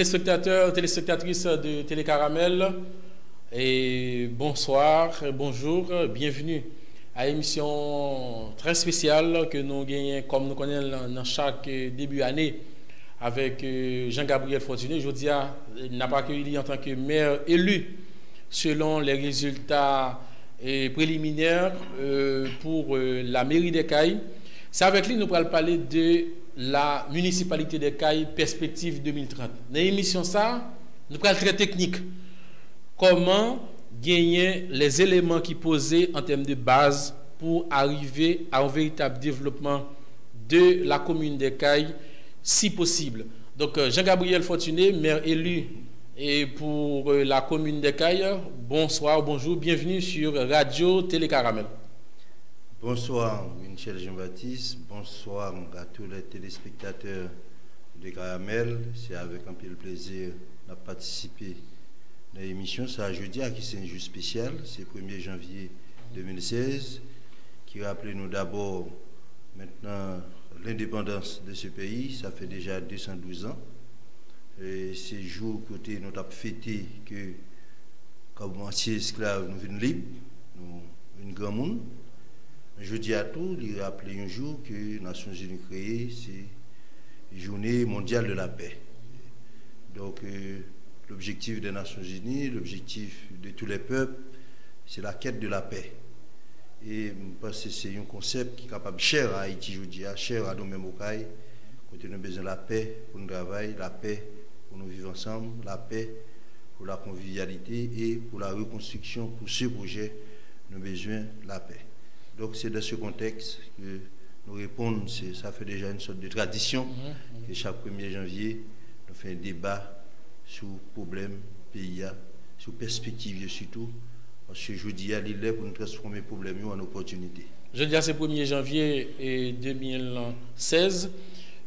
téléspectateurs, téléspectatrices de Télé Caramel, et bonsoir, bonjour, bienvenue à l'émission très spéciale que nous gagnons, comme nous connaissons dans chaque début d'année, avec Jean-Gabriel Fortuné. Je dis, il n'a pas accueilli en tant que maire élu selon les résultats préliminaires pour la mairie des Cayes. C'est avec lui que nous allons parler de la municipalité des Cayes, perspective 2030. Dans l'émission, nous allons très technique. Comment gagner les éléments qui posent en termes de base pour arriver à un véritable développement de la commune des Cayes, si possible. Donc, Jean-Gabriel Fortuné, maire élu et pour la commune des Cayes, bonsoir, bonjour, bienvenue sur Radio Télé Caramel. Bonsoir, Michel Jean-Baptiste. Bonsoir à tous les téléspectateurs de Caramel. C'est avec un peu de plaisir de participer à l'émission. C'est jeudi, qui c'est un jour spécial. C'est le 1er janvier 2016, qui rappelle nous d'abord maintenant l'indépendance de ce pays. Ça fait déjà 212 ans. Et ces jours côté nous avons fêté que, comme anciens esclaves, nous venons libres, nous, une grand monde. Je dis à tout, il rappelle un jour que les Nations Unies créées, c'est la journée mondiale de la paix. Donc, l'objectif des Nations Unies, l'objectif de tous les peuples, c'est la quête de la paix. Et je pense que c'est un concept qui est capable cher à Haïti, je dis, cher à nous-mêmes au Cayes, quand nous avons besoin de la paix pour nous travailler, la paix pour nous vivre ensemble, la paix pour la convivialité et pour la reconstruction, pour ce projet, nous avons besoin de la paix. Donc c'est dans ce contexte que nous répondons, ça fait déjà une sorte de tradition, que chaque 1er janvier, nous faisons un débat sur le problème pays, sur la perspective surtout, parce que je dis il est pour nous transformer le problème en opportunité. Je dis c'est 1er janvier 2016.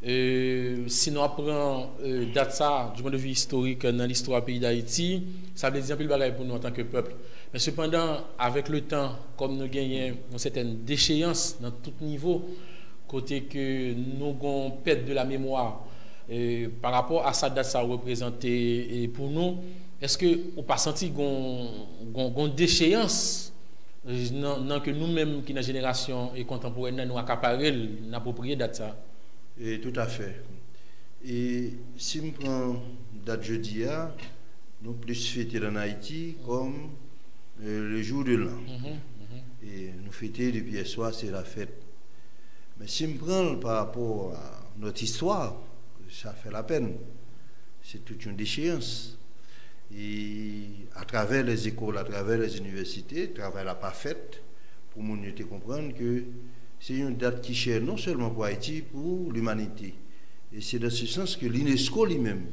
Si nous apprenons date ça du point de vue historique dans l'histoire du pays d'Haïti, ça veut dire un peu le bagage pour nous en tant que peuple. Mais cependant, avec le temps, comme nous gagnons une certaine déchéance dans tout niveau, côté que nous avons perte de la mémoire par rapport à sa date ça représenté pour nous, est-ce que vous pas senti une déchéance non que nous-mêmes qui dans la génération et contemporaine nous accaparer l'approprier date ça? Et tout à fait. Et si on prend date jeudi, nous plus fêter en Haïti comme le jour de l'an. Et nous fêter depuis hier soir, c'est la fête. Mais si on prend par rapport à notre histoire, ça fait la peine. C'est toute une déchéance. Et à travers les écoles, à travers les universités, le travail n'a pas fait pour nous comprendre que c'est une date qui chère non seulement pour Haïti, pour l'humanité. Et c'est dans ce sens que l'UNESCO lui-même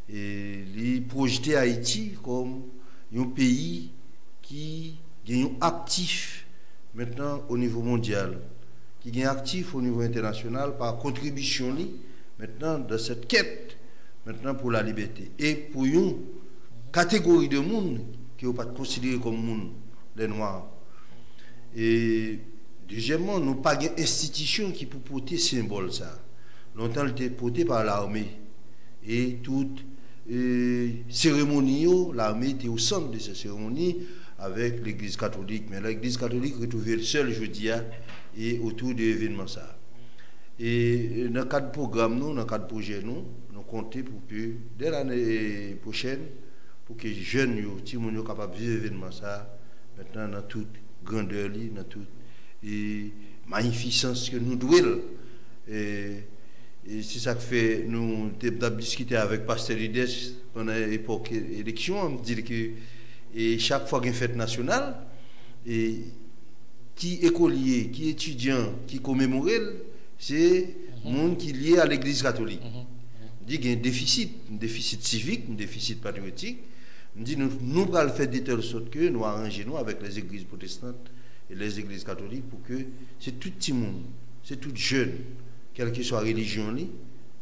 il projeté Haïti comme un pays qui est actif maintenant au niveau mondial, qui est actif au niveau international par contribution maintenant dans cette quête maintenant pour la liberté. Et pour une catégorie de monde qui n'est pas considérée comme monde, les Noirs. Et deuxièmement, nous n'avons pas d'institution qui peut porter ce symbole. Ça. Longtemps, il était porté par l'armée. Et toute cérémonie, l'armée était au centre de ces cérémonies avec l'église catholique. Mais l'église catholique retrouvée seule jeudi et autour de l'événement. Et dans le cadre du programme, dans le cadre du projet, nous comptons pour que dès l'année prochaine, pour que les jeunes, les petits gens soient capables de vivre l'événement, maintenant dans toute grandeur, dans toute et magnificence que nous devons. Et c'est ça que fait, nous avons discuté avec Pasteur Lides pendant l'époque élection, on me dit que et chaque fois qu'il y a une fête nationale, et qui écolier, qui étudiant, qui commémore, c'est le monde qui est lié à l'église catholique. On dit qu'il y a un déficit civique, un déficit patriotique. On dit nous allons faire de telle sorte que nous arrangeons avec les églises protestantes et les églises catholiques pour que c'est tout petit monde, c'est tout jeune, quelle que soit la religion,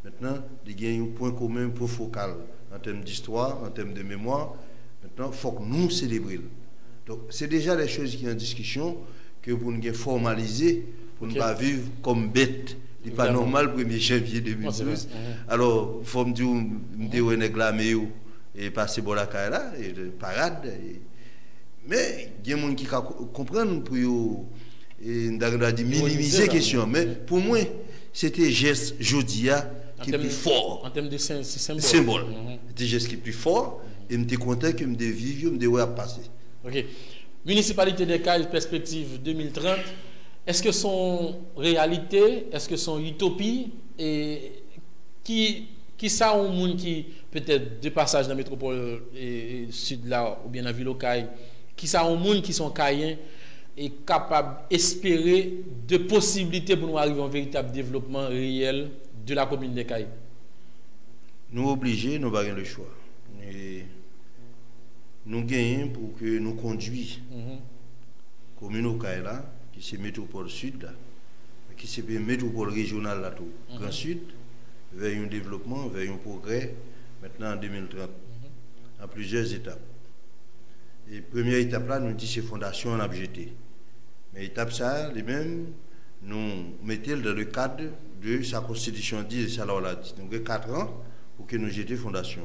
maintenant, il y a un point commun, un point focal en termes d'histoire, en termes de mémoire. Maintenant, il faut que nous célébrions. Donc, c'est déjà les choses qui sont en discussion que pour nous formaliser, pour ne pas vivre comme bêtes Il n'est pas normal 1er janvier 2012. Alors, il faut me dire, je me réclamer et passer pour la caille là, et parade. Mais il y a des gens qui comprennent pour minimiser la question. Mais pour moi, c'était geste Jodia qui est plus fort. En termes de symbole. C'était geste qui est plus fort. Et je suis content que je vive, je vais passer. Ok. Municipalité des Cayes, perspective 2030. Est-ce que son réalité, est-ce que son utopie, et qui ça au monde qui peut-être de passage dans la métropole et sud là ou bien dans la ville au Cayes, qui ça au monde qui sont caïens est capable d'espérer de possibilités pour nous arriver à un véritable développement réel de la commune des Cayes? Nous obligés, nous n'avons pas le choix. Et nous gagnons pour que nous conduisons la commune au Cayes là, qui c'est métropole sud, là, qui c'est métropole régionale là tout, Grand Sud, vers un développement, vers un progrès, maintenant en 2030, en plusieurs étapes. Et première étape là, nous dit c'est fondation en abjeté. Mais étape ça, les mêmes, nous mettons dans le cadre de sa constitution dit, ça l'a dit. Nous avons 4 ans pour que nous jetions fondation.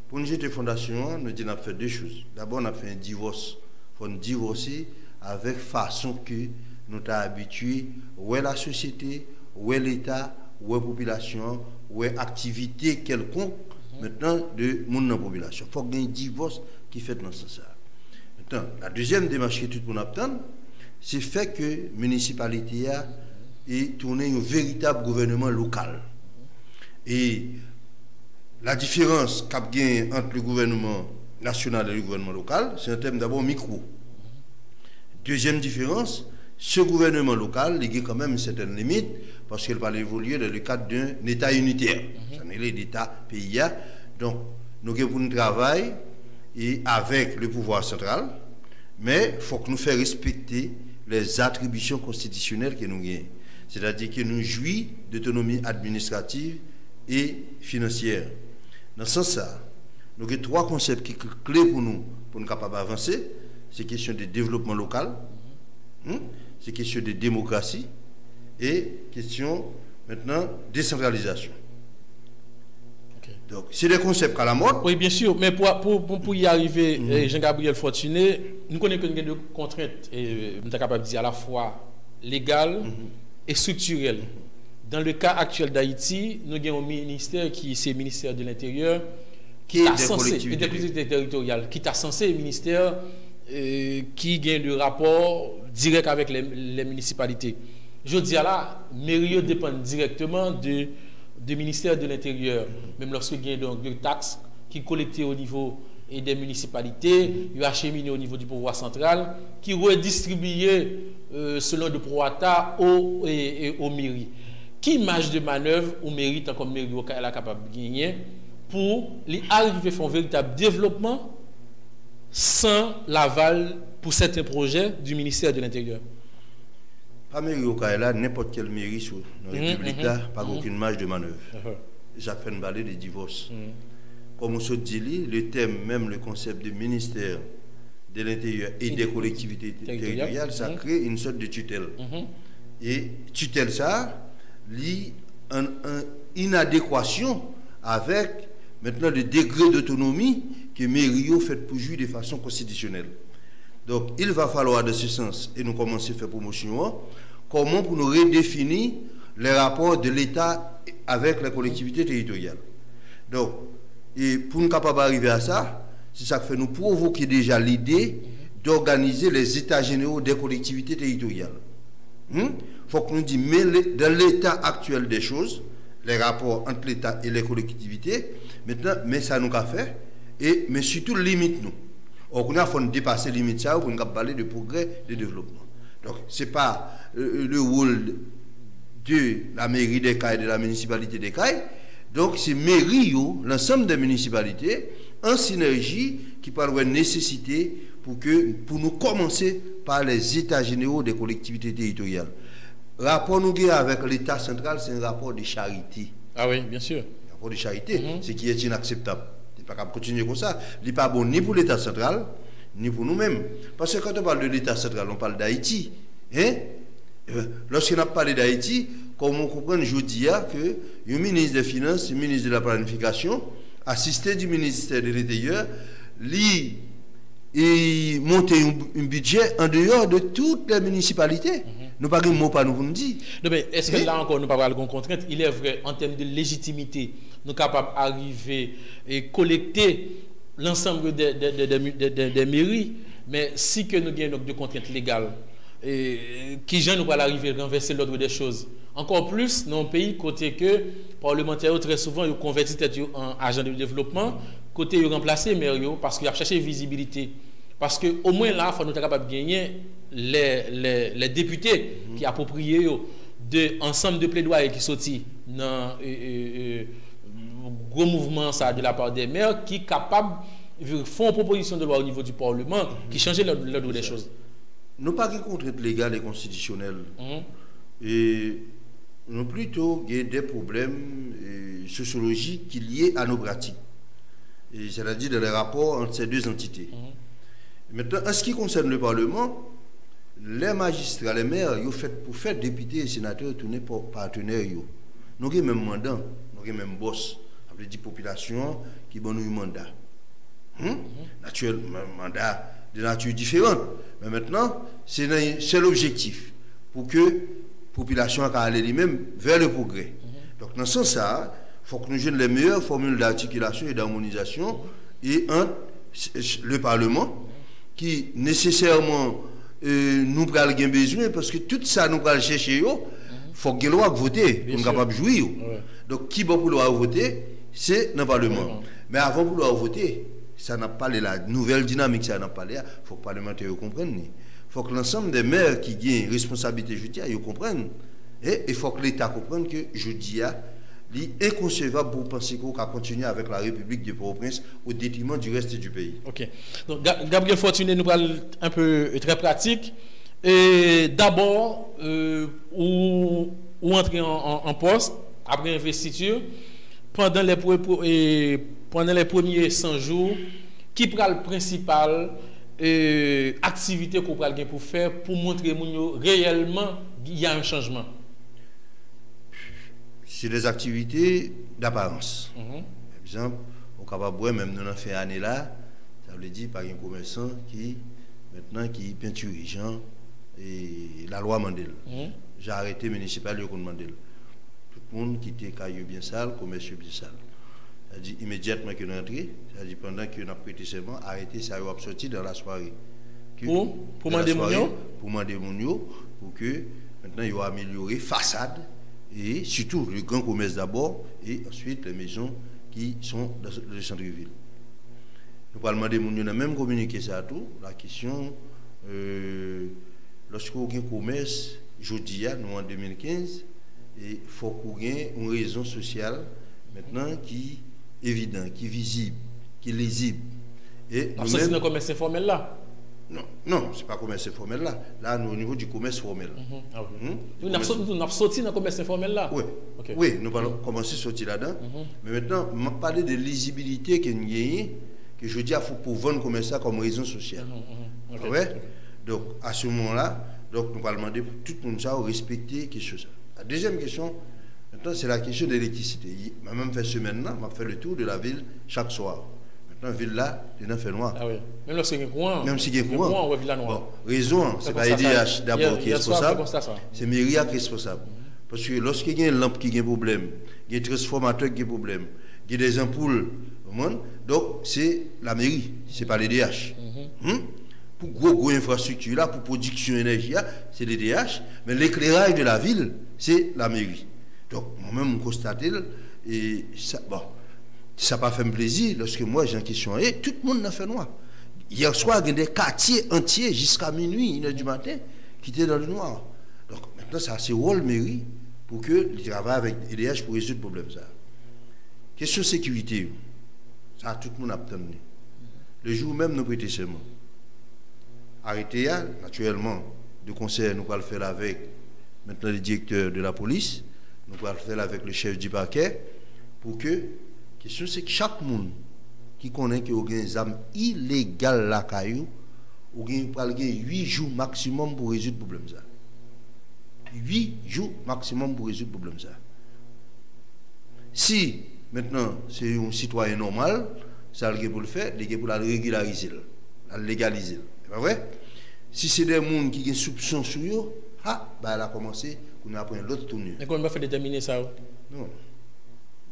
Pour nous jeter fondation, nous avons fait 2 choses. D'abord, on a fait un divorce. Il faut nous divorcer avec façon que nous sommes habitués, où est la société, où est l'État, où est la population, où est l'activité quelconque, maintenant, de mon population. Il faut qu'il y ait un divorce qui fait dans ce sens. Maintenant, la deuxième démarche que tout le monde attend, c'est fait que la municipalité est tournée un véritable gouvernement local. Et la différence qu'il y a entre le gouvernement national et le gouvernement local, c'est un terme d'abord micro. Deuxième différence, ce gouvernement local, il y a quand même une certaine limite parce qu'il va évoluer dans le cadre d'un État unitaire. Ça n'est pas l'État pays. Donc, nous avons un travail et avec le pouvoir central, mais il faut que nous fassions respecter les attributions constitutionnelles que nous avons. C'est-à-dire que nous jouissons d'autonomie administrative et financière. Dans ce sens-là, nous avons 3 concepts qui sont clés pour nous capables d'avancer. C'est question de développement local, c'est question de démocratie et question maintenant de décentralisation. Donc, c'est des concepts à la mode. Oui, bien sûr, mais pour y arriver, Jean-Gabriel Fortuné, nous connaissons que nous avons des contraintes, et nous sommes capables de dire à la fois légales et structurelles. Dans le cas actuel d'Haïti, nous avons un ministère qui c'est le ministère de l'Intérieur, qui est censé, des collectivités territoriales, qui est censé le ministère qui gagne le rapport direct avec les municipalités. Je dis là, mairie dépend directement du ministère de l'Intérieur, même lorsqu'il y a donc des taxes qui sont collectées au niveau des municipalités, il y a acheminé au niveau du pouvoir central, qui redistribué selon le prorata aux mairies. Qui marge de manœuvre ou mérite comme mairie elle est capable de gagner pour arriver à faire un véritable développement sans l'aval pour certains projets du ministère de l'Intérieur? Pas mairie au Kaila, n'importe quelle mairie sur la République là, pas aucune marge de manœuvre. Ça fait une balai de divorce. Comme on se dit, le thème, même le concept de ministère de l'Intérieur et des collectivités territoriales, ça crée une sorte de tutelle. Et tutelle ça, une inadéquation avec maintenant le degré d'autonomie que Mério fait pour jouir de façon constitutionnelle. Donc, il va falloir, de ce sens, et nous commencer à faire promotion, comment pour nous redéfinir les rapports de l'État avec les collectivités territoriales. Donc, et pour nous capables d'arriver à ça, c'est ça que fait nous provoquer déjà l'idée d'organiser les états généraux des collectivités territoriales. Il faut que nous disions, mais dans l'état actuel des choses, les rapports entre l'État et les collectivités, maintenant, mais ça nous a fait, mais surtout limite nous. Or, il faut dépasser les limites ça pour nous parler de progrès, de développement. Donc, ce n'est pas le rôle de la mairie des Cayes, de la municipalité des Cayes. Donc, c'est mairie, l'ensemble des municipalités, en synergie qui parle de nécessité pour nous commencer par les états généraux des collectivités territoriales. Le rapport nous avec l'État central, c'est un rapport de charité. Ah oui, bien sûr. Un rapport de charité, ce qui est inacceptable. Il n'est pas capable de continuer comme ça. Il n'est pas bon ni pour l'État central, ni pour nous-mêmes. Parce que quand on parle de l'État central, on parle d'Haïti. Lorsqu'on a parlé d'Haïti, comme on comprend aujourd'hui que le ministre des Finances, le ministre de la Planification, assisté du ministère de l'Intérieur, lui et monter un budget en dehors de toutes les municipalités. Nous pas de mot pas nous dire. Est-ce que là encore nous pas avoir une contrainte? Il est vrai en termes de légitimité, nous sommes capables d'arriver et collecter l'ensemble des mairies, mais si que nous avons de contraintes légales, qui gens nous pas arriver à renverser l'ordre des choses. Encore plus dans un pays côté que parlementaires très souvent ils convertissent en agents de développement, côté ils remplacer maire parce qu'ils a cherché visibilité. Parce que au moins là, il faut nous être capable de gagner les députés qui approprient de ensemble de plaidoyers qui sortent dans gros mouvement ça de la part des maires qui sont capables de faire une proposition de loi au niveau du Parlement qui change l'ordre des choses. Nous pas de contraintes légales et constitutionnelles. Et nous plutôt des problèmes sociologiques qui sont liés à nos pratiques. C'est-à-dire dans les rapports entre ces deux entités. Maintenant, en ce qui concerne le Parlement, les magistrats, les maires, ils ont fait pour faire députés et sénateurs tourner pour partenaires. Nous avons même mandat, nous avons même boss. Ça veut dire population qui ont un mandat. Naturellement, mandat de nature différente. Mais maintenant, c'est l'objectif pour que la population aille lui-même vers le progrès. Donc, dans ce sens-là, il faut que nous jouions les meilleures formules d'articulation et d'harmonisation et entre le Parlement qui nécessairement nous prenons besoin parce que tout ça nous allons chercher, il faut que les lois voter pour nous capables de jouir. Donc, qui va pour loi voter, c'est dans le Parlement. Mais avant pour loi voter, ça n'a pas la nouvelle dynamique, ça n'a pas l'air. Il faut que les parlementaires comprennent. Il faut que l'ensemble des maires qui ont responsabilité judiciaire comprennent. Et il faut que l'État comprenne que judiciaire est inconcevable pour penser qu'on va continuer avec la République de Port-au-Prince au détriment du reste du pays. Ok. Donc, Gabriel Fortuné nous parle un peu très pratique. Et d'abord, où entrer en poste, après investiture, pendant les premiers 100 jours, qui prend le principal activité qu'on prend pour faire pour montrer réellement qu'il y a un changement? C'est des activités d'apparence. Par exemple, au Cap-Aboué, même dans la fin année là, ça veut dire par un commerçant qui maintenant qui peinture les gens et la loi Mandel. J'ai arrêté municipal de Mandel. Tout le monde qui était caillou bien sale, commerce bien sale. C'est-à-dire immédiatement que nous entrons, c'est-à-dire pendant que nous avons prêté serment, arrêter ça va sortir dans la soirée. Pour demander mon pour que maintenant il va améliorer façade. Et surtout le grand commerce d'abord, et ensuite les maisons qui sont dans le centre-ville. Nous parlons des gens, même communiqué ça à tout. La question, lorsqu'on a un commerce, jeudi, nous en 2015, il faut qu'on ait une raison sociale maintenant qui est évidente, qui est visible, qui est lisible. Parce que c'est un commerce informel là? Non, ce n'est pas commerce informel là. Là, nous au niveau du commerce formel. Nous avons sorti dans le commerce informel là? Oui, oui, nous allons commencer à sortir là-dedans. Mais maintenant, on va parler de lisibilité que nous avons, que je dis à faut pour vendre comme ça comme raison sociale. Donc, à ce moment-là, donc, nous allons demander pour tout le monde à respecter quelque chose. La deuxième question, maintenant, c'est la question de l'électricité. Je vais même faire semaine-là, je vais faire le tour de la ville chaque soir. Dans la ville là, il en fait noir. Ah oui. Même lorsqu'il y a un courant. Même s'il y a un courant. On ville noir. Bon, raison, c'est pas EDH d'abord qui est responsable. C'est mairie qui est responsable. Parce que lorsqu'il y a une lampe qui a un problème, il y a un transformateur qui a un problème, il y a des ampoules, donc c'est la mairie, c'est pas l'EDH. Pour gros infrastructure là, pour production d'énergie, c'est l'EDH, mais l'éclairage de la ville, c'est la mairie. Donc moi-même, je constate, et ça, bon. Ça n'a pas fait plaisir lorsque moi j'ai une question. Et tout le monde a fait noir. Hier soir, il y a des quartiers entiers jusqu'à minuit, 1h du matin, qui étaient dans le noir. Donc maintenant, ça c'est rôle mairie pour que il travaille avec EDH pour résoudre le problème. Ça. Question sécurité, ça tout le monde a obtenu. Le jour même, nous prêtons serment. Arrêté, naturellement, de conseil, nous allons le faire avec maintenant le directeur de la police, nous allons le faire avec le chef du parquet, pour que la question c'est que chaque monde qui connaît qu'il y a des armes illégales là, il y a 8 jours maximum pour résoudre le problème. 8 jours maximum pour résoudre le problème ça. Si maintenant c'est un citoyen normal, ça le pour le faire, il pour la régulariser, la légaliser. C'est pas vrai? Si c'est des gens qui ont soupçon sur eux, elle a commencé, on a pris l'autre tournure. Et comment on va faire déterminer ça? Non.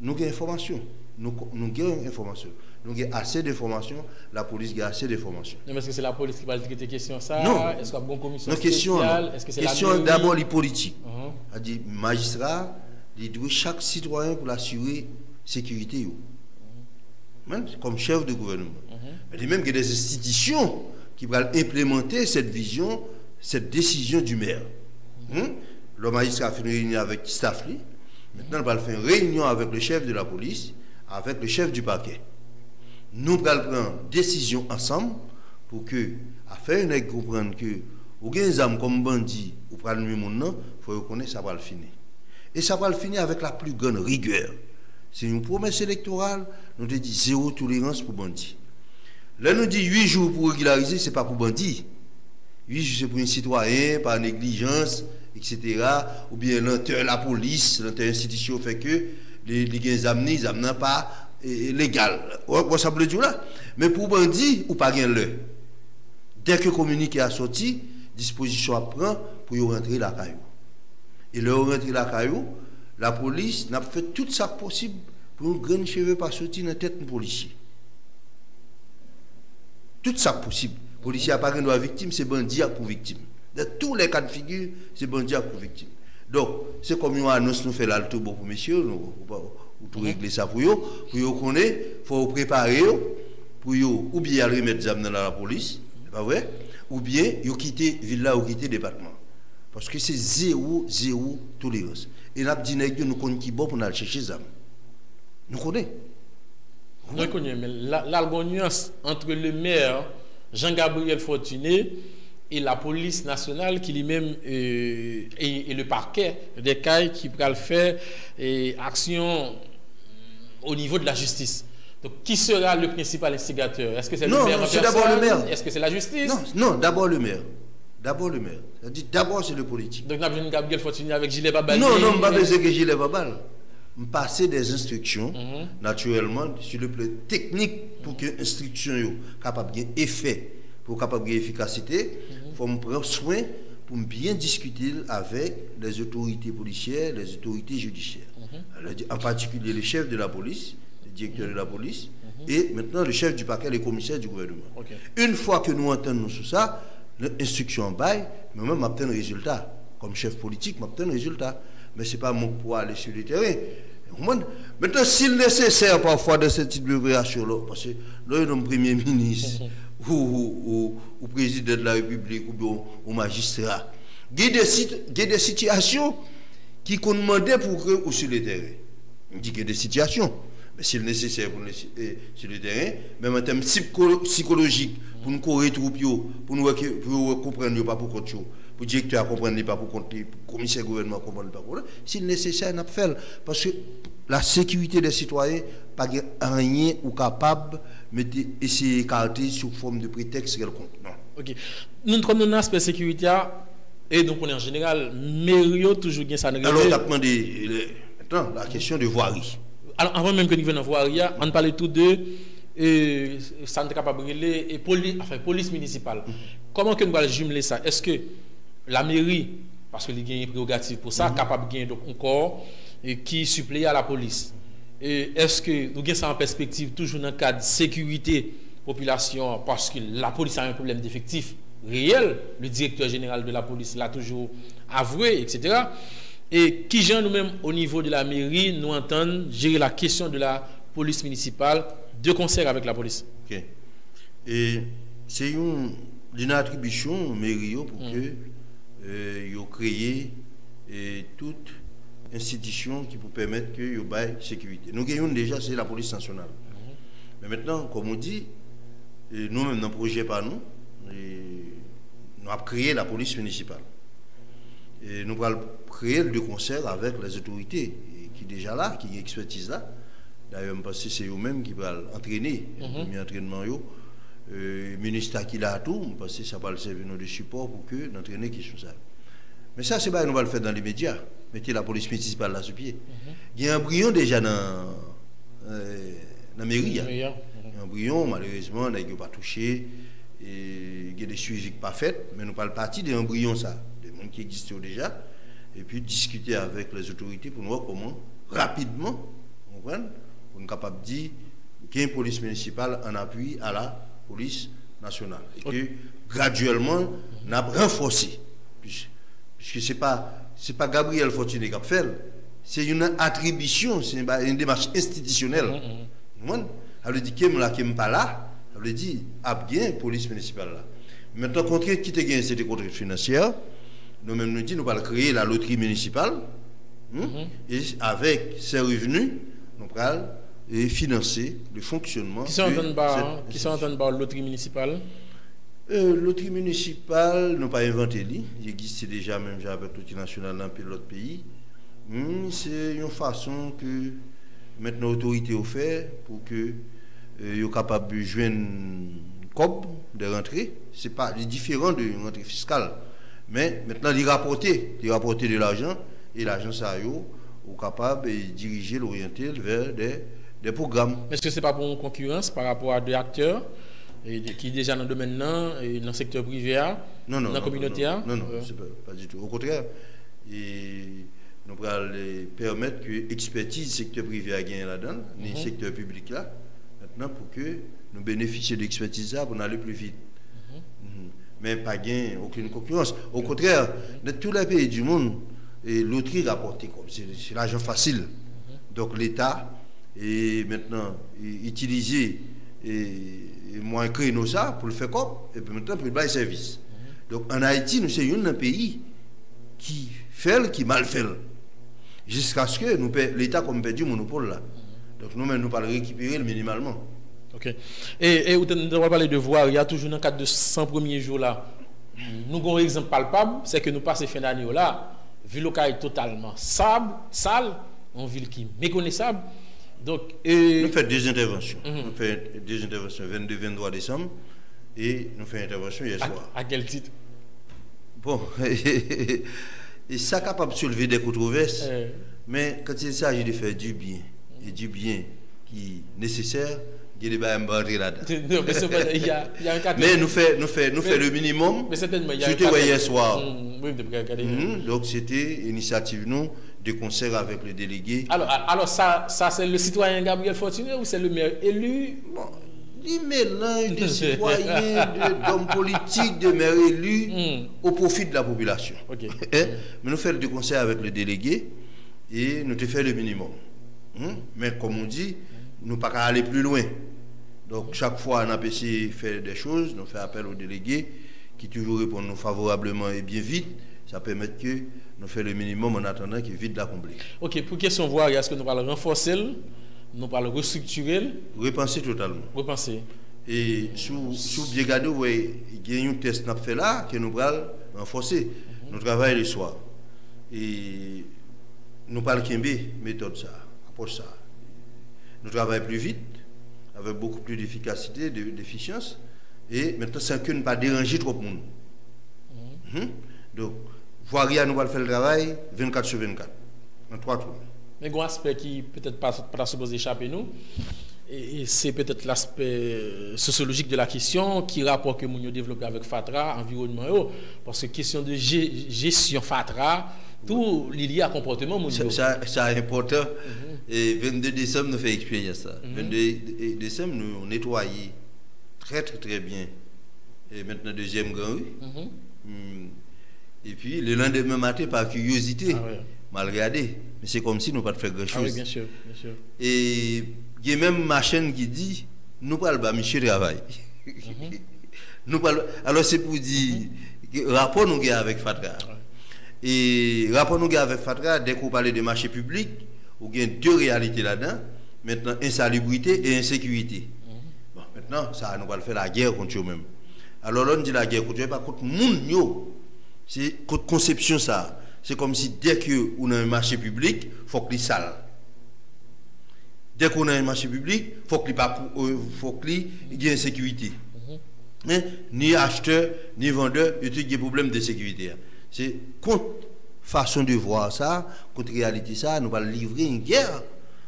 Nous avons information. Nous avons information. Nous avons assez d'informations. La police a assez d'informations. Non, mais est-ce que c'est la police qui va traiter question ça? Non. Est-ce qu'il y a une bonne commission spéciale? Est-ce que c'est question la d'abord les politiques. C'est-à-dire, magistrat, il doit chaque citoyen pour assurer la sécurité. Comme chef de gouvernement. Mais même qu'il y a des institutions qui vont implémenter cette vision, cette décision du maire. Le magistrat a fait une réunion avec staff. Maintenant, il va faire une réunion avec le chef de la police, avec le chef du parquet. Nous allons prendre une décision ensemble pour que, afin de comprendre que, ou bien des âmes comme bandit, ou prendre le même nom, il faut reconnaître que ça va le finir. Et ça va le finir avec la plus grande rigueur. C'est une promesse électorale, nous te dit zéro tolérance pour bandit. Là, nous dit 8 jours pour régulariser, ce n'est pas pour bandit. 8 jours, c'est pour un citoyen, par négligence, etc. Ou bien lenteur la police, lenteur institution fait que les amenés, ils n'amènent pas légal. Ça veut dire là. Mais pour bandit, ou pas gain le. Dès que le communiqué a sorti, disposition à prendre pour y rentrer la caillou. Et le rentrer la caillou, la police n'a fait tout ça possible pour un grand cheveu pas sortir dans la tête d'un policier. Tout ça possible. Le policier n'a pas de victime, c'est bandit pour victime. Dans tous les cas de figure, c'est bandit pour victime. Donc, c'est comme une annonce nous fait l'alto pour messieurs, pour régler ça pour eux connaître, il faut préparer pour eux, ou bien remettre des âmes dans la police, c'est pas vrai, ou bien ils quitter villa ou quitter département. Parce que c'est zéro tolérance. Et nous avons dit que nous connaissons qui bon pour aller chercher des âmes. Nous connaissons. Nous connaissons, mais la nuance entre le maire Jean-Gabriel Fortuné et la police nationale qui lui-même et le parquet des CAI qui pourra faire action au niveau de la justice. Donc, qui sera le principal instigateur? Est-ce que c'est le maire? Non, c'est d'abord le maire. Est-ce que c'est la justice? Non, d'abord le maire. D'abord le maire. C'est-à-dire d'abord c'est le politique. Donc, nous avons Gabriel Fortuné avec Gilet Babal. Non, pas besoin que Gilet Babal. Passer des instructions, naturellement, sur le plan technique, pour que l'instruction soit capable d'effet, pour capable d'efficacité, il faut me prendre soin pour bien discuter avec les autorités policières, les autorités judiciaires. En particulier le chef de la police, le directeur de la police, et maintenant le chef du parquet, le commissaire du gouvernement. Une fois que nous entendons sur ça, l'instruction en bail, mais même m'obtenir un résultat. Comme chef politique, m'obtenir un résultat. Mais ce n'est pas mon pour aller sur le terrain. Maintenant, s'il est nécessaire parfois de ce type d'opération-là, parce que là, il y a un premier ministre ou président de la République ou magistrat, il y a des situations qui sont demandées pour que ou sur le terrain. Il dit qu'il y a des situations. Mais s'il est nécessaire sur le terrain, même en termes psychologiques, pour nous corriger pour nous comprendre pas pour compte, pour le directeur comprendre pas pour compte, pour le commissaire gouvernement comprendre pas pour s'il est nécessaire, n'a pas fait. Parce que la sécurité des citoyens, pas rien ou capable de s'écarter sous forme de prétexte quelconque. Non. Ok. Nous avons un aspect sécurité et donc on est en général, mais toujours bien ça. Alors, on a demandé la question de voirie. Alors, avant même que nous venions en voirie, on parlait tout de centre capable et police municipale. Comment que nous allons jumeler ça? Est-ce que la mairie, parce qu'il y a une prérogative pour ça, capable de gagner donc encore qui supplée à la police? Est-ce que nous avons ça en perspective toujours dans le cadre de sécurité population parce que la police a un problème d'effectif réel, le directeur général de la police l'a toujours avoué, etc. Et qui gens nous-mêmes au niveau de la mairie nous entendent gérer la question de la police municipale de concert avec la police. Ok. Et c'est une attribution mairie pour que ils créé toute institution qui peut permettre que y ait la sécurité. Nous gagnons déjà, c'est la police nationale. Mais maintenant, comme on dit, nous-mêmes dans le projet par nous avons créé la police municipale. Et nous allons créer le concert avec les autorités qui sont déjà là, qui ont une expertise là. D'ailleurs, parce que c'est eux-mêmes qui vont entraîner, le premier entraînement. Le ministère qui l'a tout, parce que ça va servir de support pour que l'entraîner qui sont ça. Mais ça, c'est pas nous va le faire dans les médias. Mettez la police municipale là sur pied. Il y a un brouillon déjà dans la mairie. Il y a un brouillon, malheureusement, on n'a pas touché. Il y a des suivis pas faits, mais nous parlons partie d'un brouillon, ça, des gens qui existent déjà, et puis discuter avec les autorités pour nous voir comment, rapidement, pour nous capable de dire qu'il y a une police municipale en appui à la police nationale. Et que graduellement, on a renforcé. Puisque ce n'est pas Gabriel Fortuné qui a fait, c'est une attribution, c'est une démarche institutionnelle. Elle dit qu'il n'est pas là, elle dit qu'il y a une police municipale là. Maintenant, contre qui te gagne cette contrainte financière, nous-mêmes nous disons nous allons créer la loterie municipale, et avec ces revenus, nous allons financer le fonctionnement. Qui sont en train de la loterie municipale? Loterie municipale, nous pas inventé, il existe déjà même avec loterie nationale dans l'autre pays. C'est une façon que maintenant l'autorité a fait pour que soient capables de joindre une COP de rentrée. C'est pas différent d'une rentrée fiscale. Mais maintenant, ils rapportent de l'argent et l'argent, ça est capable de diriger, l'orienter vers des programmes. Est-ce que ce n'est pas pour une concurrence par rapport à deux acteurs qui sont déjà dans le domaine dans le secteur privé, dans la communauté? Non, c'est pas du tout. Au contraire, nous allons permettre que l'expertise du secteur privé a gagné là-dedans, le secteur public là, maintenant pour que nous bénéficions de l'expertise là pour aller plus vite. Mais pas gagner aucune concurrence. Au contraire, dans tous les pays du monde, loterie rapportée comme c'est l'argent facile. Donc l'État est maintenant utilisé et moins créneau ça pour le faire comme et puis maintenant pour le bail service. Donc en Haïti, nous sommes un pays qui fait qui mal fait. Jusqu'à ce que l'État comme perdu le monopole là. Donc nous-mêmes nous parlons récupérer le minimalement. Ok. Et vous devez parler de voir, il y a toujours dans le cadre de 100 premiers jours là, nous avons un exemple palpable, c'est que nous passons fin d'année là, ville est totalement sale, une ville qui est méconnaissable. Donc, nous faisons deux interventions. Nous faisons deux interventions 22-23 décembre et nous faisons une intervention hier soir. À quel titre? Bon, et ça capable de soulever des controverses, mais quand il s'agit de faire du bien, et du bien qui est nécessaire, il y a des barrières là-dedans. Mais nous faisons le minimum. Mais certainement, c'était hier soir. Donc c'était une initiative nous de concert avec le délégué. Alors ça c'est le citoyen Gabriel Fortuné ou c'est le maire élu? Bon, il mélange de citoyens, d'hommes politiques, de maires élus au profit de la population. Mais nous faisons le concert avec le délégué et nous te faisons le minimum. Mais comme on dit, nous ne pouvons pas aller plus loin. Donc chaque fois on a essayé de faire des choses, nous faisons appel au délégué qui toujours répond nous favorablement et bien vite. Ça permet que nous fassions le minimum en attendant qu'il vite l'accomplir. Ok, pour question voir, est-ce que nous allons renforcer, nous allons restructurer? Repenser totalement. Repenser. Et sous bien gardé, il y a un test qu'on fait là que nous allons renforcer. Nous travaillons le soir. Et nous parlons de méthode ça, approche ça. Nous travaillons plus vite, avec beaucoup plus d'efficacité, d'efficience. Et maintenant, c'est que ne pas déranger trop de monde. Donc, voir nous allons faire le travail 24 sur 24, en 3 tours. Mais il y a un aspect qui peut-être pas supposé échapper nous. Et c'est peut-être l'aspect sociologique de la question qui rapport que nous développé avec FATRA, environnement, parce que question de gestion FATRA, tout lié à comportement. Ça c'est important. Et 22 décembre, nous faisons expérience ça. 22 décembre, nous nettoyons très bien. Et maintenant, deuxième grand rue. Et puis, le lendemain matin, par curiosité, mal regardé. Mais c'est comme si nous ne pas faire grand-chose. Ah oui, bien sûr. Et il y a même ma chaîne qui dit, nous ne parlons pas Michel travail. Alors c'est pour dire, rapport nous avec FATRA. Et rapport nous avec FATRA, dès qu'on parle de marché public, il y a deux réalités là-dedans. Maintenant, insalubrité et insécurité. Bon, maintenant, ça nous va faire la guerre contre eux-mêmes. Alors là, on dit la guerre contre eux, pas contre monde. C'est contre conception ça. C'est comme si dès qu'on a un marché public, il faut qu'il soit sale. Dès qu'on a un marché public, il faut qu'il y ait insécurité. Mais ni acheteur, ni vendeur, il y a des problèmes de sécurité. C'est contre façon de voir ça, contre réalité ça, nous allons livrer une guerre.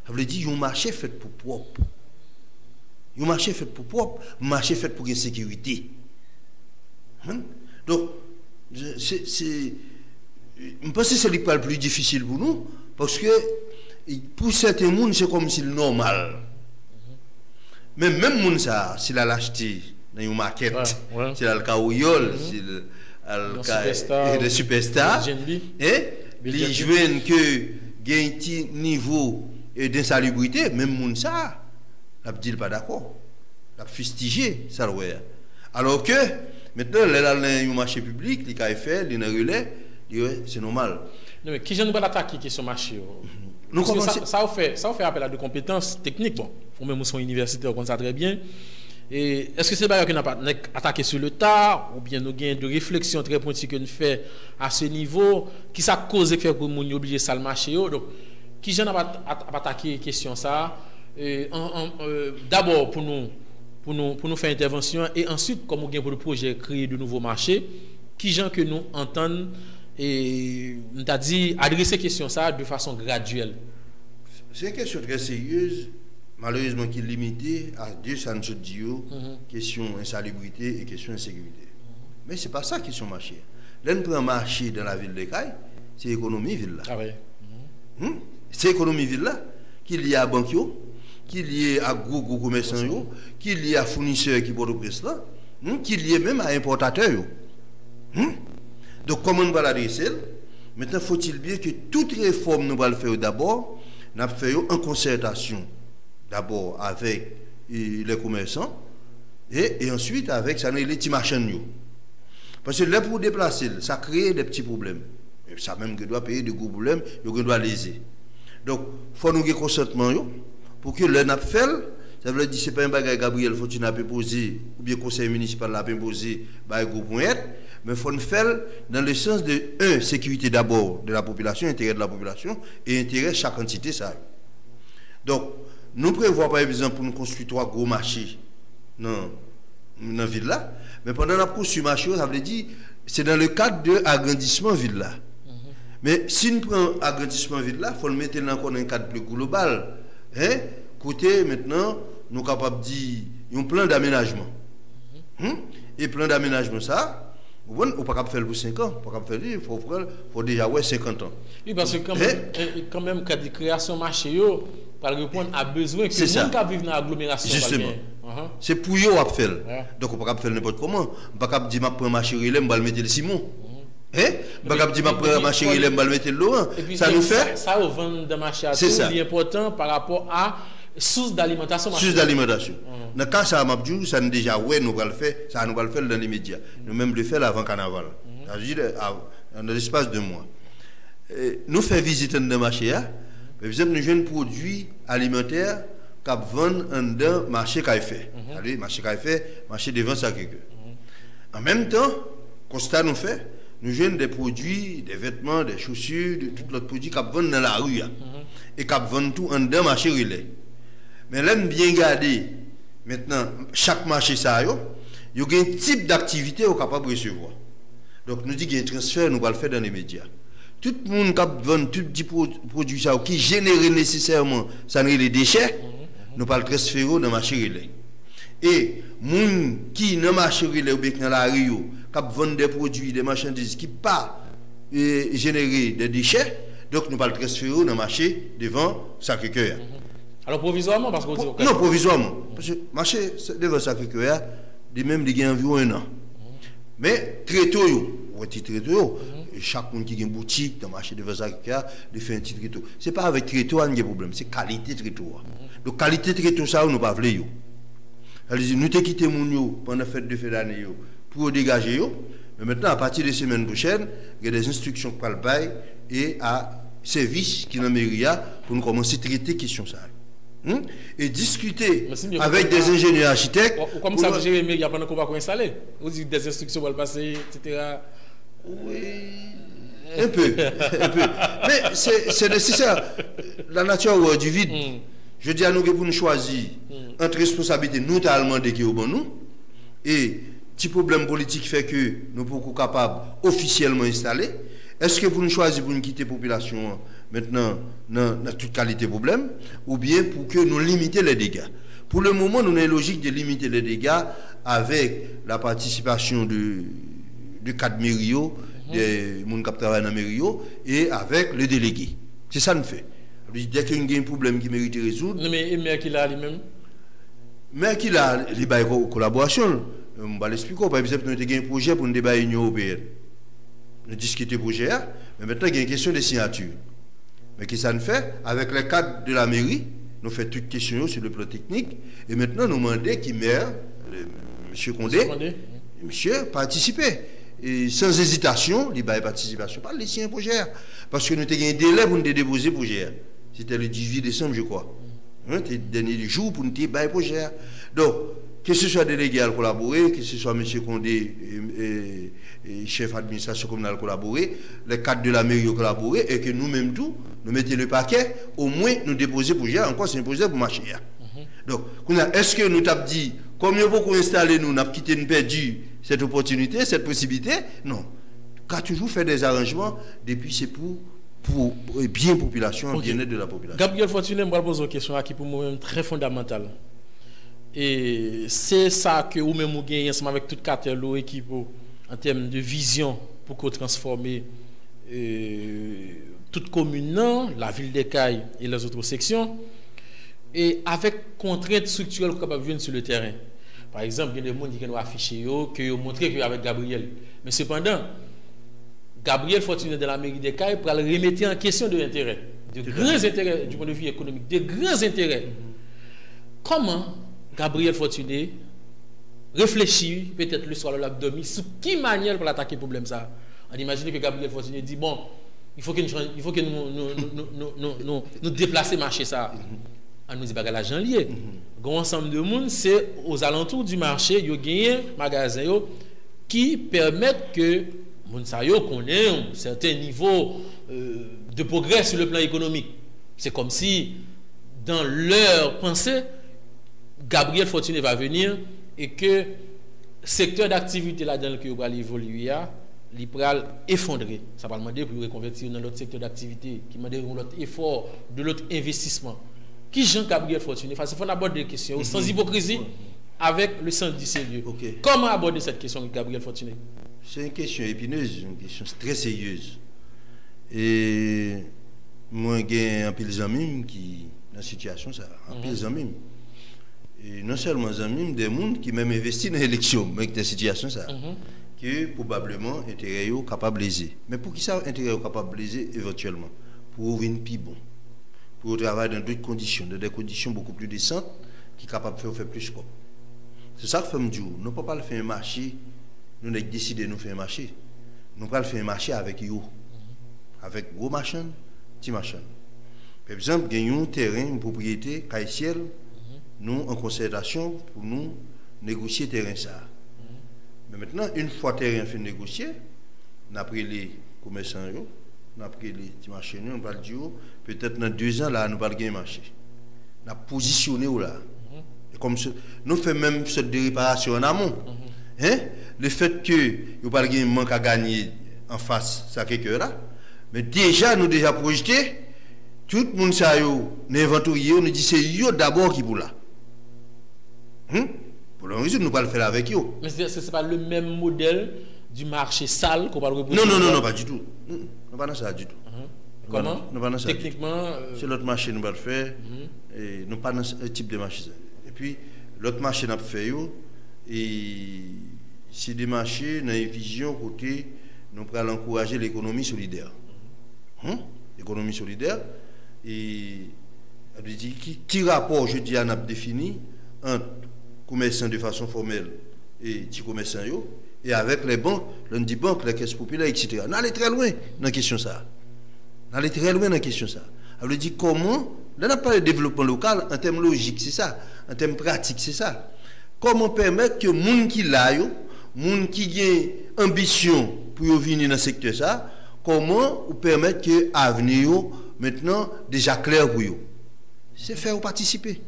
Ça veut dire un marché fait pour propre. Un marché fait pour propre, un marché fait pour insécurité. Donc, je pense que c'est le plus difficile pour nous, parce que pour certains gens, c'est comme si c'est normal. Mais même les gens, s'il a acheté dans une maquette, s'il a le caouyol, s'il a le superstar, il joue que gagne un niveau d'insalubrité, même les gens, ils ne disent pas d'accord. Ils ont fustigé ça. Alors que, maintenant, il a un marché public, il a fait, il a relais, c'est normal. Non, mais qui j'aime pas l'attaquer qui est sur le marché? Ça fait appel à des compétences techniques. Bon, ou même son universitaire, on connaît ça très bien. Et est-ce que c'est pas qu'on n'a pas attaqué sur le tas, ou bien nous avons de réflexion très pointue que nous fait à ce niveau, qui ça cause que fait pour nous obliger ça le marché? Donc, qui j'en a pas attaqué question ça? D'abord pour nous faire intervention, et ensuite comme nous avons pour le projet créer de nouveaux marchés, qui gens que nous entendons et nous t'a dit adresser question ça de façon graduelle. C'est une question très sérieuse, malheureusement qui est limitée à deux sanjodios, question insalubrité et question insécurité. Mais c'est pas ça qui sont marché. Là nous prenons un marché dans la ville de Caille, c'est l'économie ville là. Ah oui. C'est l'économie ville là qu'il y a à banquiers, qu'il y a à gros commerçants, qu'il y a fournisseurs qui portent au presse là, qu'il y a même à importateurs. Donc, comment on va l'adresser? Maintenant, faut-il bien que toute réforme, nous allons le faire d'abord, nous allons faire en concertation, d'abord avec les commerçants, et ensuite avec les petits marchands. Parce que là, pour déplacer, ça crée des petits problèmes. Et ça même que doit payer de gros problèmes, il doit léser. Donc, il faut nous avoir consentement pour que le NAPFEL, ça veut dire que ce n'est pas un bagage Gabriel Fortuné a posé, ou bien le conseil municipal l'a posé, par un groupe. Mais il faut le faire dans le sens de, sécurité d'abord de la population, intérêt de la population, et intérêt de chaque entité. Ça. Donc, nous prévoyons par exemple pour nous construire 3 gros marchés dans la ville là, mais pendant la construction marché, ça veut dire c'est dans le cadre de l'agrandissement ville là. Mais si nous prenons l'agrandissement ville là, il faut le mettre dans un cadre plus global. Côté maintenant, nous sommes capables de dire un plan d'aménagement. Et plan d'aménagement ça, on ne peut pas faire pour 5 ans, il faut déjà 50 ans. Oui, parce que quand même, quand la création marché, par répondre à besoin que les gens qui vivent dans l'agglomération. Justement. C'est pour eux à faire. Donc on ne peut pas faire n'importe comment. On ne peut pas dire que je prends marché, je vais le mettre le Simon. On ne peut pas dire que je prends marché, je vais le mettre le Laurent. Ça nous fait. Ça, au vent de marché, c'est important par rapport à source d'alimentation. Source d'alimentation. Dans le cas ça m'a dit, ça nous déjà nous va le faire, ça nous va le faire dans les médias. Nous même le faire avant carnaval. C'est-à-dire dans l'espace de mois. Nous faisons visiter dans le marché, par exemple, nous avons un produit alimentaire qui vend dans le marché Caïfé. C'est-à-dire marché Caïfé, marché de vente Sacré-Cœur. En même temps, constat nous fait, nous avons des produits, des vêtements, des chaussures, de tout l'autre produit qui vendent dans la rue et qui vendent tout dans le marché relais. Mais là, bien garder maintenant chaque marché ça il y a un type d'activité au capable de recevoir. Donc nous dit qu'il y a un transfert, nous allons le faire dans les médias. Tout le monde qui vend tout petit produit ça qui génère nécessairement ça les déchets, nous allons le transférer dans le marché relais. Et les gens qui dans le marché relais ou bien dans la rue qui vendent des produits, des marchandises qui pas générer des déchets, donc nous allons le transférer dans le marché devant Sacré-Cœur. Alors provisoirement parce que non, provisoirement. Parce que le marché devant Sacré-Cœur, même il y a environ 1 an. Mais très tôt, chaque monde qui a une boutique dans le marché devant Sacré-Cœur, il fait un petit très tôt. Ce n'est pas avec très tôt qu'il y a un problème, c'est qualité très tôt. Donc qualité très tôt, ça, nous ne pas voulu. Nous avons quitté mon pendant la fête de fin d'année pour dégager. Mais maintenant, à partir de la semaine prochaine, il y a des instructions pour le bail et à service qui est dans la mairie pour nous commencer à traiter la question. Et discuter avec des ingénieurs architectes. Comme ça, vous gérez, mais il y a pas de quoi installer. Vous dites des instructions pour le passer, etc. Oui, un peu. Mais c'est nécessaire. La nature du vide. Je dis à nous que pour nous choisir entre responsabilité notamment de qui au bon nous et petit problème politique fait que nous ne sommes pas capables officiellement installer. Est-ce que vous nous choisissez pour nous quitter la population maintenant dans toute qualité de problème, ou bien pour que nous limiter les dégâts? Pour le moment, nous avons une logique de limiter les dégâts avec la participation de 4 mairies, des gens qui travaillent dans les mairies, et avec le délégué. C'est ça que nous faisons. Dès qu'il y a un problème qui mérite de résoudre. Non, mais le maire qui l'a lui-même? Le maire qui l'a, il y a une collaboration. Je vais l'expliquer. Par exemple, nous avons un projet pour nous débattre l'Union européenne. Nous discutons le projet, mais maintenant il y a une question de signature. Mais qu'est-ce que ça nous fait? Avec les cadres de la mairie, nous faisons toutes questions sur le plan technique, et maintenant nous demandons qui maire, M. Condé, monsieur, participer. Et sans hésitation, il y a participation. Pas laisser un projet. Parce que nous avons un délai pour nous déposer le projet. C'était le 18 décembre, je crois. C'était le dernier jour pour nous déposer le projet. Donc, que ce soit délégué à collaborer, que ce soit M. Condé et chef d'administration communale collaborer, les cadres de la mairie collaborer, et que nous-mêmes tout, nous mettons le paquet, au moins nous déposer le projet, encore c'est un projet pour marcher. Donc, est-ce que nous t'avons dit, comme nous avons installé, nous avons quitté, nous perdu cette opportunité, cette possibilité? Non. Car toujours fait des arrangements, depuis c'est pour bien population, bien-être de la population. Gabriel Fortuné, je vais poser une question qui pour moi-même très fondamentale. Et c'est ça que vous-même vous gagnez ensemble avec toute cartel ou équipe en termes de vision pour qu'on transformer toute commune, la ville d'Ekaï et les autres sections, et avec contraintes structurelles qu'on peut venir sur le terrain. Par exemple, il y a des gens qui ont affiché, qui ont montré qu'il y avait Gabriel. Mais cependant, Gabriel Fortuné de la mairie d'Ekaï pour le remettre en question de l'intérêt, de grands intérêts du point de vue économique, de grands intérêts. Comment Gabriel Fortuné réfléchit peut-être le soir de l'abdomen sur quelle manière pour attaquer le problème ça. On imagine que Gabriel Fortuné dit bon, il faut que nous déplacer marché ça. On nous dit que l'argent lié. Un ensemble de monde c'est aux alentours du marché, il y a gagné magasin qui permettent que moun sa yo connaît un certain niveau de progrès sur le plan économique. C'est comme si dans leur pensée Gabriel Fortuné va venir et que le secteur d'activité là-dedans que va évoluer, il va effondrer. Ça va demander pour reconvertir dans l'autre secteur d'activité, qui demande un autre effort, de l'autre investissement. Qui Jean-Gabriel Fortuné? Il faut aborder des questions sans hypocrisie, avec le sens du sérieux. Okay. Comment aborder cette question, Gabriel Fortuné? C'est une question épineuse, une question très sérieuse. Et moi, j'ai un peu des amis qui, dans la situation, ça, un peu des amis. Et non seulement des amis, des gens qui même investissent dans l'élection, mais dans la situation, ça, que probablement intérêt est capable de léser. Mais pour qui ça, intérêt est capable de léser éventuellement? Pour venir plus bon. Pour travailler dans d'autres conditions, dans des conditions beaucoup plus décentes, qui sont capables de faire plus quoi. C'est ça que fait me dire, nous ne pouvons pas faire un marché. Nous avons décidé de nous faire un marché. Nous allons faire un marché avec eux. Avec gros machins, petits machins. Par exemple, nous avons un terrain, une propriété, caïtielle, nous en concertation pour nous négocier le terrain. Ça. Mais maintenant, une fois le terrain fait négocier, on a pris les commerçants, on a pris les petits marchés, on va dire, peut-être dans 2 ans, là, nous allons gagner un marché. On a positionné là. Et comme ça, nous faisons même cette réparation en amont. Hein? Le fait que nous pas un manque à gagner en face, ça quelque là. Mais déjà, nous déjà projeté, tout le monde ça yo, inventorié, on dit c'est yo d'abord qui pour là. Pour le raison, nous pas le faire avec eux. Mais c'est pas le même modèle du marché sale qu'on va le reposer. Non, pas du tout. Non, pas dans ça du tout. Comment? Non, pas dans ça. Techniquement, c'est l'autre marché nous va le faire. Et non pas dans ce type de marché. Et puis l'autre marché n'a pas fait yo. Et c'est des marchés dans une vision côté nous allons encourager l'économie solidaire. L'économie solidaire et qui rapport je dis on a défini entre commerçants de façon formelle et petits commerçants et avec les banques, l'on dit banques, les caisses populaires, etc. On allait très loin dans la question ça. On allait très loin dans la question ça. On dit comment, là on n'a pas de développement local en termes logiques, c'est ça, en termes pratiques, c'est ça. Comment permettre que les gens qui l'ont, les gens qui ont ambition pour venir dans le secteur ça, comment permettre que l'avenir maintenant déjà clair pour eux? C'est faire participer.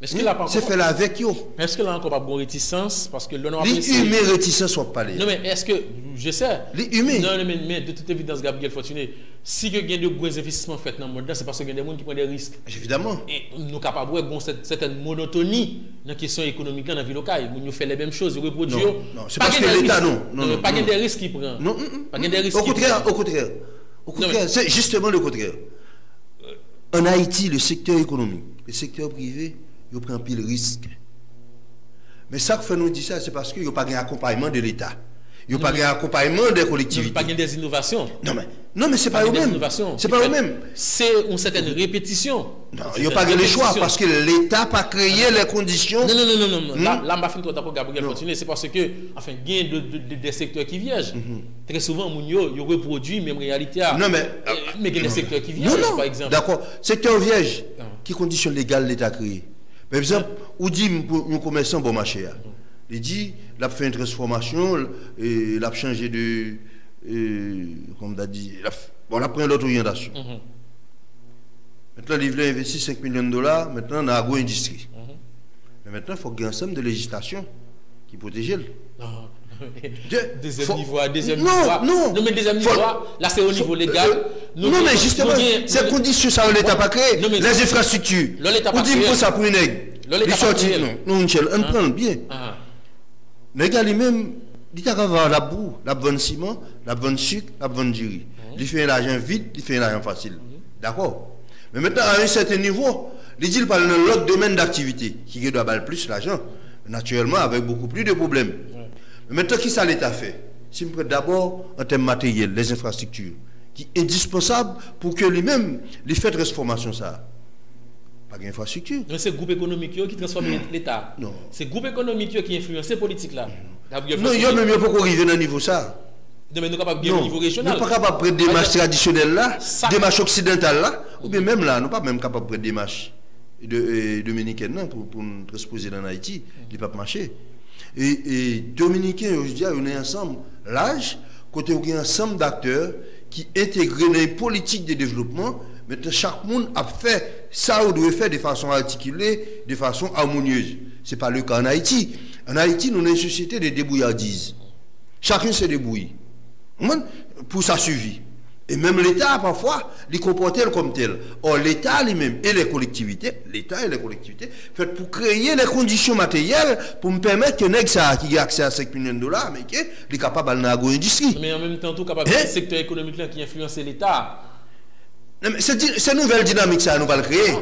C'est fait là avec eux. Est-ce que là encore pas de réticence parce que l'on a les humains réticents sont pas les. Non mais est-ce que je sais les humains. Non mais de toute évidence Gabriel Fortuné, si que gain de gros investissements faits dans le monde, c'est parce que il y a des gens qui prennent des risques. Évidemment. Et nous capables de bon certaine monotonie dans la question économique dans la vie locale, nous fait les mêmes choses, reproduire. Non, c'est parce que l'État non. Pas gain des risques qui prend. Non. Pas gain des risques. Au contraire, c'est justement le contraire. En Haïti, le secteur économique, le secteur privé, il prend pile risque. Mais ça que fait nous dire ça, c'est parce qu'il n'y a pas d'accompagnement de l'État. Il n'y a pas d'accompagnement des collectivités. Il n'y a pas des innovations. Non, mais c'est pas eux-mêmes. C'est pas eux-mêmes. C'est une certaine répétition. Non, il n'y a pas le choix parce que l'État n'a pas créé les conditions. Non. Là, je suis trop Gabriel Fortuné, c'est parce que, enfin, il y a des secteurs qui viergent. Très souvent, il reproduit même réalité. Non, mais il y a des secteurs qui viergent, par exemple. D'accord. Secteur vierge, qui conditions légales l'État a créé? Par exemple, où dit un commerçant bon marché, il dit, il a fait une transformation, il a changé de, comme on a dit, il a pris une autre orientation. Maintenant, il veut investir 5 millions de dollars, maintenant, dans l'agro-industrie. Mais maintenant, il faut qu'il y ait un ensemble de législation qui protège. Deuxième niveau. Non, mais deuxième niveau, là, c'est au niveau légal. Non, mais justement, ces conditions, ça, l'État n'a pas créé. Les infrastructures. L'État pas créé. Vous dites que ça pour une aigle. L'État pas créé. Non, on prend bien. Les gars, lui-même, il a avoir la boue, la bonne ciment, la bonne sucre, la bonne du riz. Il fait l'argent vite, il fait l'argent facile. D'accord? Mais maintenant, à un certain niveau, il dit parle dans l'autre domaine d'activité, qui doit avoir plus l'argent, naturellement, avec beaucoup plus de problèmes. Mais maintenant, qui ça l'État fait? Si on d'abord en termes matériels, les infrastructures, qui est indispensable pour que lui-même, les faits de transformation, ça. Pas d'infrastructure. Non, c'est le groupe économique qui transforme l'État. Non. C'est le groupe économique qui influence ces politiques-là. Non, il y a même pas qu'on arrive dans le niveau ça. Non, mais nous sommes capables de au niveau régional. Nous ne sommes pas capables de prendre des démarches traditionnelles là, des démarches occidentales là, ou bien même là, nous ne sommes pas même capables de prendre des démarches dominicaines pour nous transposer dans Haïti. Il ne peut pas marcher. Et dominicains, aujourd'hui, on est ensemble, l'âge, côté où il y a un ensemble d'acteurs qui intègrent dans les politiques de développement. Maintenant, chaque monde a fait ça ou doit faire de façon articulée, de façon harmonieuse. Ce n'est pas le cas en Haïti. En Haïti, nous avons une société de débrouillardise. Chacun se débrouille pour sa survie. Et même l'État, parfois, les comporte comme tel. Or, l'État lui-même et les collectivités, fait pour créer les conditions matérielles pour me permettre que nèg ça qui a accès à 5 millions de dollars, mais qui est capable d'aller dans l'agro-industrie. Mais en même temps, tout capable de secteur économique là qui influence l'État. C'est nouvelle dynamique ça nous va le créer.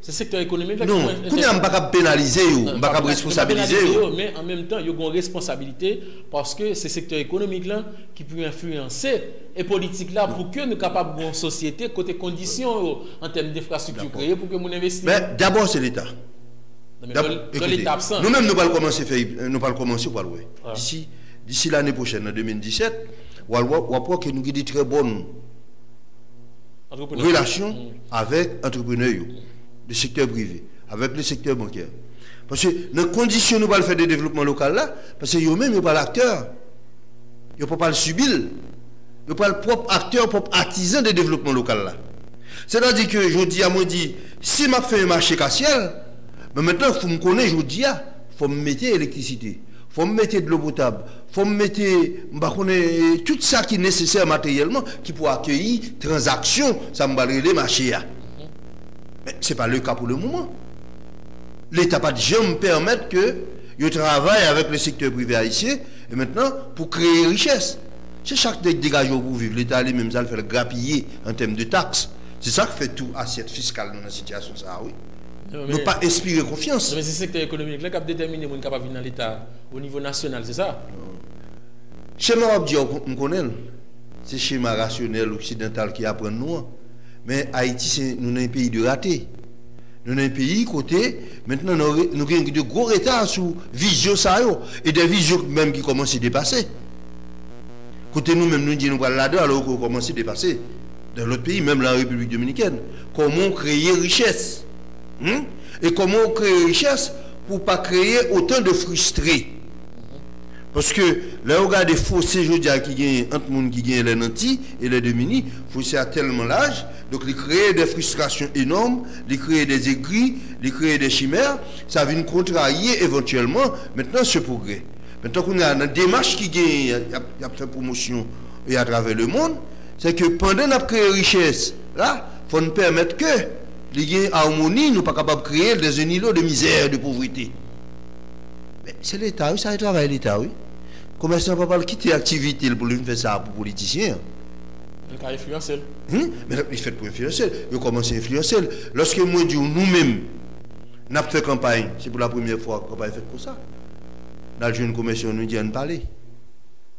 C'est secteur économique là qui non, nous ne pas pénaliser ou pas responsabiliser. Mais en même temps, il y a une responsabilité parce que c'est secteur économique là qui peut influencer et politique là pour que nous capables de société côté conditions en termes d'infrastructure créées pour que nous investissions. Mais d'abord c'est l'État. L'État absent. Nous-mêmes nous allons commencer par le d'ici l'année prochaine en 2017, on va voir que nous avons de très bonnes relations avec entrepreneurs. Le secteur privé, avec le secteur bancaire. Parce que dans les conditions où nous allons faire des développements locaux là, parce que eux-mêmes, ils ne sont pas l'acteur. Ils ne peuvent pas le subir. Ils ne sont pas le propre acteur, le propre artisan de développement local là. C'est-à-dire que je dis à moi, si je fais un marché cassiel, mais maintenant, il faut me connaître, je dis, il faut me mettre l'électricité, il faut me mettre de l'eau potable, il faut me mettre tout ça qui est nécessaire matériellement, qui peut accueillir transactions, ça me va les marchés. Mais ce n'est pas le cas pour le moment. L'État n'a pas de jamais permettre que je travaille avec le secteur privé haïtien et maintenant pour créer richesse. C'est chaque dégagement pour vivre. L'État lui-même, ça le fait grappiller en termes de taxes. C'est ça qui fait tout assiette fiscale dans la situation. Ça, oui. Ne pas inspirer confiance. Mais c'est ce secteur économique là qui a déterminé mon capable dans l'État au niveau national, c'est ça? Schéma, on connaît. C'est le schéma rationnel occidental qui apprend nous. Mais Haïti, nous sommes un pays de raté. Nous sommes un pays côté, maintenant nous avons de gros retards sur vision ça et des visions même qui commencent à dépasser. Côté nous-mêmes, nous disons nous allons là-dedans alors qu'on commence à dépasser. Dans l'autre pays, même la République dominicaine. Comment créer richesse? Et comment créer richesse pour ne pas créer autant de frustrés? Parce que là, on regarde des fossés qui gagnent entre les gens qui gagnent les nantis et les démunis, fossés à tellement l'âge, donc ils créent des frustrations énormes, ils créent des aigris, ils créent des chimères, ça vient contrarier éventuellement maintenant ce progrès. Maintenant qu'on a une démarche qui gagne, il a fait promotion et à travers le monde, c'est que pendant qu'on a créé richesse, là, il faut nous permettre que les harmonie, nous ne sommes pas capables de créer des îlots de misère, de pauvreté. C'est l'État, oui, ça travaille l'État, oui. Comment est-ce qu'on ne peut pas quitter l'activité pour lui faire ça pour les politiciens? Il a influencé. Mais il fait pour influencer. Il commence à influencer. Lorsque moi, nous-mêmes, nous avons fait campagne, c'est pour la première fois qu'on a fait pour ça. Dans le jeune commerçant, nous dit, on parle.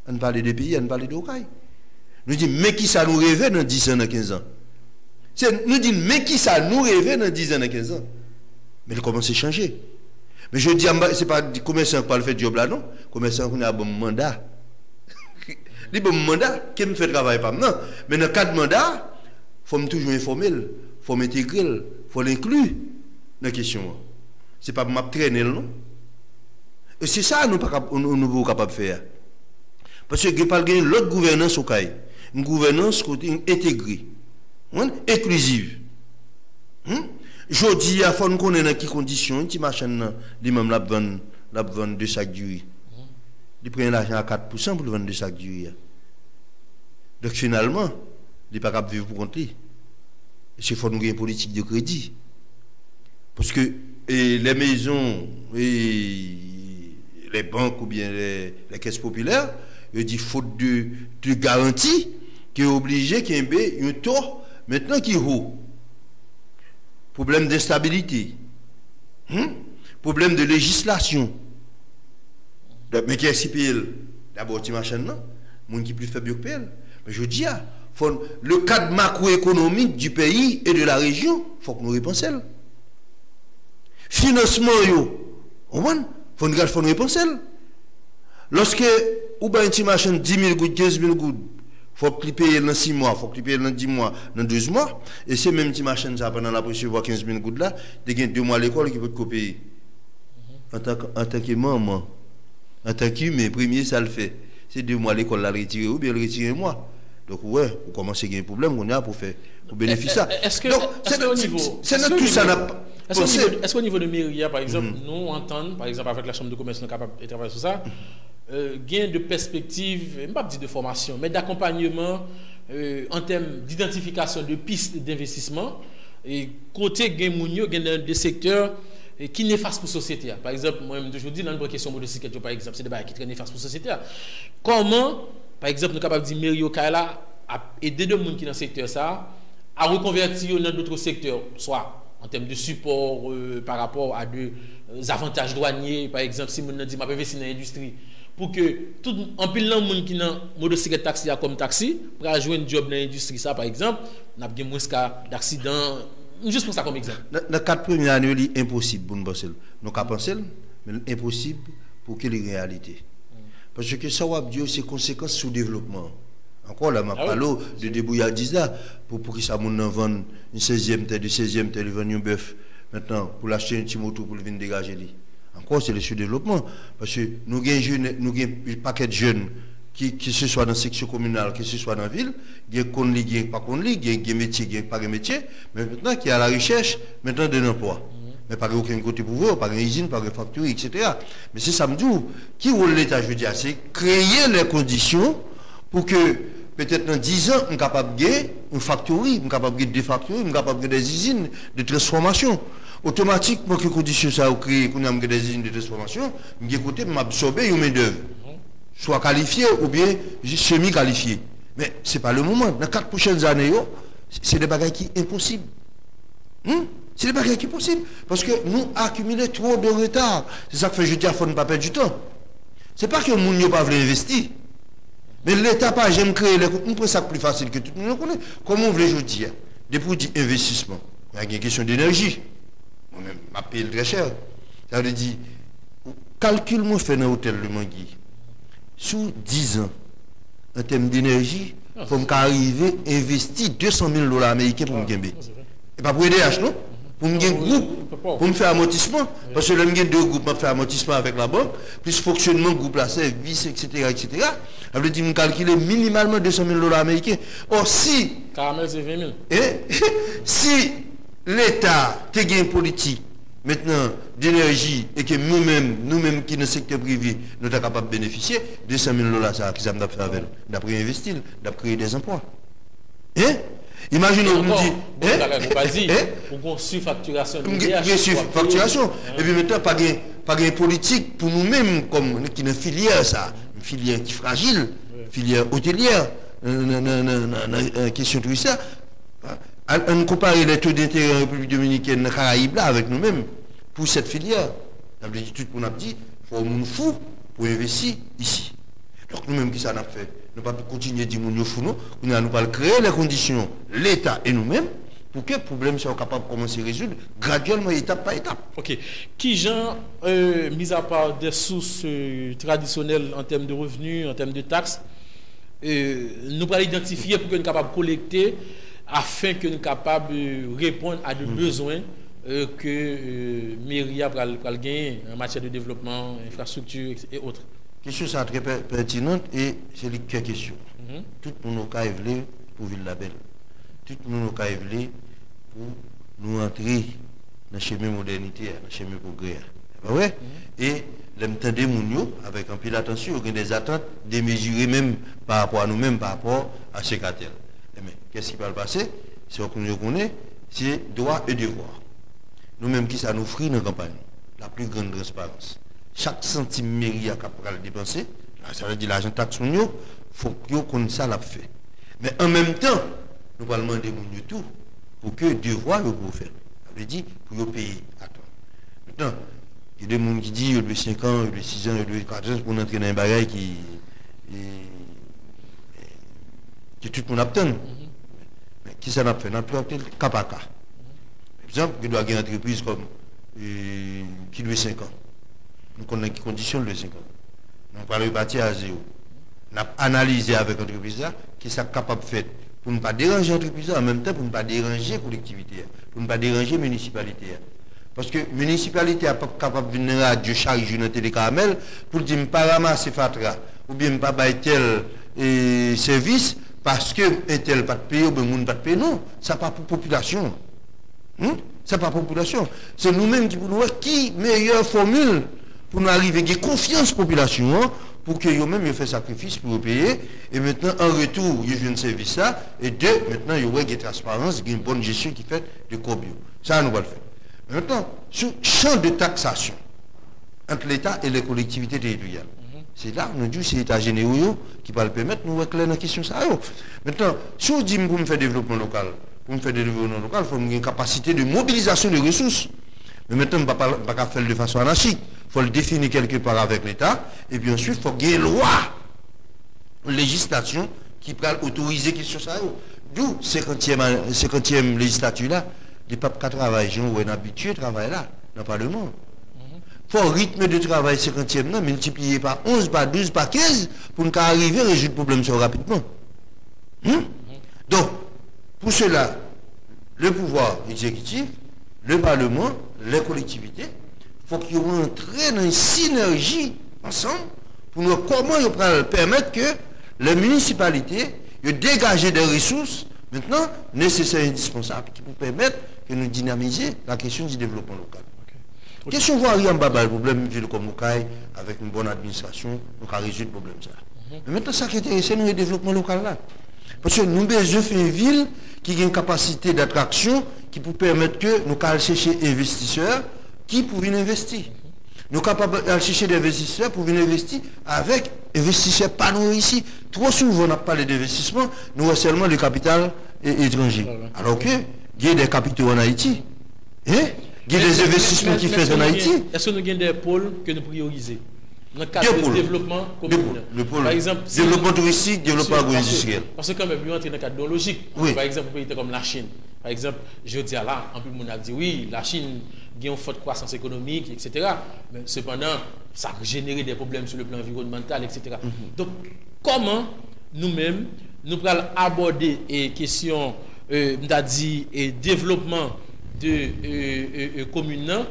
On parle des pays, on parle de l'Ocaï. Nous disons, mais qui ça nous rêvait dans 10 ans, dans 15 ans? Nous disons, mais qui ça nous rêvait dans 10 ans, dans 15 ans? Mais il commence à changer. Mais je dis, ce n'est pas le commerçant qui parle fait job là, non. Le commerçant qui a un bon mandat. Les bons mandats, qui me fait travailler pas maintenant. Mais dans le cadre de mandat, il faut toujours informer, il faut m'intégrer, il faut l'inclure dans la question. Ce n'est pas pour m'entraîner, non. Et c'est ça que nous ne sommes pas capables de faire. Parce que il n'y a pas l'autre gouvernance au CAI. Une gouvernance intégrée, inclusive. Je dis, il faut nous connaître dans quelles conditions, si machin, lui-même, la vendre 2 sacs de riz. Il prend l'argent à 4% pour vendre 2 sacs de riz. Donc finalement, il n'est pas capable de vivre pour compte lui. Il faut nous avoir une politique de crédit. Parce que les maisons, et les banques ou bien les caisses populaires, ils disent faute de garantie, qui est obligé qu'il y ait un taux maintenant qui est haut. Problème d'instabilité. Problème de législation. Mais qui est si pire? D'abord, tu machin, non? Moun qui est plus faible que pire. Mais je dis, le cadre macroéconomique du pays et de la région, il faut que nous repensions. Financement, il faut nous repenser. Lorsque, ou bien tu machin 10 000 gouttes, 15 000 gouttes, il faut que tu payes dans 6 mois, il faut que tu payes dans 10 mois, dans 12 mois. Et c'est même si machin, ça pendant la recevoir 15 000 gouttes là, tu as 2 mois à l'école qui peut te payer. En tant que maman, en tant qu'humain, premier, ça le fait. C'est 2 mois à l'école à retirer ou bien le retirer moi. Donc, ouais, vous commencez à avoir un problème qu'on a pour bénéficier. Est-ce que au niveau de Myria, par exemple, nous entendons, par exemple, avec la Chambre de commerce, nous sommes capables de travailler sur ça, gain de perspective, je ne vais pas dire de formation, mais d'accompagnement en termes d'identification de pistes d'investissement, et côté gain mounio, gain des secteurs qui néfastent pour la société. Par exemple, moi, je vous dis dans une question de cycle, par exemple, c'est des bails qui sont néfastes pour la société. Comment, par exemple, nous sommes capables de dire Myria Kaila a aidé des gens qui sont dans le secteur ça, à reconvertir dans d'autres secteurs, soit en termes de support par rapport à des avantages douaniers, par exemple, si on dit que je vais investir dans l'industrie, pour que tout en pile de gens qui ont motocyclette taxi comme taxi, pour jouer un job dans l'industrie, ça par exemple, on a bien moins d'accidents. Juste pour ça comme exemple. Dans les 4 premières années, il est impossible pour nous penser. Nous avons pensé, mais impossible pour qu'il y ait une réalité. Parce que ça, c'est conséquence sur le développement. Encore là, je parle de débrouillardise là, pour que ça moun vende une 16e tête, de 16e tête, vendre un bœuf. Maintenant, pour l'acheter un petit moto pour le venir dégager. Encore, c'est le sous-développement. Parce que nous avons un paquet de jeunes, que ce soit dans la section communale, que ce soit dans la ville, il y a qu'on lit, il y a pas qu'on lit, il y a des métiers, il y a pas de métiers, mais maintenant, qui a la recherche, maintenant, d'un emploi. Mais pas aucun côté pour vous, pas une usine, pas une factory, etc. Mais c'est ça me dit, qui roule l'État, je veux dire, c'est créer les conditions pour que, peut-être dans 10 ans, on est capable de gagner une factory, on est capable de gagner des factories, on est capable de gagner des usines de transformation. Automatiquement, que les conditions ça créer qu'on a des usines de transformation, on est côté m'absorber une main-d'œuvre, soit qualifiée ou bien semi-qualifiée. Mais ce n'est pas le moment. Dans les 4 prochaines années, c'est des bagages qui sont impossibles. C'est des bagages qui sont possibles. Parce que nous accumulons trop de retard. C'est ça que je dis, il faut ne pas perdre du temps. Ce n'est pas que les gens ne pas investir. Mais l'État pas j'aime créer les coûts. On peut ça plus facile que tout le monde connaît. Comment on veut je dis des produits d'investissement. Il y a une question d'énergie. Moi-même, je paye très cher. Ça veut dire, calcul moi fait dans l'hôtel Le Mangui. Sous 10 ans, en termes d'énergie, il faut qu'arriver à investir $200 000 américains pour me gagner. Et pas pour aider non? pour me un groupe, pour me faire amortissement. Parce que là, il y a deux groupes, je fais amortissement avec la banque, plus fonctionnement, groupe là, service, etc. Ça veut dire que je calculer minimalement 200 000 $ américains. Or, si. Caramel, c'est 20 000. Si l'État a une politique, maintenant, d'énergie, et que nous-mêmes qui dans le secteur privé, nous sommes capables de bénéficier, 200 000 $, ça, qui ça m'a fait avec, d'après investir, d'après créer des emplois. Imaginons, on dit, pour une surfacturation. Une surfacturation. Et puis maintenant, pas de politique pour nous-mêmes, comme qui une filière, ça, une filière qui est fragile, une filière hôtelière, une question de ça. On compare les taux d'intérêt en République dominicaine, dans Caraïbes, là, avec nous-mêmes, pour cette filière. Ça veut dire tout le monde a dit, il faut un monde fou pour investir ici. Donc nous-mêmes, qui ça n'a fait? Nous ne pouvons pas continuer à dire que nous fou, nous allons pas créer les conditions, l'État et nous-mêmes, pour que le problème soit capable de commencer à résoudre graduellement, étape par étape. Ok. Qui, Jean, mis à part des sources traditionnelles en termes de revenus, en termes de taxes, nous pouvons identifier pour que nous soyons capables de collecter afin que nous soyons capables de répondre à des besoins que Myria va gagner en matière de développement, infrastructure et autres. Question ça très pertinente et c'est la question. Tout le monde a évolué pour vivre la belle. Tout le monde a évolué pour nous entrer dans le chemin de modernité, dans le chemin de progrès. Ouais? Et l'entendez mon avec un peu d'attention, il y a des attentes démesurées même par rapport à nous-mêmes, par rapport à ce cartel. Mais qu'est-ce qui va le passer? C'est ce que nous connaissons, c'est droit et devoir. Nous-mêmes qui ça nous offre dans la campagne, la plus grande transparence. Chaque centime mairie a capable de dépenser, ça veut dire l'argent taxe il faut qu'on ça l'a fait. Mais en même temps, nous allons demander tout pour que devoir le faire. Ça veut dire pour payer. Attends. Maintenant, il y a des gens qui disent il y a 5 ans, il y a 6 ans, il y a 4 ans pour entrer dans un bagage qui tout le monde attend. Mais qui ça n'a fait? On a pu appeler le cas par cas. Par exemple, il doit y avoir une entreprise comme qui doit 5 ans. Nous connaissons les conditions de 5 ans. Nous parlons de partir à zéro. Nous avons analysé avec l'entreprise qui est capable de faire pour ne pas déranger l'entreprise en même temps, pour ne pas déranger la collectivité, pour ne pas déranger la municipalité. Parce que la municipalité n'est pas capable de venir à Dieu chaque jour dans le télécaramel pour dire pas ramasser fatra ou bien pas bailler tel service parce que tel pas de payer ou bien moun pas de payer. Non, ça n'est pas pour la population. Ça n'est pas pour la population. C'est nous-mêmes qui pouvons voir qui meilleure formule pour nous arriver à confiance population pour que eux-mêmes fassent sacrifice pour payer et maintenant en retour ils viennent service ça et deux maintenant il y aura une transparence une bonne gestion qui fait de corbio ça nous va le faire maintenant sur champ de taxation entre l'État et les collectivités territoriales c'est là nous dit c'est l'État généraux qui va le permettre nous éclairer dans la question ça maintenant si on dit pour me faire développement local il faut une capacité de mobilisation de ressources mais maintenant on ne va pas faire de façon anarchique. Il faut le définir quelque part avec l'État. Et puis ensuite, il faut qu'il y ait une loi, une législation qui peut autoriser quelque chose ça. D'où 50e législature là, les papes qui travaillent, gens sont habitués à travailler là, dans le Parlement. Il faut un rythme de travail 50e là, multiplié par 11, par 12, par 15, pour nous arriver à résoudre le problème ça rapidement. Donc, pour cela, le pouvoir exécutif, le Parlement, les collectivités, il faut qu'ils rentrent dans une synergie ensemble pour nous comment ils peuvent permettre que les municipalités dégagent des ressources maintenant nécessaires et indispensables qui nous permettent de nous dynamiser la question du développement local. Question voir en bas le problème ville comme nous avec une bonne administration, nous allons résoudre le problème ça. Mais maintenant ça qui est intéressant nous le développement local là. Parce que nous besoin faire une ville qui a une capacité d'attraction qui peut permettre que nous allons chercher des investisseurs qui pour venir investir. Nous sommes capables de chercher des investisseurs pour venir investir avec investisseurs pas nous ici. Trop souvent, on a parlé d'investissement, nous avons seulement le capital étranger. Alors que il y a des capitaux en Haïti. Il y a des investissements qui font en Haïti. Est-ce que nous avons des pôles que nous priorisons dans le cadre du développement communautaire? Par exemple, développement touristique, développement agro-industriel. Parce que quand même, nous entrons dans le cadre logique. Par exemple, un pays comme la Chine. Par exemple, je dis là, en plus, on a dit oui, la Chine a une forte croissance économique, etc. Mais cependant, ça a généré des problèmes sur le plan environnemental, etc. Donc, comment nous-mêmes, nous pouvons aborder les questions, et développement de communes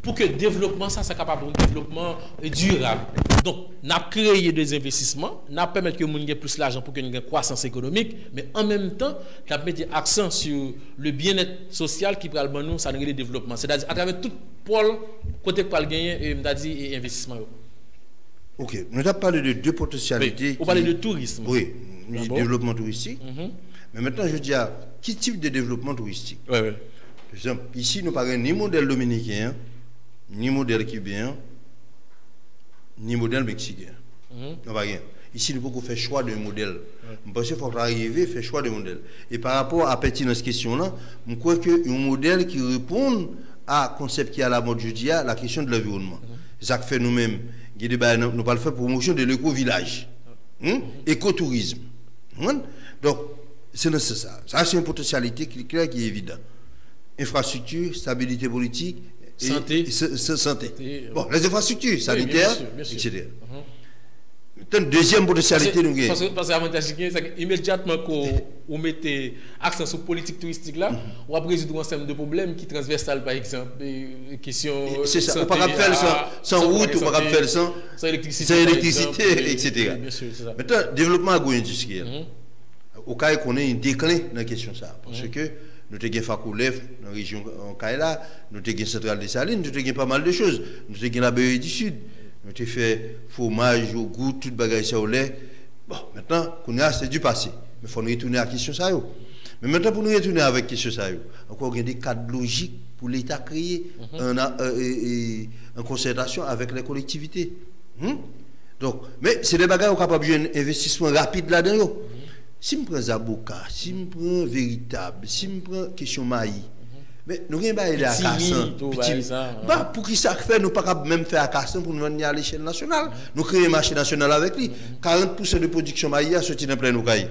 pour que le développement, ça soit capable de développement durable. Donc, nous avons créé des investissements, nous avons permis que les gens aient plus d'argent pour qu'il y ait une croissance économique, mais en même temps, nous avons mis l'accent sur le bien-être social qui peut nous ça le développement. C'est-à-dire à travers tout pôle, côté pour gagner et investissement. Ok, nous avons parlé de deux potentialités. Oui, on parle de tourisme. Oui, développement touristique. Mais maintenant, je dis, quel type de développement touristique? Oui. Par exemple, ici, nous parlons ni modèle dominicain, ni modèle cubain, ni modèle mexicain. Non, pas rien. Ici, nous pouvons faire choix de modèle. Je pense qu'il faut arriver à faire choix de modèle. Et par rapport à cette question-là, je crois qu'un modèle qui répond à un concept qui est à la mode jeudi, la question de l'environnement. C'est ça que fait nous-mêmes. Nous parlons faire promotion de l'éco-village, écotourisme. Donc, c'est ça. Ça, c'est une potentialité qui est claire, qui est évidente. Infrastructure, stabilité politique, santé. Bon, les infrastructures sanitaires, bien sûr. etc. Deuxième potentialité, nous gagnons. Parce que l'avantage, c'est qu'immédiatement qu'on mette accent sur la politique touristique là, on va résoudre un certain nombre de problèmes qui transversales, par exemple, question. C'est ça. On ne peut pas faire sans route, on ne peut pas faire sans électricité, etc. Bien sûr, c'est ça. Maintenant, développement agro-industriel. Au cas où on ait un déclin dans la question ça, parce que nous avons Fakoulef dans la région en Kaila, nous avons Centrale des Salines, nous avons pas mal de choses. Nous avons la Beurre du Sud, nous avons fait fromage, au goût, tout bagage au lait. Bon, maintenant, c'est du passé. Mais il faut nous retourner à la question ça. Mais maintenant, pour nous retourner avec la question ça, encore il y a des cadres logiques pour l'État créer en concertation avec les collectivités. Donc, mais c'est des bagages capables d'un investissement rapide là-dedans. Si je prends Zaboka, si je prends Véritable, si je prends question Maï, mais nous avons pas à Cassan. Pour qui ça fait, nous ne pouvons pas même faire à Cassan pour nous venir à l'échelle nationale. Nous créons un marché national avec lui. 40% de production Maï a sorti dans plein de cailles.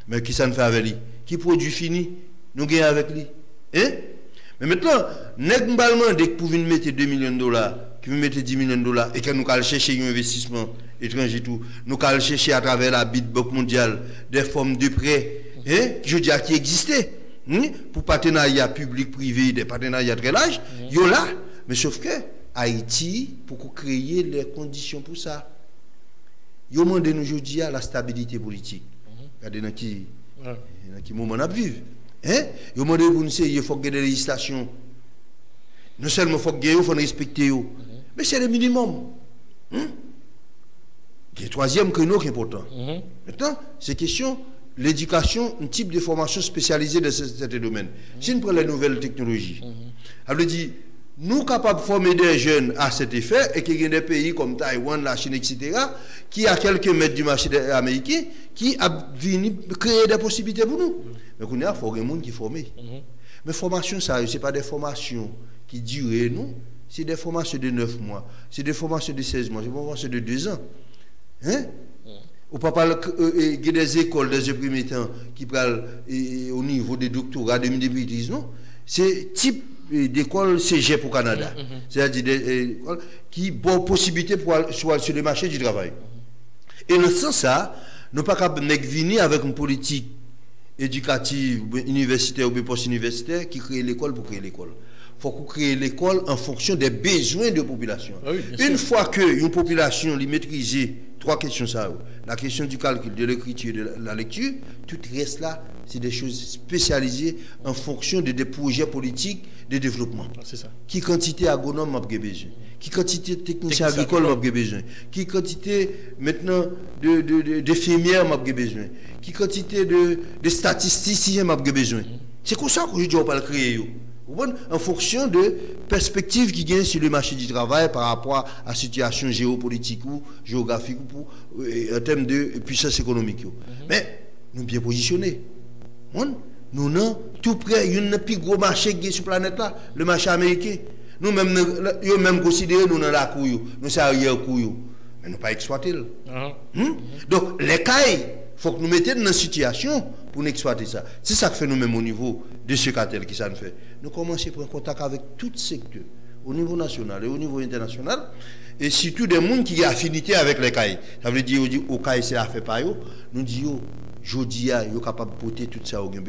Mais qui ça nous fait avec lui? Qui produit fini? Nous gagnons avec lui. Mais maintenant, nous avons dès que pour venir mettre 2 millions de dollars, qui veut mettre 10 millions de dollars, et que nous allons chercher un investissement étranger tout, nous allons chercher à travers la Banque mondiale des formes de prêt, je dis qui existaient, pour partenariat public-privé, des partenariats très larges, il y a là, mais sauf que Haïti, pour créer les conditions pour ça, il y a demandé nous aujourd'hui à la stabilité politique. Regardez dans qui moment on a vécu. Il y a demandé pour nous, il faut que des législations. Non seulement il faut que il faut respecter, mais c'est le minimum. Le troisième créneau qui est important. Maintenant, c'est question l'éducation, un type de formation spécialisée dans certains domaines. Si nous prenons les nouvelles technologies, ça veut dire nous sommes capables de former des jeunes à cet effet et qu'il y a des pays comme Taïwan, la Chine, etc., qui à quelques mètres du marché américain, qui a venu créer des possibilités pour nous. Mais il faut que les gens qui forment. Mais formation, ça, ce n'est pas des formations qui durent, non. C'est des formations de 9 mois, c'est des formations de 16 mois, c'est des formations de 2 ans. Ou pas parler des écoles des premiers temps qui parlent au niveau des doctorats, des maîtrises, non. C'est type d'école CG pour Canada. C'est-à-dire des écoles qui ont possibilité pour soit sur le marché du travail. Et dans ce sens, nous ne pouvons pas venir avec une politique éducative, universitaire ou post-universitaire qui crée l'école pour créer l'école. Il faut créer l'école en fonction des besoins de la population. Ah oui, une fois qu'une population maîtrise 3 questions, ça, la question du calcul, de l'écriture, de la lecture, tout reste là, c'est des choses spécialisées en fonction de des projets politiques de développement. Ah, c'est ça. Qui quantité agronome m'a besoin? Qui quantité technicien agricole m'a besoin? Qui quantité maintenant de fermières m'a besoin? Qui quantité de statisticiens m'a besoin? C'est comme ça que je dois pas le créer. En fonction de perspectives qui gagnent sur le marché du travail par rapport à la situation géopolitique ou géographique ou en termes de puissance économique. Mais nous sommes bien positionnés. Nous avons tout près, il y a un plus gros marché qui est sur la planète là, le marché américain. Nous même considérons nous dans la couille, nous sommes arrière-couille, mais nous ne pas exploiter. Donc les cailles, il faut que nous mettions dans une situation pour exploiter ça. C'est ça que fait nous-mêmes au niveau de ce cartel qui ça nous fait. Nous commençons à prendre contact avec tout secteur, au niveau national et au niveau international, et surtout des gens qui ont affinité avec les cailles. Ça veut dire au cailles c'est affaire par eux. Nous disons, aujourd'hui, ils sont capables de porter tout ça au gain.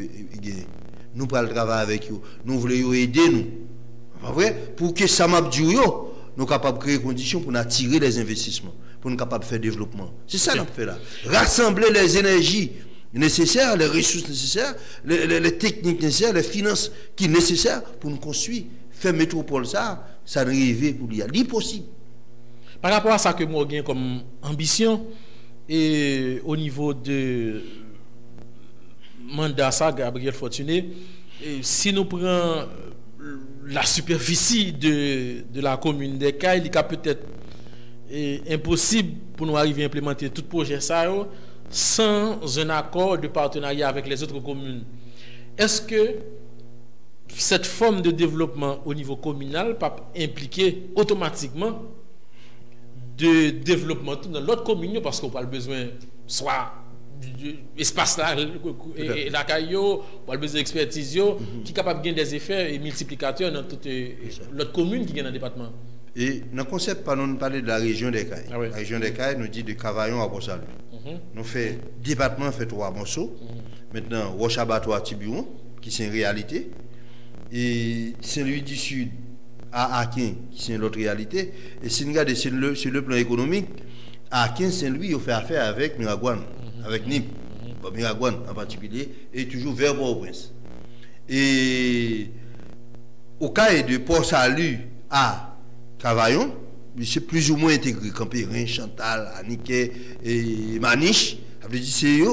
nous prenons le travail avec eux. Nous voulons aider nous. Vrai? Pour que ça m'a dit, nous sommes capables de créer des conditions pour attirer les investissements, pour nous capables de faire développement. C'est ça qu'on fait là. Rassembler les énergies nécessaires, les ressources nécessaires, les techniques nécessaires, les finances qui sont nécessaires pour nous construire. Faire métropole ça rêve pour lui. C'est possible. Par rapport à ça que moi j'ai comme ambition, et au niveau de mandat ça, Gabriel Fortuné, si nous prenons la superficie de la commune des Cayes, il est peut-être impossible pour nous arriver à implémenter tout projet ça sans un accord de partenariat avec les autres communes. Est-ce que cette forme de développement au niveau communal peut impliquer automatiquement de développement dans l'autre commune parce qu'on a besoin soit espace là et la caillou, on a besoin d'expertise qui est capable de gagner des effets et multiplicateurs dans toute l'autre commune qui est dans le département. Et dans le concept, nous parlons de la région des Cayes. Ah oui. La région des Cayes nous dit de Cavaillon à Bossalou. Nous fait département fait 3 morceaux. Maintenant, Rochabato à Tiburon, qui c'est une réalité. Et Saint-Louis du Sud à Akin, qui c'est l'autre réalité. Et si nous regardons sur le plan économique, Akin, Saint-Louis, on fait affaire avec Miragouane, avec Nîmes, Miragouane en particulier, et toujours vers Port-au-Prince. Et au cas de Port-Salut à Cavaillon, c'est plus ou moins intégré. Campérin, Chantal, Aniquet et Maniche,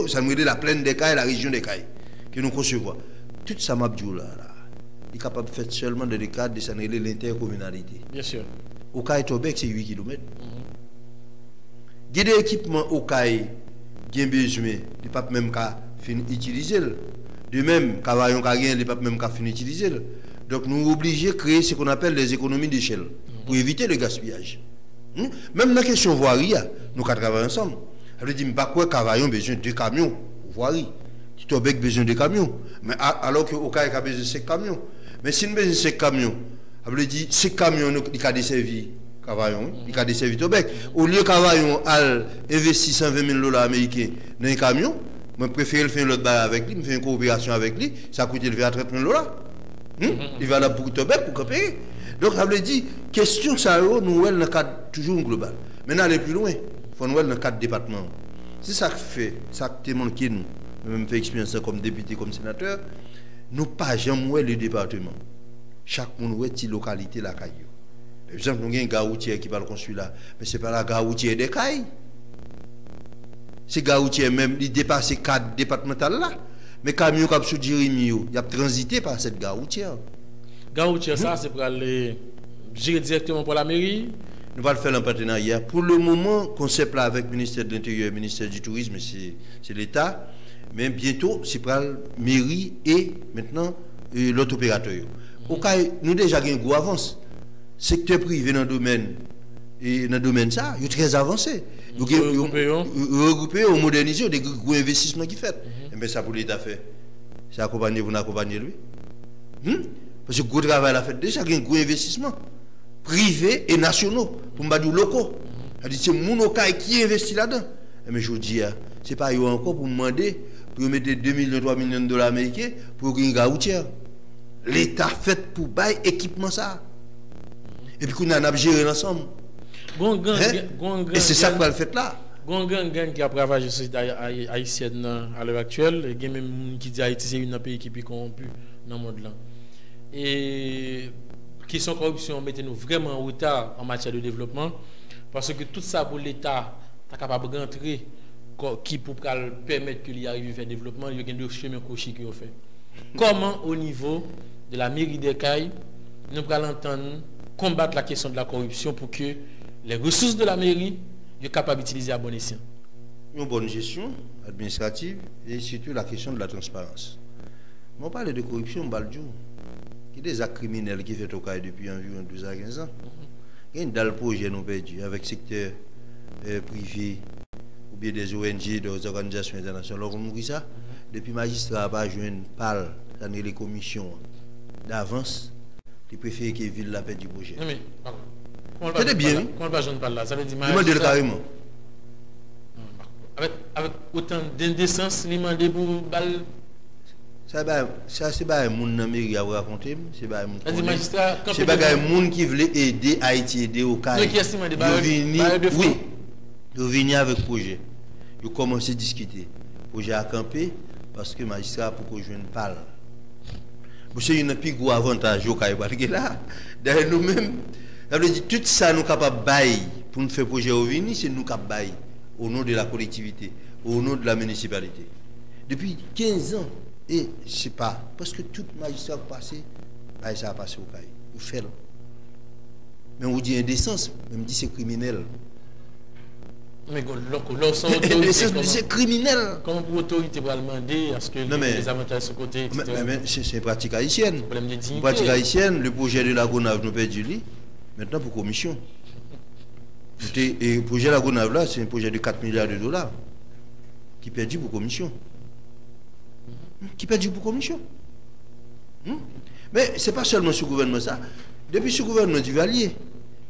ça nous dit la plaine des Cayes, la région des Cayes, que nous concevons. Tout ça m'a dit là. Il est capable de faire seulement dans le cadre de l'intercommunalité. Bien sûr. Au Caille Tobec, c'est 8 km. Il y a des équipements au Caille qui ont besoin, ils ne peuvent pas même utiliser. De même, Cavaillon Carien, ils ne peuvent pas même utiliser. Donc nous sommes obligés de créer ce qu'on appelle les économies d'échelle pour éviter le gaspillage. Même dans la question voirie, nous travaillons ensemble. Je dis, pourquoi Cavaillon a besoin de 2 camions pour voirie? Tobec a besoin de camions. Mais alors qu'au Caille a besoin de 5 camions. Mais si nous avons 5 camions, ça veut dire 5 camions qui ont desservi Cavaillon, qui ont desservi Tobec. Au lieu Cavaillon a investi 120 000 $ américains dans un camion, je préfère faire l'autre bail avec lui, faire une coopération avec lui, ça coûte élevé à 30 000 $. Il va là pour Tobec, pour coopérer. Donc ça veut dire, question ça, nous sommes dans le cadre toujours global. Maintenant, aller plus loin, il faut nous dans le cadre département. C'est ça qui fait, ça qui manque nous. Même fait expérience comme député, comme sénateur, nous pas jamais le département. Chaque monde est une localité la caillou. Par exemple, nous avons un gare routier qui va le construire là, mais ce n'est pas la gare routière des Cayes. C'est gare routier même, il dépasse 4 départementales là. Mais camion qui sur Jérémy, il a transité par cette gare routière. Gare routière, ça, c'est pour aller gérer directement pour la mairie. Nous allons le faire en partenariat. Pour le moment, concept là avec le ministère de l'Intérieur et le ministère du Tourisme, c'est l'État. Mais bientôt, c'est pour la mairie et maintenant l'autre opérateur. Au cas nous déjà avons une grosse avance. Secteur privé dans le domaine et dans le domaine ça, il est très avancé. Regroupé, on modernise, des gros investissements qui fait. Mais ça pour l'État fait. C'est accompagner pour accompagner lui. Parce que le gros travail a fait déjà un gros investissement privé et nationaux pour me dire locaux. C'est mon cas qui investit là-dedans. Mais je vous dis, ce n'est pas encore pour me demander pour mettre 2 millions, 3 millions de $ américains pour une gare routière. L'État fait pour bailler équipement ça. Et puis qu'on a géré ensemble. Et c'est ça qu'on a fait là. Gang qui a ravagé la société haïtienne à l'heure actuelle, et il y a même qui dit Haïti c'est un pays qui est corrompu dans le monde là. Et question corruption, mettez-nous vraiment en retard en matière de développement, parce que tout ça pour l'État, est capable d'entrer qui pour permettre qu'il y arrive à faire développement, il y a deux chemins cochis qui ont fait. Comment au niveau de la mairie des Cayes, nous allons entendre combattre la question de la corruption pour que les ressources de la mairie soient capables d'utiliser à bon escient? Une bonne gestion administrative et surtout la question de la transparence. On parle de corruption, on parle de des actes criminels qui fait au Caille depuis environ 12 à 15 ans. Il y a une dalle projet nous perdu avec le secteur privé ou bien des ONG, des organisations internationales. Alors, on ça. Depuis magistrat n'a pas joué une pâle dans les commissions d'avance, il préfère que la ville la paix du projet. C'était bien. Comment pas jeune parle là? Ça veut dire magistrat carrément. Avec autant d'indécence, il m'a demandé pour balle. Ça c'est pas un monde dans mairie à raconter, c'est pas un monde. C'est pas un monde qui voulait aider Haïti aider au cas. Qui estime des barres de oui. Ils viennent avec projet. Ils commencent à discuter. Projet à camper parce que magistrat pour que je ne parle. Monsieur, il y a un plus gros avantage au cas là. D'ailleurs nous-mêmes, ça veut dire tout ça nous capable bailler pour nous faire projet au vini, c'est nous capable bailler au nom de la collectivité, au nom de la municipalité. Depuis 15 ans. Et je ne sais pas, parce que tout magistrat passé, ça a passé au cas. Vous faites. Mais on vous dit indécence, même dit c'est criminel. Mais c'est criminel. Comment pour l'autorité pour demander à ce que les avantages sur côté, etc. Mais c'est une pratique haïtienne. Une pratique haïtienne, le projet de la Gonave nous perdu lui. Maintenant pour commission. Et le projet de la Gonave là, c'est un projet de 4 milliards de dollars qui perdu pour commission. Qui perdu pour commission. Mais ce n'est pas seulement ce gouvernement ça. Depuis ce gouvernement du Valier,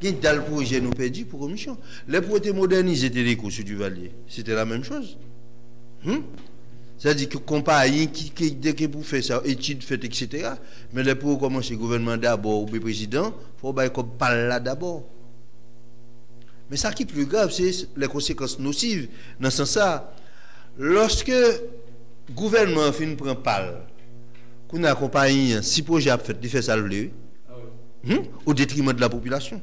il y a le projet nous perdu pour commission. Les projets modernisés les cours sur du Valier, c'était la même chose. C'est-à-dire que compagnie qui dès que vous faites ça, études faites, etc. Mais les pour commencer le gouvernement d'abord ou le président, il faut qu'on parle là d'abord. Mais ça qui est plus grave, c'est les conséquences nocives. Dans ce sens-là, lorsque le gouvernement fin prend parle, qu'on accompagne si projet a fait, il fait ça au détriment de la population.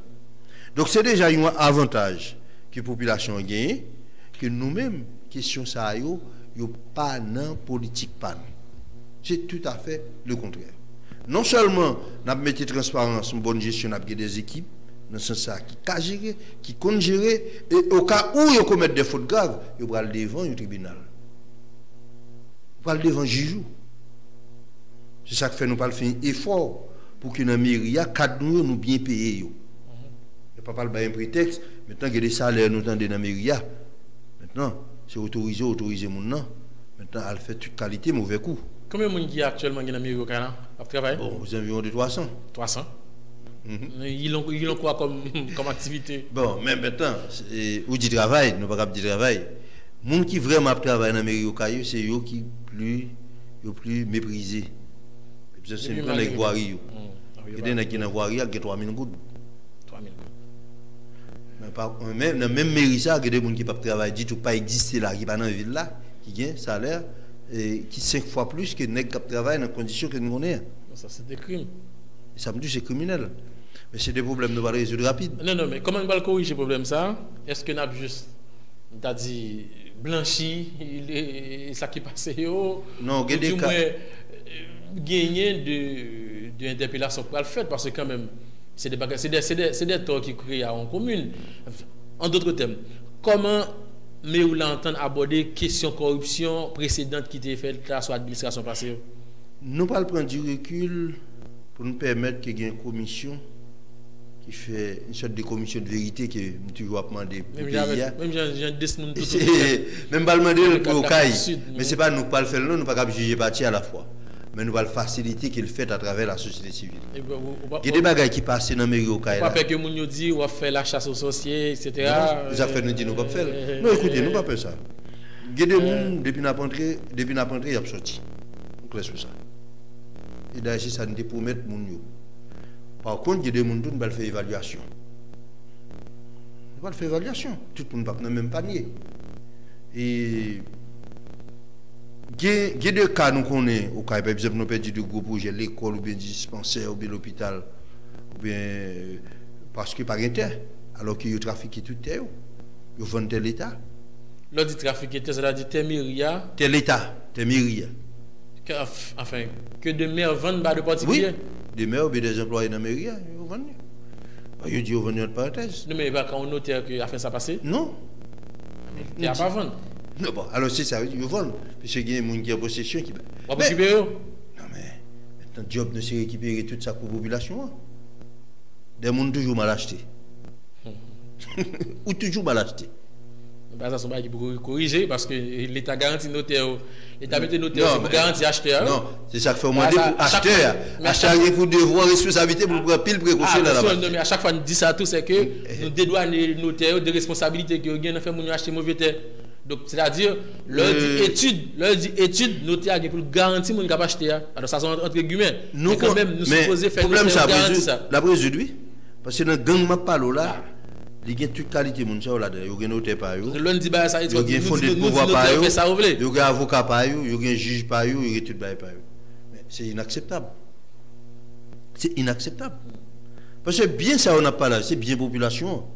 Donc c'est déjà un avantage que la population a gagné, que nous-mêmes, question ça, yo pas dans politique pan. C'est tout à fait le contraire. Non seulement nous mettons transparence, une bonne gestion, nous avons des équipes, dans ce sens qui can gérer, qui compte gérer, et au cas où ils commettent des fautes graves, ils vont devant le tribunal. Ils vont devant le juge. C'est ça que fait nous pas faire un effort pour que dans mairie cadre nous bien payer yo. Et pas parler un prétexte, maintenant que des salaires nous tendent dans mairie. Maintenant, c'est autoriser mon nom. Maintenant, elle fait toute qualité mauvais coup. Combien de monde qui actuellement dans mairie au Canada à travailler? Bon, aux environs de 300. 300. Ils ont quoi comme activité? Bon, mais maintenant, où dit travail, nous pas dire travail. Les gens qui vraiment travaillent dans la mairie au Caillou, c'est eux qui plus méprisés. C'est un peu les voiries. Il y a qui dans voirie, il y a 3000 gouttes. 3000 gouttes. Mais dans la même mairie, il y a des gens qui ne peuvent pas travailler, qui ne pas exister là, qui ne sont pas dans la ville là, qui ont un salaire qui 5 fois plus que les gens qui travaillent dans les conditions que nous connaissons. Ça, c'est des crimes. Ça me dit que c'est criminel. Mais c'est des problèmes que nous allons résoudre rapide. Non, mais comment on va corriger ce problème ça? Est-ce que nous avons juste, dit, blanchi, ça qui passe? Non, il y a des cas. Gagner de l'interpellation pour le faire parce que quand même c'est des torts qui créent en commune. En d'autres termes, comment vous l'entendre aborder question corruption précédente qui était faite sur l'administration passée? Nous allons prendre du recul pour nous permettre qu'il y ait une commission qui fait une sorte de commission de vérité que nous toujours demandé pour le pays. Même pas demander pour le CAI. Mais ce n'est pas nous pas le faire, nous ne pouvons pas juger parti à la fois. Mais nous allons faciliter qu'il fait à travers la société civile. Il y a des bagages qui passent dans le mairie au CAI. Pas que nous dit on va faire la chasse aux sorciers, etc. Les affaires nous disent nous ne pouvons pas faire. Non, écoutez, nous ne pouvons pas faire ça. Il y a des gens, depuis la rentrée, il y a sorti. On classe sur ça. Et d'ailleurs, ça nous promet de nous. Par contre, il y a des gens qui ne faire évaluation. On va faire évaluation. Tout le monde ne peut pas même panier. Et il y a deux cas nous connaissons au cas par exemple nous perdu de gros projets l'école ou bien dispensaire ou bien l'hôpital ou bien parce que par intérêt alors qu'il y a trafiqué tout terre ils vendent tel état l'autre dit trafiqué ça dit Temiria tel état Temiria enfin que de maires vendent bas de particulier des maires ou bien des employés dans mairie ils vendent ils dit ils vendent entre parenthèses non mais pas quand on notaire que a fait ça passer non il n'y a pas vendre. Non, bon, alors c'est ça, ils volent. Parce qu'il y a des gens qui ont possession qui. On va récupérer. Non, mais maintenant, le job de se récupérer toute sa population. Des gens toujours mal achetés. Ou toujours mal achetés. Ça, c'est qui pour corriger parce que l'État garantit notaire. L'État met notaire pour garantir acheteur. Non, c'est ça qu'il faut demander pour acheteur. Acheteur pour devoir responsabilité pour prendre pile précaution dans la base. Mais à chaque fois, nous disons ça tout, c'est que nous dédouanons les notaires de responsabilité que nous avons fait pour nous acheter mauvais terre. Donc, c'est-à-dire, leur dit étude, noter à pour garantir mon capable acheter. Alors, ça, c'est entre guillemets. Mais quand même, nous supposons faire problème, ça garantir ça. La aujourd'hui, parce que dans le gang, ma parole là, il y a toute qualité mon chat là-dedans. Il y a noté par eux. L'on dit, ça, il y a fondé de pouvoir par eux. Il y a avocat par eux, il y a juge par eux, il y a tout par eux. Mais c'est inacceptable. C'est inacceptable. Parce que bien ça, on n'a pas là, c'est bien population.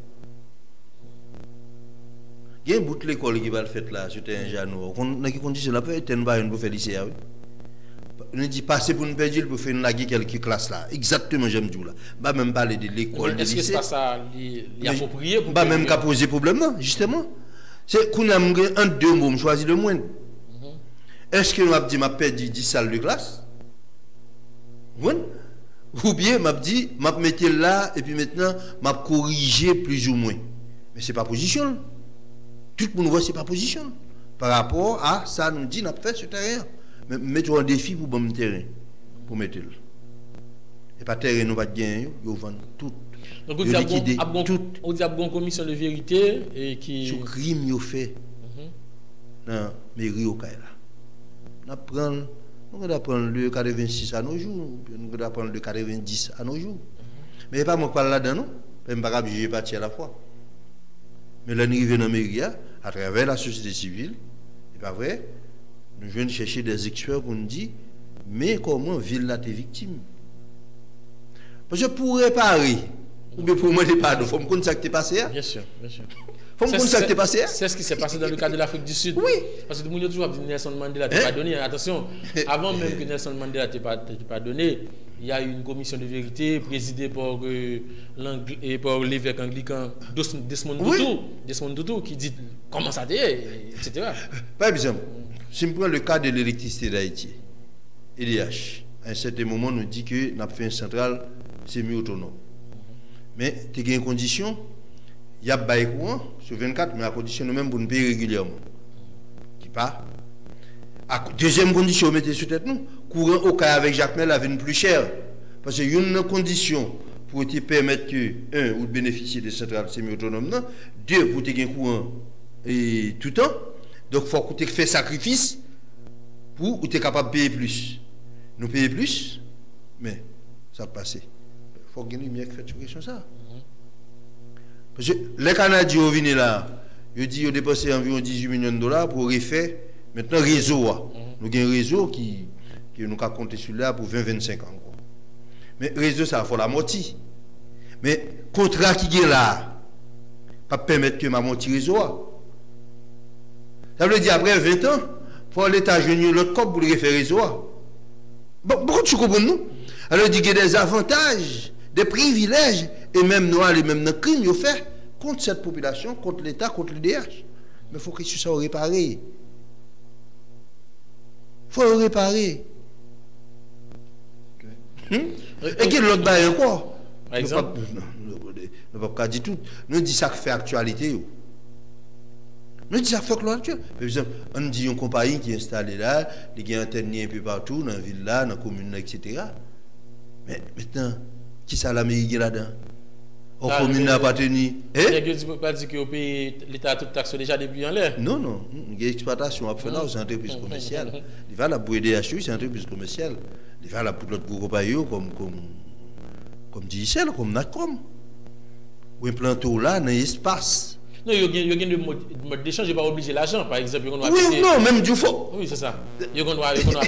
Il y a un bout de l'école qui va le faire là, c'était un janot. On a qui condition là, peut-être une pour faire lycée. On dit passer pour une perdre pour faire une laguer quelques classes là. Exactement, j'aime dire là. Pas même parler de l'école, de lycée. Est-ce que c'est pas ça, approprié pour pas même qu'à poser problème non, justement. C'est qu'on a un deux mots, choisir le moins. Est-ce que m'a dit m'a perdu 10 salles de classe? Oui. Ou bien m'a dit m'a mettre là et puis maintenant m'a corriger plus ou moins. Mais c'est pas position. Tout le monde voit c'est pas position. Par rapport à ça nous dit n'a fait ce terrain. Mais mettons un défi pour bon terrain pour mettre le. Et pas terrain nous pas gagner, yo vendre tout. Donc on dit à bon commission de vérité et qui sur crime yo fait. Dans mairie au Kaila. On va prendre le 86 à nos jours, on va prendre le 90 à nos jours. Mais il n'y a pas moi qui parle là-dedans, non? Je ne peux pas juger parti à la fois. Mais là, nous arrivons dans la mairie, à travers la société civile, c'est pas vrai, nous venons chercher des experts pour nous dire, mais comment ville là t'es victime? Parce que pour réparer, ou bien pour moi, il faut me connaître ce qui t'est passé. Bien sûr, bien sûr. C'est ce qui s'est passé dans le cas de l'Afrique du Sud. Oui. Parce que tout le monde a toujours dit Nelson Mandela t'es pas donné. Attention, avant même que Nelson Mandela t'es pas donné, il y a eu une commission de vérité présidée par l'évêque anglican Desmond Tutu qui dit comment ça t'est, etc. Par exemple, si je prends le cas de l'électricité d'Haïti, EDH, à un certain moment, nous dit que nous avons fait une centrale semi-autonome. Mais tu as une condition. Il y a bail courant sur 24, mais à condition nous-mêmes pour nous payer régulièrement. Qui pas. Deuxième condition, mettez sur tête nous, courant au cas avec Jacques Mel avait une plus cher. Parce qu'il y a une condition pour te permettre que, un, ou de bénéficier des centrales semi-autonomes, deux, pour te gagner courant et tout le temps. Donc il faut que tu fasses sacrifice pour être capable de payer plus. Nous payer plus, mais ça passe. Il faut gagner une lumière qui fait sur question ça. Parce que les Canadiens viennent là, ils disent qu'ils ont dépensé environ 18 millions de dollars pour refaire maintenant réseau. Nous avons un réseau qui nous a compté sur là pour 20-25 ans. Mais réseau, ça faut la moitié. Mais contrat qui est là, pas permettre que ma moitié réseau. Ça veut dire après 20 ans, pour l'État joindre l'autre cop pour le refaire réseau. Pourquoi tu comprends nous? Alors il dit qu'il y a des avantages, des privilèges, et même nous, les mêmes crimes, ils fait contre cette population, contre l'État, contre l'IDH. Mais il faut que ça réparer. Il faut réparer. Et que l'autre bail encore. Par exemple, nous ne pouvons pas dire tout. Nous disons ça qui fait actualité. Nous disons ça fait actualité. Par exemple, on dit une compagnie qui est installée là, qui est antenne un peu partout, dans la ville là, dans la commune là, etc. Mais maintenant, qui ça l'Amérique là-dedans? Au commune n'a pas tenu. Il ne peut pas dire que l'État a toute taxe déjà depuis en l'air. Non, non. Il y a une exploitation à faire là, c'est une entreprise commerciale. Il va la bouée DHU, c'est une entreprise commerciale. Il va la pour l'autre groupe comme DICEL, comme NACOM. Ou un planteau là, dans l'espace. Non, il y a des modes d'échange, je ne vais pas obliger l'argent, par exemple. Oui, non, même du faux. Oui, c'est ça. Il doit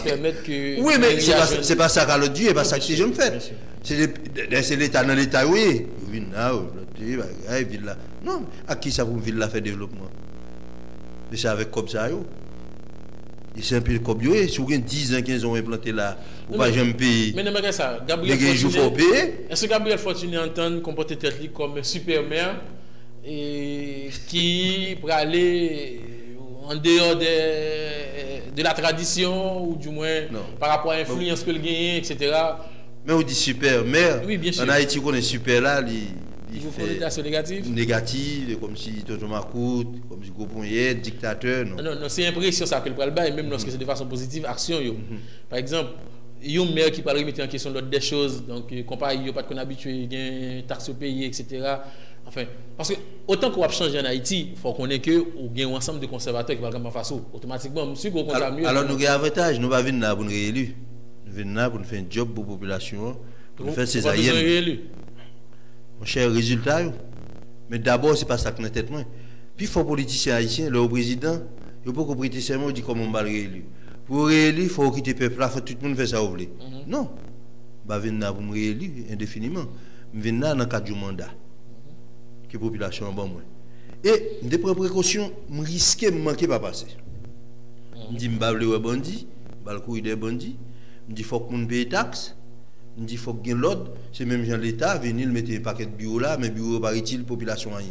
permettre que. Oui, mais c'est pas ça qu'à l'autre Dieu, c'est pas ça que je me fais. C'est l'État dans l'État, oui. Non, à qui ça vous ville la faire développement? Mais c'est avec comme ça, yo. Et c'est un peu comme yo, si vous avez 10 ans, 15 ans implanté là, ou pas jamais payer. Mais non, mais ça, Gabriel Fortuné. Est-ce que Gabriel Fortuné entend comporter tête comme super maire et qui pour aller en dehors de la tradition ou du moins par rapport à l'influence que le gagne, etc. Mais on dit super maire. Oui, bien sûr. En Haïti, on est super là, il fait une connotation négative. Négative, comme si Toto Makout, comme si Goponye, dictateur. Non, c'est l'impression ça que le bas, et même lorsque c'est de façon positive, action. Par exemple, il y a un maire qui parle remettre en question des choses, donc comparé, il n'y a pas de qu'on habitué, il y a une taxe au pays, etc. Enfin, parce que autant qu'on va changer en Haïti, il faut qu'on ait que ou bien un ensemble de conservateurs qui vont comme face automatiquement, monsieur qu'on mieux. Alors nous avons un avantage, nous pas venir là pour nous réélire. Nous venons là pour nous faire un job pour la population, pour nous faire ces aïens. Mon cher résultat. Mais d'abord, c'est pas ça que nous tête moi. Puis il faut politiciens haïtiens, le président, il faut que prêter serment dit comment on va le réélire. Pour réélire, il faut quitter le peuple là, il faut que tout le monde fasse ça au blé. Non. Je venir là pour me réélire indéfiniment. Je viens là dans le cadre du mandat. Que la population en bon moins. Et des précautions, je risque de manquer pas passer. Je dis, je vais aller bandit, je vais courir des bandits, je dis, il faut que je paye des taxes, je dis, il faut que je l'ordre. C'est même gens l'État, venir mettre un paquet de bureaux là, mais bureau pas utile, la population rien.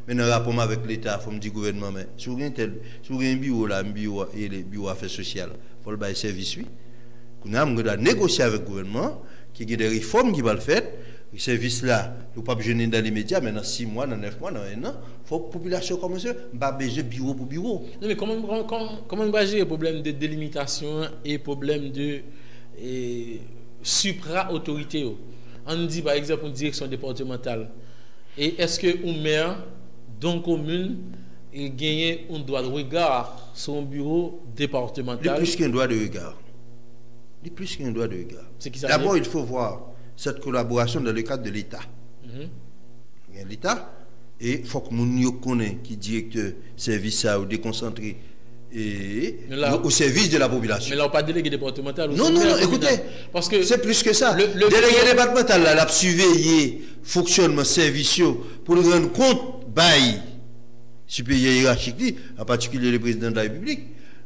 Mais dans le rapport avec l'État, il faut me dire gouvernement, mais si vous avez un bureau là, un bureau et les bureaux affaires sociales, il faut le bailler service. Nous avons négocier avec le gouvernement, qui a des réformes qui vont le faire. Le service là, nous ne pouvons pas gêner dans les médias, mais dans 6 mois, dans 9 mois, dans 1 an, il faut que la population commence à pas besoin de bureau pour bureau. Non, mais comment on va gérer le problème de délimitation et le problème de supra-autorité? On dit par exemple une direction départementale. Et est-ce que un maire d'une commune gagne un droit de regard sur un bureau départemental? Il y a plus qu'un droit de regard. Il y a plus qu'un droit de regard. D'abord, il faut voir cette collaboration dans le cadre de l'État. Il y a l'État, et il faut que nous connaissions qui directeur service ou déconcentré au service de la population. Mais là, on pas délégué départemental. Non, écoutez, parce que c'est plus que ça. Délégué départemental, là, a surveillé le fonctionnement service pour nous rendre compte, bail, supérieur hiérarchique, en particulier le président de la République.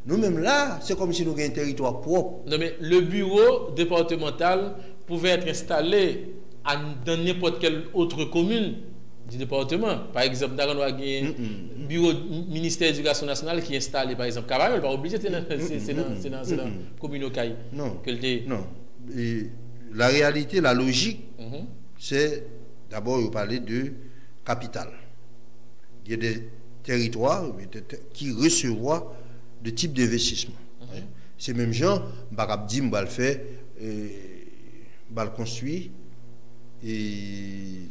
Nous-mêmes là, c'est comme si nous avions un territoire propre. Non, mais le bureau départemental pouvait être installé dans n'importe quelle autre commune du département. Par exemple, dans un bureau ministère de l'Éducation nationale qui est installé, par exemple, Cavaillon, pas obligé, c'est dans la commune Okaï. Non. Et la réalité, la logique, c'est d'abord, vous parlez de capitale. Il y a des territoires qui recevront de type d'investissement. C'est même gens, je vais le faire, je vais le construire, et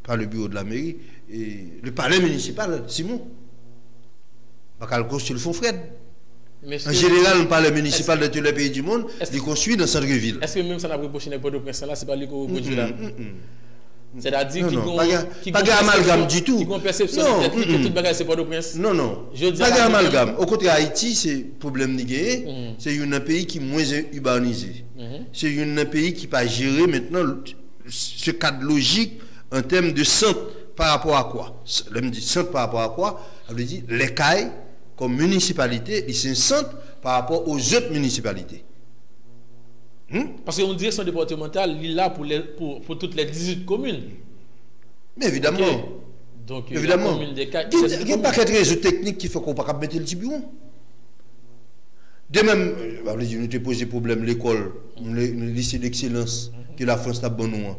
par le bureau de la mairie, et le palais municipal, Simon. Je vais le construire le Fonfred. En général, le palais municipal de tous les pays du monde, il construit dans le centre-ville. Est-ce que même ça n'a pas prochain pour de prince là, c'est pas lui qu'on produit là? C'est-à-dire qu'il n'y a pas d'amalgame du tout. Qui ont perception que tout bagage c'est pas de prince. Non. Pas d'amalgame. Au côté Haïti, c'est problème négé. C'est un pays qui est moins urbanisé. C'est un pays qui pas géré maintenant ce cadre logique en termes de centre par rapport à quoi? Je me dis centre par rapport à quoi? Ça veut dire les CAI comme municipalité, c'est un centre par rapport aux autres municipalités. Parce qu'une direction départementale, il est là pour toutes les 18 communes. Mais évidemment. Okay. Donc, évidemment. Il n'y a pas de réseau technique qui fait qu'on ne peut pas mettre le petit bureau. De même, nous avons posé problème l'école, le lycée d'excellence que la France a bon nous.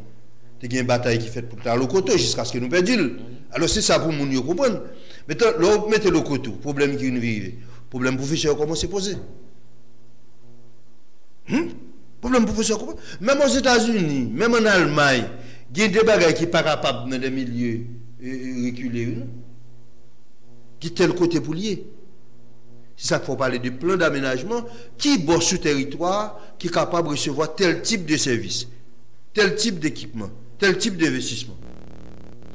Il y a une bataille qui fait pour le côté jusqu'à ce que nous perdions. Alors c'est ça pour nous comprendre. Maintenant, là, vous mettez le côté, problème qui nous vit, problème professionnel, comment c'est posé? Problème professionnel, comment? Même aux États-Unis, même en Allemagne, il y a des bagages qui ne sont pas capables dans des milieux reculés. Qui tel côté pour lier? C'est ça qu'il faut parler de plan d'aménagement qui bosse sur territoire, qui est capable de recevoir tel type de service, tel type d'équipement, tel type d'investissement.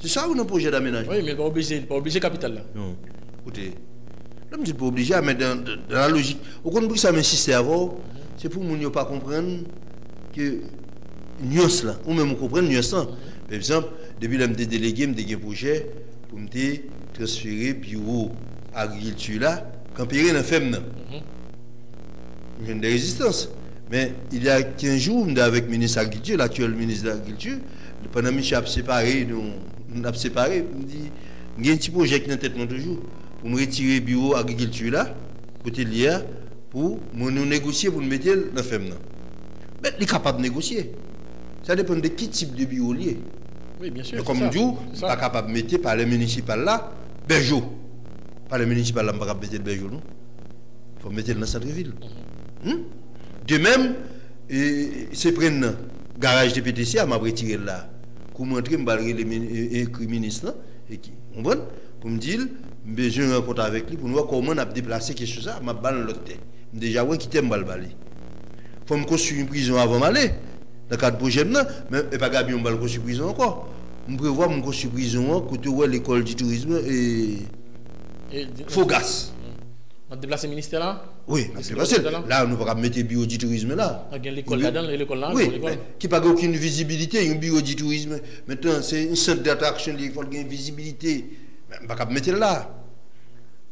C'est ça ou non projet d'aménagement? Oui, mais pas obligé capital là. Non. Écoutez, là, je ne suis pas obligé, mais dans la logique. Au contraire, ça m'insiste avant, c'est pour ne pas comprendre que nuance là, ou même comprendre nuance là. Par exemple, depuis que je suis délégué, je suis un projet pour me transférer bureau agriculture là, quand il y a un FEM. Il y a des résistances. Mais il y a 15 jours, avec le ministre de l'Agriculture, l'actuel ministre de l'Agriculture, pendant que je suis séparé, on a séparé, il me dit, il y a un petit projet qui est en tête toujours, pour me retirer le bureau agriculture là, côté l'IA, pour nous négocier, pour nous mettre dans le FEM. Mais il est capable de négocier. Ça dépend de quel type de bureau lié. Oui, bien sûr. Mais comme je dis, il n'est pas capable de mettre par les municipales là, Bergeau. Par les municipales là, il n'est pas capable de mettre Bergeau, non? Il faut mettre dans le centre-ville. De même, c'est prendre garage de PTC, à m'a retiré là. comment entrer me balrer les ministre et qui comprendre pour me dire besoin de rencontre avec lui pour nous voir comment on a déplacé quelque chose ça m'a balle l'autre tête déjà ouais quitter me baller faut me construire une prison avant d'aller dans cadre projet là mais pas gabi on balle construire prison encore on prévoit me construire prison côté où l'école du tourisme et Fogas. On déplace le ministère là? Oui, là, on ne peut pas mettre le bureau du tourisme là. Il y a l'école là-dedans, l'école là. Oui, qui n'a pas aucune visibilité, un bureau du tourisme. Maintenant, c'est un centre d'attraction, il faut qu'il y ait une visibilité. Mais on ne peut pas mettre là.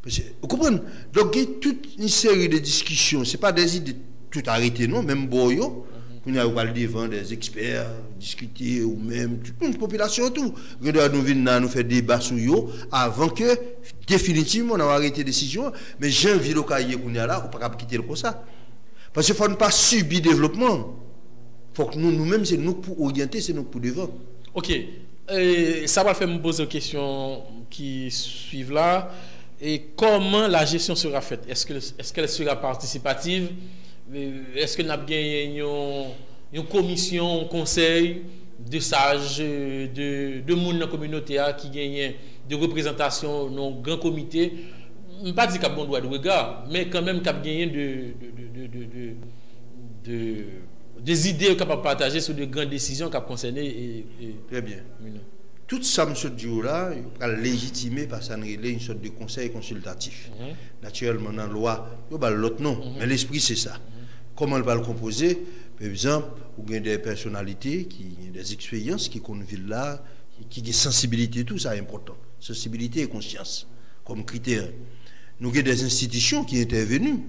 Vous comprenez? Donc, il y a toute une série de discussions. Ce n'est pas des idées tout arrêtées, non? Même Boyo. On a parlé devant des experts, discuter ou même toute une population tout. Nous venons nous faire débat sur eux avant que définitivement on a arrêté la décision. Mais j'ai envie de cahier qu'on est là, on ne peut pas quitter le comme ça. Parce qu'il ne faut pas subir le développement. Il faut que nous-mêmes, c'est nous pour orienter, c'est nous pour devant. Ok. Ça va faire me poser une question qui suivent là. Et comment la gestion sera faite? Est-ce qu'elle sera participative? Est-ce que nous avons gagné une commission, un conseil de sages, de monde dans la communauté qui gagne de représentation dans un grand comité? Je ne pas dire qu'il y a bon droit de regard, mais quand même qu'il y a gagné des idées capables de partager sur de grandes décisions qui ont concerné. Très bien. Tout ça, M. Dioula, il a légitimé par ça une sorte de conseil consultatif. Naturellement, dans la loi, il y a l'autre nom, mais l'esprit, c'est ça. Comment elle va le composer? Par exemple, il y a des personnalités, des expériences qui vivent là, qui ont des sensibilités, tout ça est important. Sensibilité et conscience comme critère. Nous avons des institutions qui sont intervenues,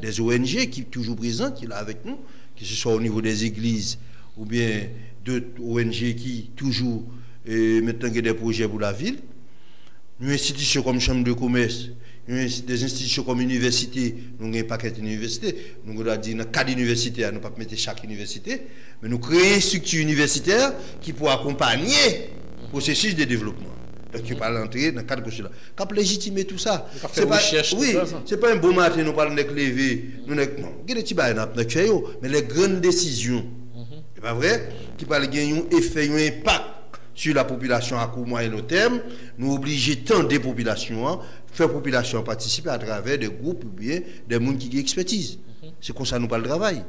des ONG qui sont toujours présentes, qui sont là avec nous, que ce soit au niveau des églises ou bien d'autres ONG qui toujours maintenant des projets pour la ville. Nous avons des institutions comme Chambre de commerce, des institutions comme université, nous avons un paquet d'universités, nous avons dit dans 4 universités, nous ne pouvons pas mettre chaque université, mais nous créons une structure universitaire qui peut accompagner le processus de développement. Donc, tu parles d'entrer dans 4 postes là. Quand légitimer tout ça, c'est pas, c'est pas un bon matin, nous parlons de lever, nous non, il y a des petits bails mais les grandes décisions, c'est pas vrai, qui parlent de un effet, un impact sur la population à court moyen long terme, nous obliger tant des populations, faire la population participer à travers des groupes ou bien des gens qui ont expertise. C'est comme ça nous parlons de travail.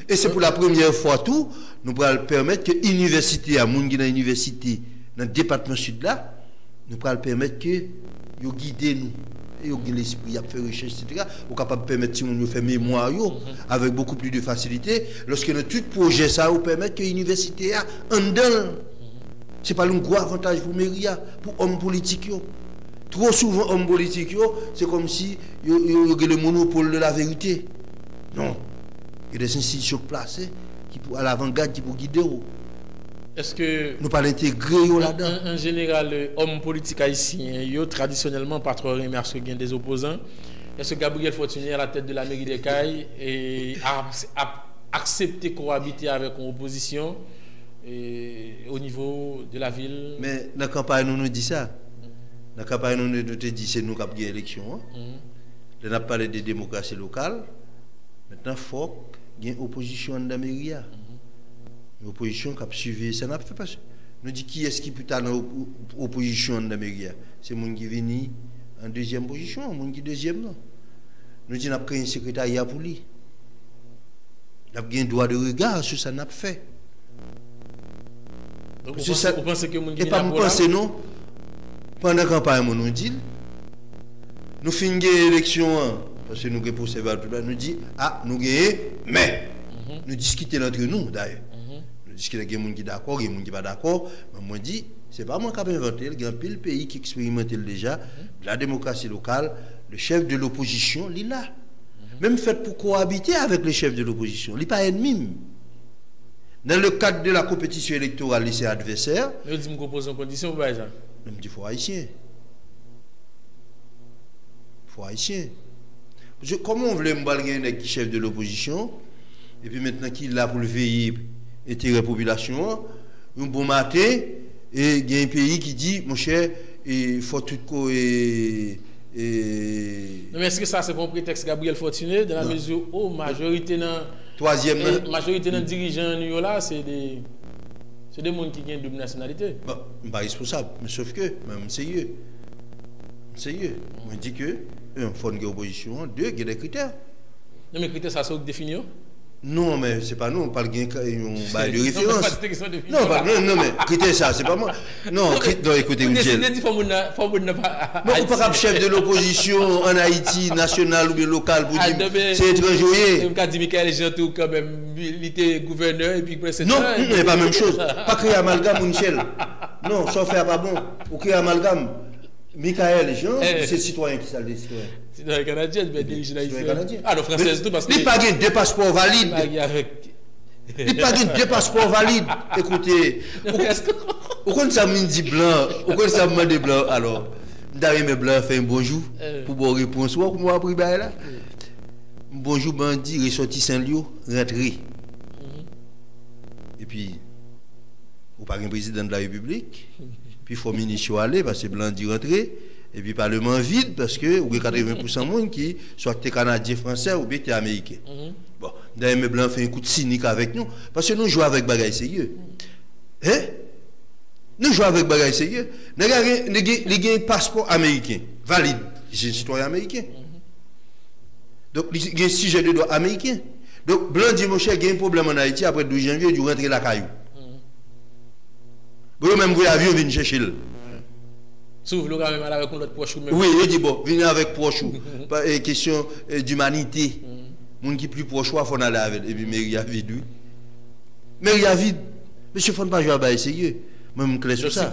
Et c'est pour la première fois tout, nous allons permettre que l'université, à gens qui dans l'université, dans le département sud là, nous allons permettre que nous guider nous. Et nous avons l'esprit à faire recherche, etc. Nous sommes capables de permettre que nous fassions mémoire avec beaucoup plus de facilité. Lorsque nous tout projet ça, nous permettre que l'université a un dedans. Ce n'est pas un gros avantage pour Méria, pour hommes politiques. Trop souvent, hommes politiques, c'est comme si ils ont le monopole de la vérité. Non. Il y a des institutions placées qui à l'avant-garde qui pour guider. Est-ce que nous pas l'intégrer là-dedans? En général, hommes politiques haïtiens, traditionnellement pas trop remerciés des opposants. Est-ce que Gabriel Fortuné à la tête de la mairie des Cayes a accepté de cohabiter avec une opposition au niveau de la ville? Mais dans la campagne, nous dit ça. Dans la campagne, nous dit c'est nous qui avons gagné l'élection. On a parlé de démocratie locale. Maintenant, il faut qu'il y ait une opposition dans la mairie. Une opposition qui a suivi ça. N'a pas fait. Nous dit qui est-ce qui peut être dans l'opposition dans la mairie? C'est les gens qui viennent en deuxième position, les gens qui sont deuxième. Non. Nous dit qu'on a créé un secrétariat pour lui. Il a un droit de regard sur ça n'a pas fait. Donc, vous pensez que et pas nous penser non. Pendant la campagne, nous dit, nous finissons l'élection, parce que nous avons pour tout là, nous dit, nous gagnons, mais nous discutons entre nous d'ailleurs. Nous discutons avec les gens qui sont d'accord, les gens qui ne sont pas d'accord. Mais moi, je dis, ce n'est pas moi qui ai inventé, il y a un pile pays qui expérimente déjà la démocratie locale, le chef de l'opposition, il est là. Même fait pour cohabiter avec le chef de l'opposition, il n'est pas ennemi. Dans le cadre de la compétition électorale, c'est adversaire. Mais vous me posez une condition ou pas ça? Je me dis, il faut haïtien. Il faut haïtien. Parce que comment on voulait me balguer avec le chef de l'opposition, et puis maintenant qu'il est là pour le veiller intérêt de la population, un bon matin, et il y a un pays qui dit, mon cher, il faut tout quoi Non, mais est-ce que ça c'est un prétexte Gabriel Fortuné dans la mesure où majorité dans troisième majorité dans dirigeants là c'est C'est des gens qui ont double nationalité. Bah, pas responsable, mais sauf que, même sérieux. Sérieux. On dit que, un, il faut une opposition, deux, il y a des critères. Non, mais critères, ça se définit. Non, mais c'est pas nous, on parle de référence. Non, non, mais critères, ça, c'est pas moi. Non, écoutez, Michel. Non, on pas chef de l'opposition en Haïti, national ou bien local, pour dire c'est étranger. Je me dis Michael Jantou, quand même, il était gouverneur et puis président. Non, ce n'est pas la même chose. Pas créer amalgame, Michel. Non, ça fait pas bon. Ou créer amalgame. Michael Jean, c'est citoyen qui s'est citoyen. Citoyen canadien, mais dirigé canadien. Ah, le français, tout parce que. Il n'y a pas deux passeports valides. Il n'y a pas deux passeports valides. Écoutez, pourquoi ça me dit blanc? Pourquoi ça me dit blanc? Alors, d'ailleurs, mes blancs fait un bonjour pour bonne réponse. Pour moi, après, là. Bonjour, bandit, ressorti Saint-Lio, rentré. Et puis, vous pas un président de la République. Puis il faut ministre aller parce que blanc dit rentrer. Et puis parlement vide parce que vous avez 80% de monde qui soit canadien, français ou bien américain. Bon, d'ailleurs, mes blancs fait un coup de cynique avec nous parce que nous jouons avec bagaille sérieux. Hein? Nous jouons avec bagaille sérieux. Nous avons un passeport américain valide. C'est un citoyen américain. Donc, il y a un sujet de droit américain. Donc, blanc dit, mon cher, il y a un problème en Haïti après 12 janvier, il rentre la caillou. Vous même vous aviez venu chercher. Sauf le gars même avec notre proche. Oui, il dit bon, venez avec proche. Pas question d'humanité. Moun qui plus proche, il faut aller avec. Et puis, mairie a vide. Mairie a vide. Monsieur, il ne faut pas jouer à bail sérieux. Même clair sur ça.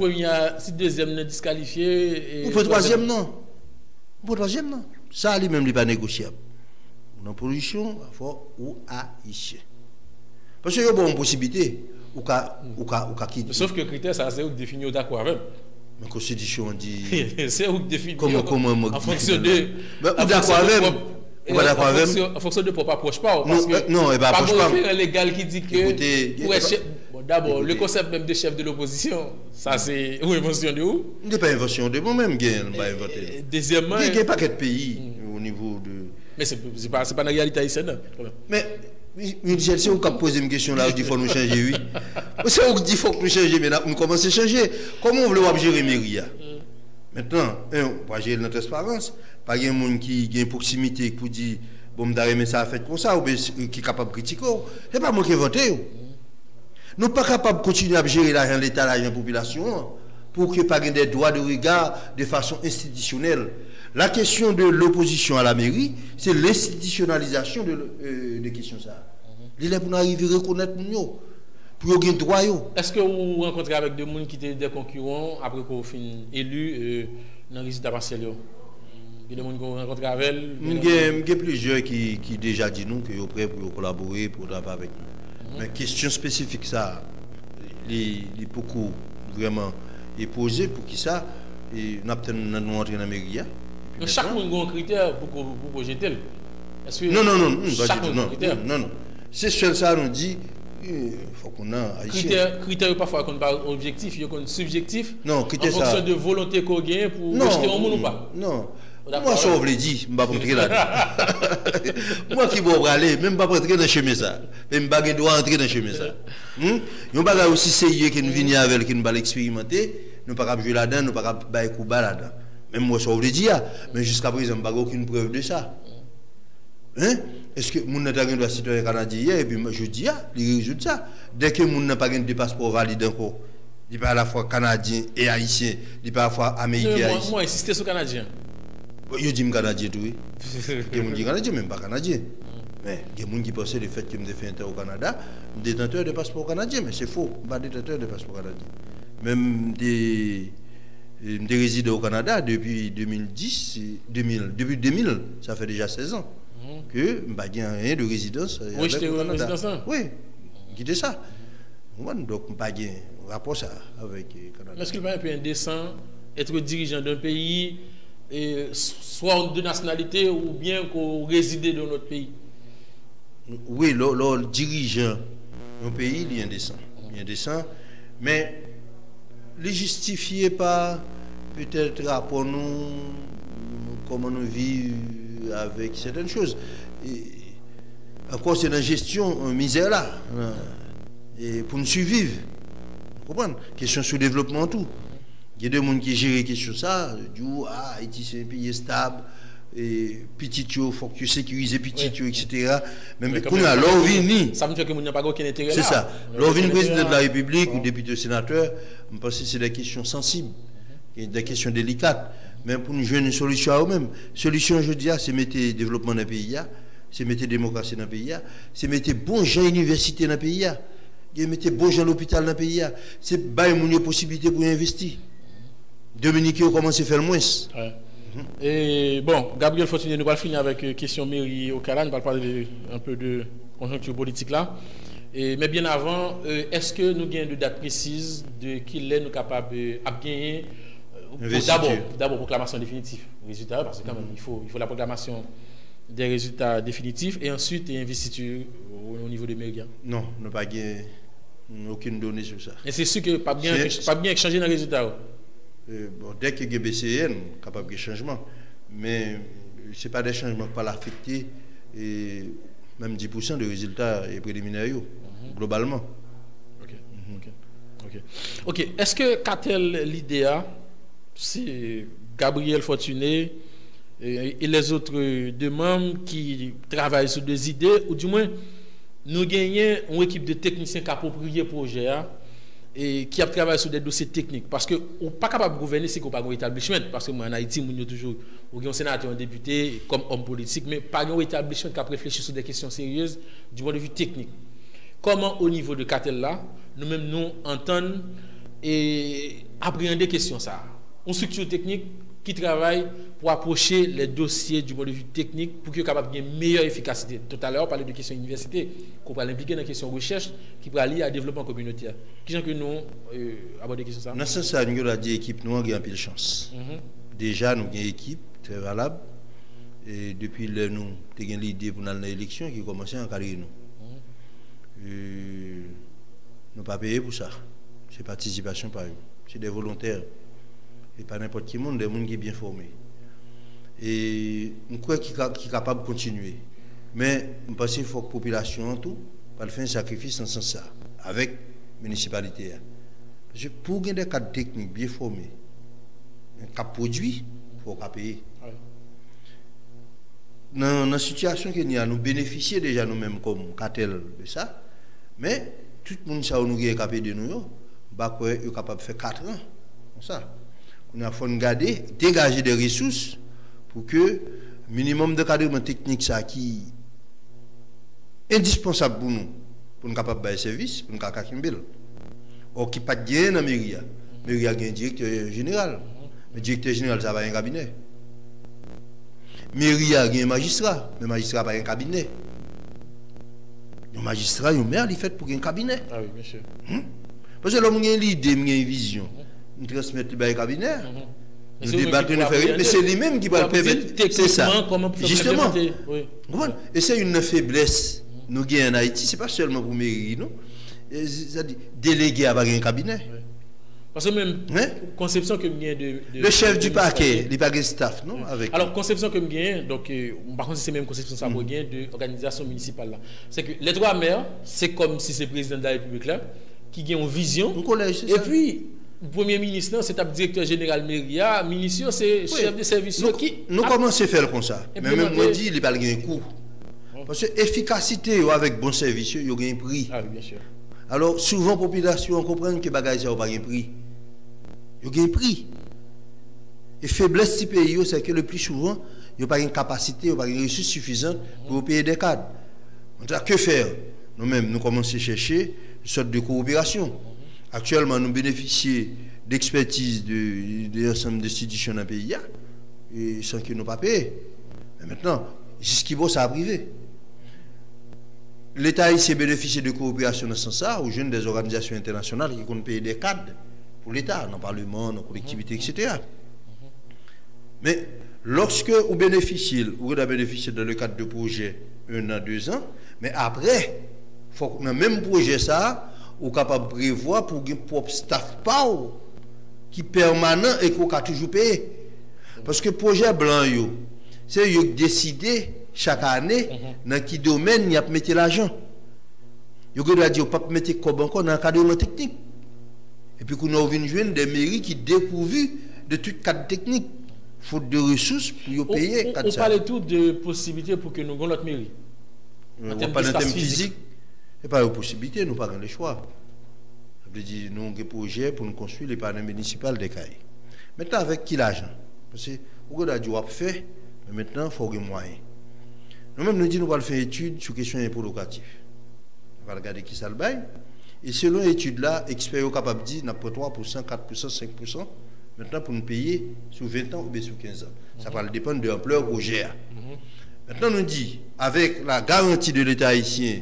Si deuxième n'est disqualifié. Ou pour troisième, non. Pour troisième, non. Ça, lui-même, il n'est pas négociable. Dans la position, il faut ou haïtien. Parce qu'il y a une possibilité. Ou quitter. Sauf que le critère, ça, c'est où définir d'accord avec. La Constitution dit. C'est où définir. Comment en fonction de. D'accord avec. Ou pas d'accord avec. En fonction de pourquoi approche pas. Non, il va approche pas. Pas légal qui dit que. D'abord, le concept même de chef de l'opposition, ça c'est une invention de où? Ce n'est pas une invention de moi-même qui m'a inventé. Deuxièmement. Il y a un paquet de pays au niveau de. Mais ce n'est pas la réalité haïtienne. Mais. Michel, c'est vous qui posez une question là, il faut nous changer, oui. C'est vous qui dit qu'il faut nous changer, mais nous commençons à changer. Comment vous voulez gérer Méria? Maintenant, on va gérer notre transparence. Pas de monde qui a une proximité pour dire, bon, mais ça a fait comme ça, ou qui est capable de critiquer. Ce n'est pas moi qui ai voté. Nous ne sommes pas capables de continuer à gérer l'argent de l'État, l'argent de la population, pour qu'il n'y ait pas des droits de regard de façon institutionnelle. La question de l'opposition à la mairie, c'est l'institutionnalisation des questions ça. Il est pour nous arriver à reconnaître nous, pour gagner droit. Est-ce que vous rencontrez avec des gens qui étaient des concurrents après qu'on fin élu dans le résultat partiel? Il y a des gens qui ont rencontré avec il y a plusieurs qui déjà dit nous qu'ils sont prêts pour collaborer, pour travailler avec nous. Mais question spécifique ça, il est beaucoup vraiment posé pour qui ça, et nous avons entré dans la mairie. Chaque monde a un critère pour projeter. Non. C'est seul ça nous dit, il faut qu'on a critère parfois qu'on parle objectif, il y a un subjectif. Non, critère ça. En fonction de volonté qu'on gagne pour rejeter un monde ou pas. Non. Moi, ça, je l'ai dit, je ne vais pas rentrer là-dedans. Moi qui vais aller, même pas rentrer dans le chemin ça. Même pas doit entrer dans le chemin ça. Il y a pas aussi sérieux qui nous vient avec, qui nous va l'expérimenter. Nous ne pouvons pas jouer là-dedans, nous ne pouvons pas faire coup là-dedans. Même moi, ça, je l'ai dit, mais jusqu'à présent, je n'ai pas aucune preuve de ça. Hein? Est-ce que mon n'a pas de citoyen canadien et puis je dis il résout ça. Dès que mon n'a pas de passeport valide encore, il pas à la fois canadien et haïtien, il pas à la fois américain et haïtien. Moi insister sur canadien. Je dis canadien tout oui. Il y a des gens qui canadien même pas canadien. Mais il y a des gens qui pensent le fait que je fait au Canada, détenteur de passeport canadien, mais c'est faux, pas détenteur de passeport canadien. Même des résidents au Canada depuis 2010, depuis 2000, ça fait déjà 16 ans. Que je n'ai rien de résidence. Oui, j'étais en résidence. Oui, quittez ça. Donc, je n'ai pas un rapport ça avec le Canada. Est-ce qu'il n'est pas un peu indécent être dirigeant d'un pays, soit de nationalité ou bien qu'on réside dans notre pays? Oui, le dirigeant d'un pays, il est indécent. Il est indécent, mais les justifier par peut-être rapport nous, comment nous vivons avec certaines choses. Et encore, c'est dans la gestion misère là. Et pour nous survivre. Vous comprenez? Question sur le développement, tout. Il y a des gens qui gèrent question ça, du Haïti c'est un pays stable, et petit, il faut que tu sécurises petit, etc. Même quand on a l'orvini. Ça me fait que nous n'avons pas aucun intérêt. C'est ça. L'orvini président de la République ou député sénateur, je pense que c'est des questions sensibles, des questions délicates. Mais pour nous jouer une solution à eux-mêmes. Solution, je dis, c'est mettre le développement dans le pays, c'est mettre la démocratie dans le pays, c'est mettre bon gens université dans le pays, c'est mettre bon gens l'hôpital dans le pays, c'est bailler une possibilité pour investir. Dominique a commencé à faire le moins. Ouais. Et bon, Gabriel Fortuné, nous allons finir avec question mairie au Canada. Nous allons parler un peu de conjoncture politique là. Mais bien avant, est-ce que nous avons des dates précises de qui est nous capable de gagner d'abord proclamation définitive résultat, parce que quand même il faut la proclamation des résultats définitifs et ensuite investiture au niveau des mairies. Non, nous n'avons pas aucune donnée sur ça. Et c'est sûr que pas bien changer dans les résultats. Bon, dès qu'il y a BCN, capable de changement, mais ce n'est pas des changements qui peuvent l'affecter, et même 10% de résultats préliminaires, globalement. Ok. Est-ce que Catel l'IDEA, c'est Gabriel Fortuné et les autres deux membres qui travaillent sur des idées, ou du moins, nous gagnons une équipe de techniciens qui a approprié le projet et qui a travaillé sur des dossiers techniques. Parce que on n'est pas capable de gouverner si on n'a pas un établissement. Parce que moi, en Haïti, on a toujours un sénateur, un député, comme homme politique, mais pas un établissement qui a réfléchi sur des questions sérieuses du point de vue technique. Comment, au niveau de Catel là, nous-mêmes, nous entendons et appréhender des questions ça. Une structure technique qui travaille pour approcher les dossiers du point de vue technique pour qu'ils soient capables de une meilleure efficacité. Tout à l'heure, on parlait de questions université, qu'on peut l'impliquer dans la question recherche, qui peut aller à développement communautaire. Qui est-ce que nous abordons des questions ça? Dans ce sens, nous avons dit équipe, nous avons un peu de chance. Déjà, nous avons une équipe très valable. Et depuis que nous avons l'idée pour aller à l'élection qui commence à encadrer nous. Nous n'avons pas payé pour ça. C'est participation par eux. C'est des volontaires. Et pas n'importe qui monde, des gens qui sont bien formés. Et nous croyons qu'il est capable de continuer. Mais je pense qu'il faut que la population tout faire un sacrifice en ce sens ça, avec la municipalité. Parce que pour gagner des cadres techniques bien formés, un cap produit, il faut payer. Dans la situation que nous avons, nous bénéficions déjà nous-mêmes comme Catel de ça. Mais tout le monde sait que nous sommes capables de nous, nous sommes capables de faire 4 ans. Comme ça. On a fait garder, dégager des ressources pour que le minimum de cadre technique ça qui est indispensable pour nous être capables de faire service, pour nous faire un or qui pas de dans la mairie. La mairie a un directeur général. Le directeur général, ça va un cabinet. La mairie a un magistrat. Le magistrat n'a pas un cabinet. Le magistrat, le maire, il fait pour un cabinet. Ah oui, bien sûr. Parce que l'homme a une idée, une vision. Nous transmettons le cabinet. Nous débattons, mais c'est lui-même qui va le permettre. C'est ça. Justement. Et c'est une faiblesse. Nous gagnons en Haïti, ce n'est pas seulement pour mairie, non? C'est-à-dire délégué à un cabinet. Parce que même conception que me de le chef du parquet, il pas de staff, non? Avec alors conception que me gagne, donc par contre c'est même conception ça pour gagne de organisation municipale là. C'est que les trois maires, c'est comme si c'est le président de la République là qui gagne une vision. Et puis le premier ministre, c'est le directeur général Méria, ministre, c'est chef de service. Nous commençons à faire comme ça. Mais même moi, je dis, il n'y a pas de coût. Parce que l'efficacité avec bon service, il y a un prix. Ah oui, bien sûr. Alors, souvent, la population comprend que les bagages n'ont pas un prix. Il y a un prix. Et faiblesse du pays, c'est que le plus souvent, il n'y a pas une capacité, il n'y a pas une ressource suffisante pour payer des cadres. Donc, que faire? Nous-mêmes, nous commençons à chercher une sorte de coopération. Actuellement, nous bénéficions d'expertise de l'ensemble des institutions dans le pays et sans qu'ils n'ont pas payé. Mais maintenant, jusqu'à ça a privé. L'État ici bénéficie de coopération dans ce sens-là, aux jeunes des organisations internationales qui comptent payer des cadres pour l'État, dans le Parlement, dans les collectivités, etc. Mais lorsque vous bénéficiez, vous avez bénéficié dans le cadre de projets 1 an, 2 ans, mais après, il faut que dans le même projet, ça, ou capable de prévoir pour un propre staff qui est permanent et qu'on a toujours payé. Parce que le projet blanc, c'est décider chaque année dans quel domaine il y a mettre l'argent. Il doit dire pas mettre comme encore dans le cadre technique. Et puis qu'on a joué des mairies qui dépourvues de toute cadre technique, faute de ressources pour payer. On parle tout de possibilités pour que nous ayons notre mairie. On parle d'un thème physique. Et pas de possibilité, nous n'avons pas le choix. Ça veut dire nous avons un projet pour nous construire les panneaux municipaux des cailles. Maintenant, avec qui l'argent? Parce que on a dit qu'on fait, mais maintenant, il faut des moyens. Nous-mêmes, nous disons nous allons faire une étude sur la question impôt locatif. On va regarder qui ça le bail. Et selon l'étude là, experts sont capables de dire qu'on a 3%, 4%, 5%. Maintenant, pour nous payer sur 20 ans ou bien sur 15 ans. Ça va dépendre de l'ampleur au GR. Maintenant, nous dit, avec la garantie de l'État haïtien,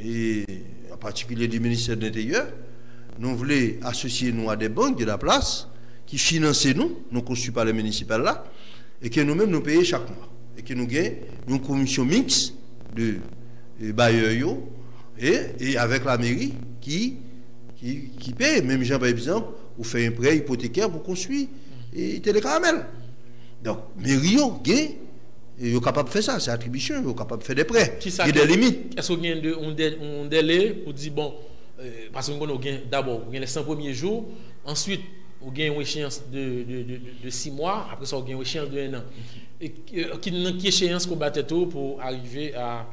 et en particulier du ministère de l'Intérieur, nous voulons associer nous à des banques de la place qui financent nous construisons par les municipales là, et que nous-mêmes nous payons chaque mois. Et que nous gagnons une commission mixte de bailleurs et avec la mairie qui paye. Même gens, par exemple, ou fait un prêt hypothécaire pour construire et télécaramel. Donc, mairie, gagne. Ils sont capables de faire ça, c'est attribution, ils sont capables de faire des prêts. Il y a des limites. Est-ce qu'il y a un délai pour dire, bon, parce qu'on a d'abord les 100 premiers jours, ensuite, on a une échéance de 6 mois, après ça, on a une échéance de 1 an. Et qui échéance qu'on battait tout pour arriver à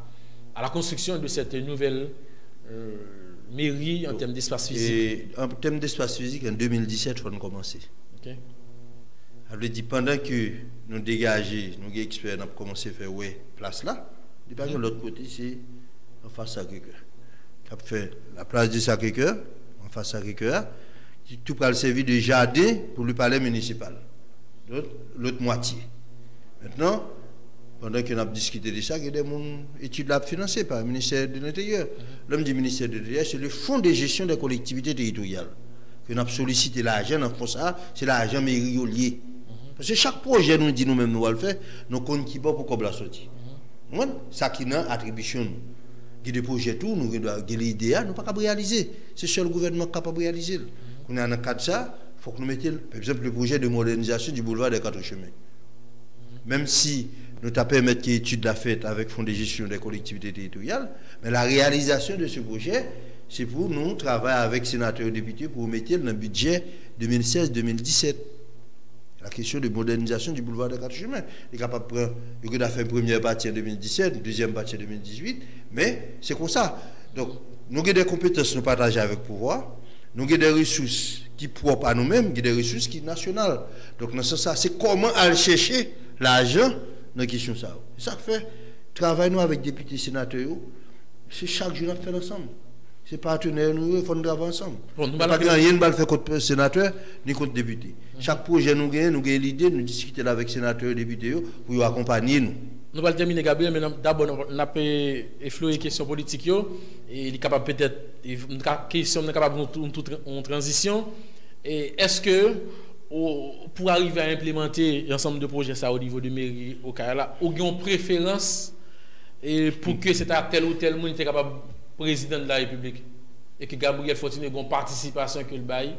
la construction de cette nouvelle mairie en termes d'espace physique? Et en termes d'espace physique, en 2017, il faut commencer. Okay. Elle dit pendant que nous dégageons, nous les experts, nous avons commencé à faire place là. De l'autre côté, c'est en face Sacré-Cœur. On a fait la place du Sacré-Cœur, en face Sacré-Cœur, qui tout va servir de jardin pour le palais municipal. L'autre moitié. Maintenant, pendant qu'on a discuté de ça, il y a des études financées par le ministère de l'Intérieur. L'homme du ministère de l'Intérieur, c'est le fonds de gestion des collectivités territoriales. Que nous avons sollicité l'argent dans le fonds ça, c'est l'argent mairie lié. Parce que chaque projet nous dit nous-mêmes nous allons le faire, nous comptons qui pas pour qu'on la sortie. Ça qui est attribution. Il y a des projets tout, nous avons l'idée, nous ne pouvons pas réaliser. C'est seul le gouvernement qui est capable de réaliser. On est dans le cadre de ça, il faut que nous mettions, par exemple, le projet de modernisation du boulevard des 4 chemins. Même si nous avons permis qu'il y ait une étude de la fête avec le fonds de gestion des collectivités territoriales, mais la réalisation de ce projet, c'est pour nous travailler avec sénateurs et députés pour mettre dans le budget 2016-2017. La question de modernisation du boulevard des 4 chemins. Il est capable de prendre, il a fait une première partie en 2017, une deuxième partie en 2018, mais c'est comme ça. Donc, nous avons des compétences nous partager avec le pouvoir, nous avons des ressources qui sont propres à nous-mêmes, des ressources qui sont nationales. Donc, dans ce sens, c'est comment aller chercher l'argent dans la question ça. C'est ça que fait, travailler nous avec députés sénateurs, c'est chaque jour nous fait ensemble. C'est partenaires, nous, il faut nous travailler ensemble. Bon, nous pas rien de faire contre sénateur ni contre député. Chaque projet nous gagne l'idée, nous discuter avec sénateurs et députés pour accompagner nous. Nous allons terminer, Gabriel, mais d'abord, on a effleuré les questions politiques et il est capable peut-être, question capable en transition. Et est-ce que, pour arriver à implémenter l'ensemble de projets ça au niveau de mairie au Canada, ou une préférence pour que c'est à tel ou tel monde qui est capable président de la République et que Gabriel Fortuné ait une participation que le bail,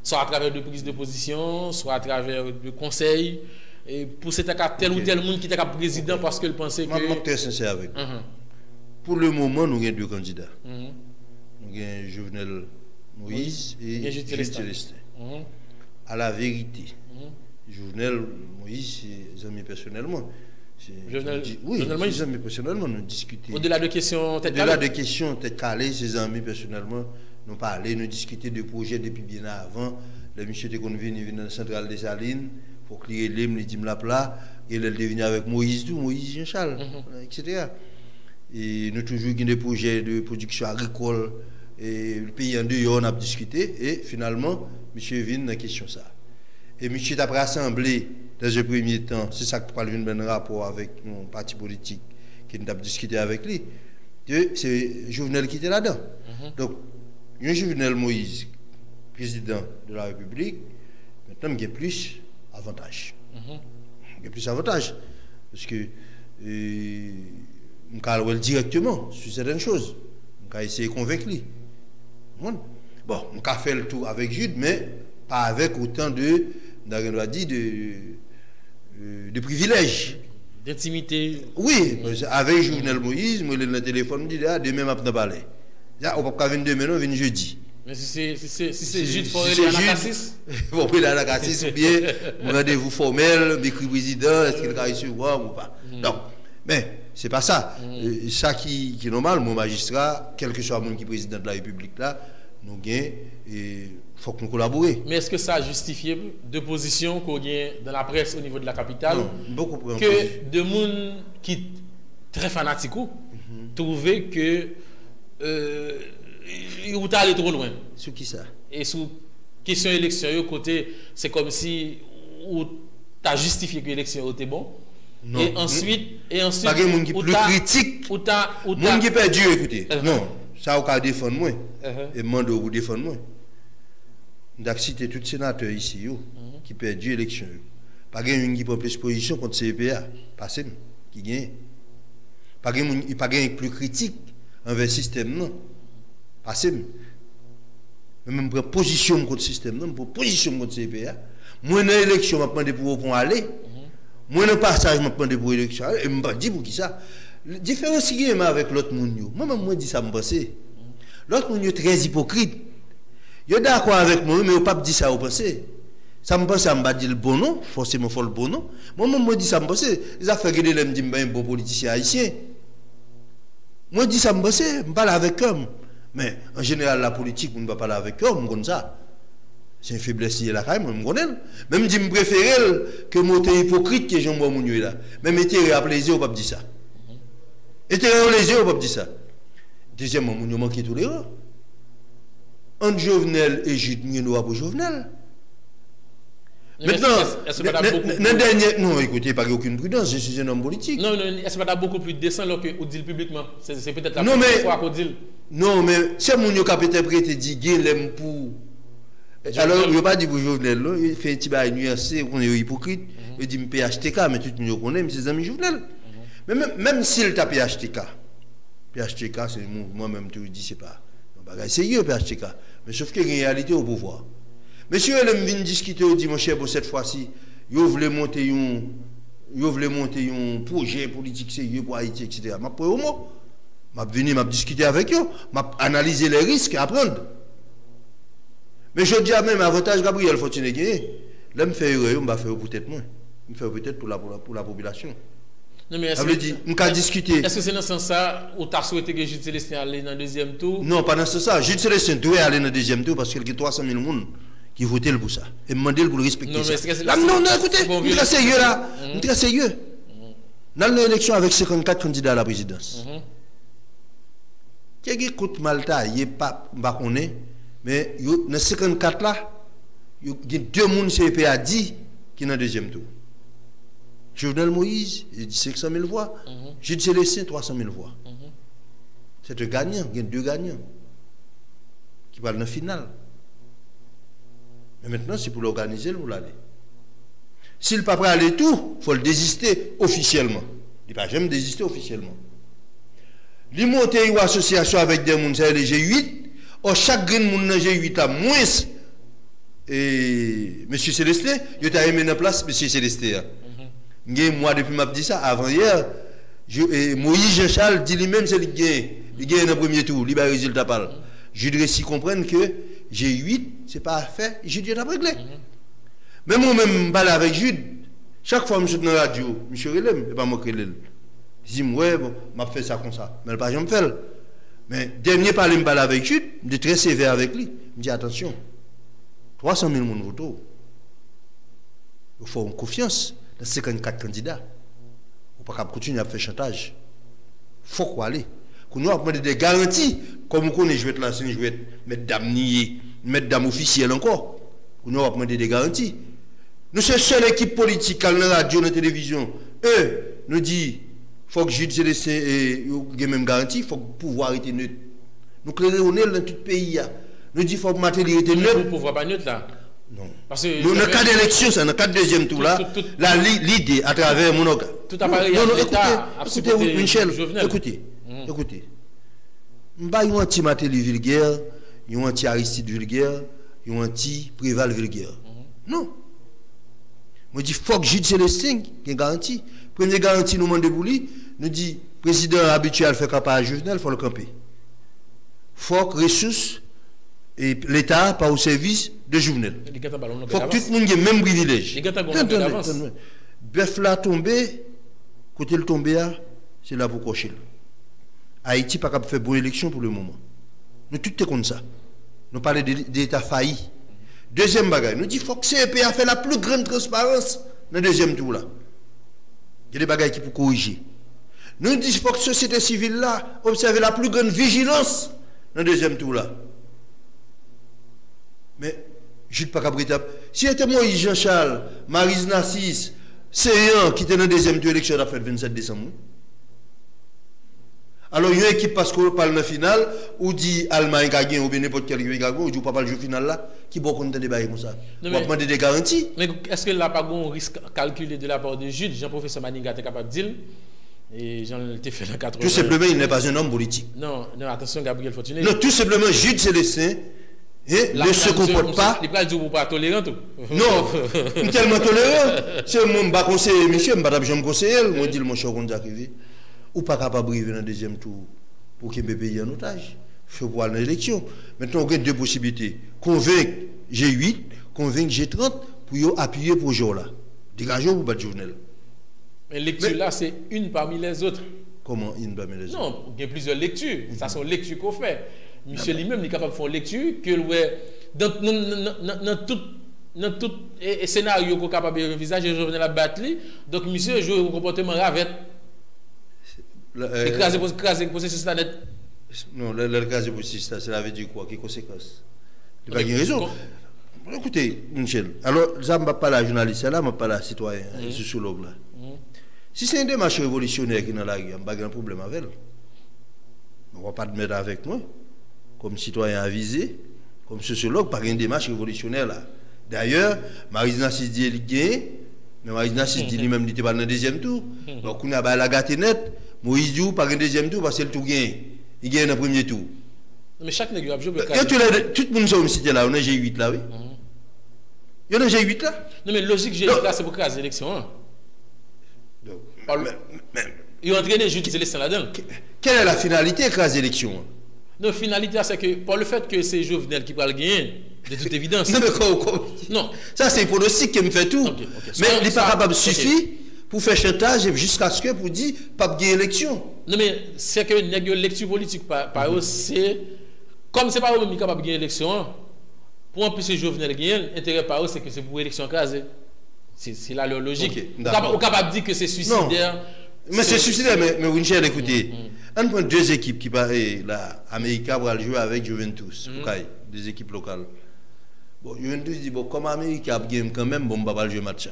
soit à travers de prises de position, soit à travers de conseils, et pour cet cas tel ou tel monde qui était président parce qu'il pensait que... Je suis très sincère avec vous. Pour le moment, nous avons 2 candidats. Nous avons Jovenel Moïse et Jules Célestin. À la vérité, Jovenel Moïse, c'est des amis personnellement. Oui, ses amis personnellement, nous discutons. Au-delà de questions tête calées. Au-delà de questions tête calées, ses amis personnellement, nous parlons, nous discutons de projets depuis bien avant. Le monsieur était venu dans la centrale des Salines pour clearer l'hymne, il la plat, et il est venu avec Moïse Jean-Charles, etc. Et nous toujours eu des projets de production agricole, et le pays en dehors, on a discuté, et finalement, monsieur est venu dans la question ça. Et monsieur a rassemblé dans un premier temps, c'est ça qui parle d'un rapport avec mon parti politique qui nous a discuté avec lui, c'est Jovenel qui était là-dedans. Donc, un Jovenel Moïse, président de la République, maintenant, il y a plus avantage. Il y a plus avantage. Parce que, on peut directement sur certaines choses. On peut essayer de convaincre lui. Bon, on peut faire le tour avec Jude, mais pas avec autant de privilèges. D'intimité. Oui, avec Jovenel Moïse, moi, le téléphone me dit, demain, je ne vais pas parler. On ne peut pas venir demain, on vient jeudi. Mais si c'est juste pour aller à la cassis. Bon, il à la cassis ou bien rendez-vous formel, m'écrit président, est-ce qu'il a sur moi ou pas. Non, mais c'est pas ça. Ça qui est normal, mon magistrat, quel que soit le monde qui est président de la République là, nous gagnons et faut que nous collaborer. Mais est-ce que ça justifie deux positions qu'on gagne dans la presse au niveau de la capitale? Non, beaucoup que de monde qui très fanatique trouver que ou t'as allé trop loin. Sur qui ça? Et sous question élection, côté, c'est comme si ou t'as justifié que l'élection était bon. Non. Et ensuite, pas de monde qui plus critique. Monde qui perdu, écoutez. Non, ça au défendre moi. Et demande ou défendre moi. D'ac citer tout sénateur ici qui perdu l'élection. Pas de monde qui prend plus position contre CPA, passez qui gagne. Pas de monde qui plus critique envers le système non. Passez même pour position contre le système non, pour position contre CPA. Moi dans l'élection m'a demandé pour aller. Moi dans passage m'a demandé pour élection et m'a dit pour qui ça. La différence qui est avec l'autre monde moi même moi dit ça me penser. L'autre monde est très hypocrite. Yo d'accord avec moi mais au pas dit ça au penser. Ça me pense à me dire le bon nom, forcément faut le bon nom. Moi même moi dit ça me penser. Les affaires que les me dit un bon politicien haïtien. Moi dis ça me penser, me parle avec eux. Mais en général la politique on ne va pas parler avec eux, comme ça. C'est une faiblesse liée là quand même, me connais. Même dit me préférer que moi t'es hypocrite que Jean-Bois Mouniou là. Même était à plaisir au pas dire ça. Était à plaisir au pas dire ça. Deuxièmement, Mouniou manque tolérant. Entre Jovenel et Jude, nous avons pour Jovenel. Maintenant, non, écoutez, pas aucune prudence, je suis un homme politique. Non, est-ce que pas beaucoup plus décent que vous dites publiquement? C'est peut-être la première fois qu'on dit. Non, mais c'est mon qui a peut-être prêté dit l'aime pour. Alors, il n'a pas dit pour Jovenel, il fait un petit bail nuancé, on est hypocrite. Il dit PHTK, mais tout le monde connaît, mais c'est amis Jovenel. Mais même s'il t'a PHTK, c'est moi-même, tu dis, c'est pas. C'est sérieux, PHTK. Mais sauf qu'il y a une réalité au pouvoir. Monsieur, elle vient discuter au dimanche pour cette fois-ci. Ils voulaient monter un projet politique sérieux pour Haïti, etc. Je vais venir, je vais discuter avec eux, je vais analyser les risques et apprendre. Mais je dis même, avantage Gabriel Fortuné gagner. Là, je fais erreur, je vais faire peut-être moins. Je vais faire peut-être pour la population. Non, mais discuter. Est-ce que c'est dans ce sens-là où tu as souhaité que Jude Célestin aille dans le deuxième tour? Non, pas dans ce sens. Jude Célestin doit aller dans le deuxième tour parce qu'il y a 300 000 personnes qui votent pour ça. Et demander pour le respecter. Non, ça. Non, écoutez, on est très sérieux là. On est très sérieux. Dans l'élection avec 54 candidats à la présidence. Qui écoute Malta, il n'est pas connaît, mais dans 54 là, il y a 2 personnes CPA 10 qui sont dans le deuxième tour. Jovenel Moïse, il dit 500 000 voix. Jude Célestin, 300 000 voix. C'est un gagnant, il y a 2 gagnants qui parlent dans la finale. Mais maintenant, c'est pour l'organiser, pour l'aller. S'il ne peut pas aller tout, il faut le désister officiellement. Il ne peut jamais désister officiellement. Il monte une association avec des gens, c'est les G8. Or, chaque monde dans G8 a moins. Et M. Célestin, il a aimé en place M. Célestin. Moi, depuis m'a dit ça, avant hier, Moïse Jean-Charles dit lui-même c'est lui qui gagne dans le premier tour, il va résultat parle. Je voudrais s'y comprendre que G8, c'est pas fait, Jude est réglé. Mais moi-même, je parle avec Jude. Chaque fois que je suis dans la radio, je relève, je ne pas me relève. Je dis, ouais, bon, je fais ça comme ça. Mais pas je me fais. Mais dernier parler, je parle avec Jude, je suis très sévère avec lui. Je dis, attention, 300 000 personnes votent. Il faut une confiance dans 54 candidats. Il ne faut pas continuer à faire chantage. Il faut quoi aller. Qu'on nous a des garanties, comme on connaît, je vais être là, je vais être mesdames niées, mesdames officielles encore. Qu'on nous a demandé des garanties. Nous sommes la seule équipe politique, dans la radio, dans la télévision. Eux, nous disent, il faut que Jude Célestin ait même garantie, il faut que le pouvoir était neutre. Nous clairons dans tout le pays. Nous disons, il faut que le matériel était neutre. Le pouvoir pas neutre là. Non. Parce que dans le cas d'élection, c'est dans le cas de deuxième tour là, l'idée à travers mon organe. Tout appareil à l'État. Écoutez, Michel, écoutez. Je ne suis pas un anti-Matéli vulgaire, un anti-Aristide vulgaire, un anti-Préval vulgaire. Non. Je dis, il faut que Jude Célestin ait une garantie. Première garantie, nous demandons pour lui, nous dit, président habituel fait campagne à Jovenel, il faut le camper. Il faut que ressources et l'État pas au service de Jovenel. Il faut que tout le monde ait le même privilège. Bœuf là tombé, côté le tombé, c'est là pour cocher. Haïti pas capable de faire bonne élection pour le moment. Nous tout est comme ça. Nous parlons d'État failli. Deuxième bagage, nous disons qu'il faut que CEP a fait la plus grande transparence dans le deuxième tour là. Il y a des bagages qui pour corriger. Nous disons qu'il faut que la société civile là observe la plus grande vigilance dans le deuxième tour là. Mais Jules Pacabritap, si c'était Moïse Jean-Charles, Maryse Narcisse, Séyan qui était dans la deuxième tour élection, a fait le 27 décembre. Alors, il y a une équipe parce qu'on parle dans la finale, ou dit Allemagne a gagné, ou bien n'importe quel pays a gagné, ou dit pas le jeu final là, qui peut compter des bails comme ça. On va demander des garanties. Mais est-ce que là, pas un risque calculé de la part de Jules, Jean-Professeur Maninga est capable de dire, et Jean l'ai fait dans 80. Tout simplement, il n'est pas un homme politique. Non, attention, Gabriel Fortuné. Non, tout simplement, Jules Célestin ne se comporte pas. Il ne peut pas dire pour pas tolérant tout. Non, il est tellement tolérant. C'est mon bas conseiller, monsieur, je ne vais pas conseiller, moi, dit mon cher Gonzakivi. Ou pas capable de vivre dans le deuxième tour pour qu'il me paye en otage. Il faut voir l'élection. Maintenant, on a deux possibilités. Convaincre G8, convaincre G30 pour appuyer pour ce jour-là. Dégageons pour battre Jovenel. Mais lecture là, c'est une parmi les autres. Comment une parmi les autres? Non, il y a plusieurs lectures. Ça sont lectures qu'on fait. Monsieur lui-même est capable de faire une lecture que dans tout scénario qu'on est capable de envisager, Jovenel a battu. Donc, monsieur joue un comportement ravette. Écraser processus là net. Non, l'écraser processus là, cela veut dire quoi? Quelles conséquences? Il n'y a pas raison. Écoutez, Michel, alors, ça ne m'a pas la journaliste là, je ne pas la citoyen, le sociologue là. Si c'est une démarche révolutionnaire qui est dans la rue, il n'y a pas de problème avec elle. On ne va pas te mettre avec moi, comme citoyen avisé, comme sociologue, pas une démarche révolutionnaire là. D'ailleurs, Maryse Narcisse dit qu'il mais Maryse Narcisse dit lui-même qu'il n'était pas dans le deuxième tour. Donc, on a la gâte nette. Moïse Diouf par un deuxième tour parce que le tout gagne. Il gagne dans le premier tour. Mais chaque nègre a joué le cas. Tout le monde sont cité là, on a G8 là, oui. Il y a un G8 là. Non, mais logique G8 là, c'est pour caser l'élection. Ils ont entraîné juste l'élection là-dedans. Quelle est la finalité de caser l'élection? Non, la finalité, c'est que par le fait que c'est Jovenel qui va le gagner, de toute évidence. Non, mais non. Ça, c'est pour le cycle qui me fait tout. Mais il n'est pas capable de suffire. Pour faire chantage jusqu'à ce que pour dire pas gagner élection. Non mais c'est que une lecture politique par eux c'est comme c'est pas eux même capable de gagner élection pour empêcher Jovenel gagner intérêt par eux c'est que c'est pour élection crasée. C'est là leur logique. On capable de dire que c'est suicidaire. Non. Mais c'est suicidaire mais Winchell écoutez. On prend deux équipes qui parlent là América va jouer avec Juventus, des équipes locales. Bon Juventus dit bon comme América a gagné quand même bon va jouer match.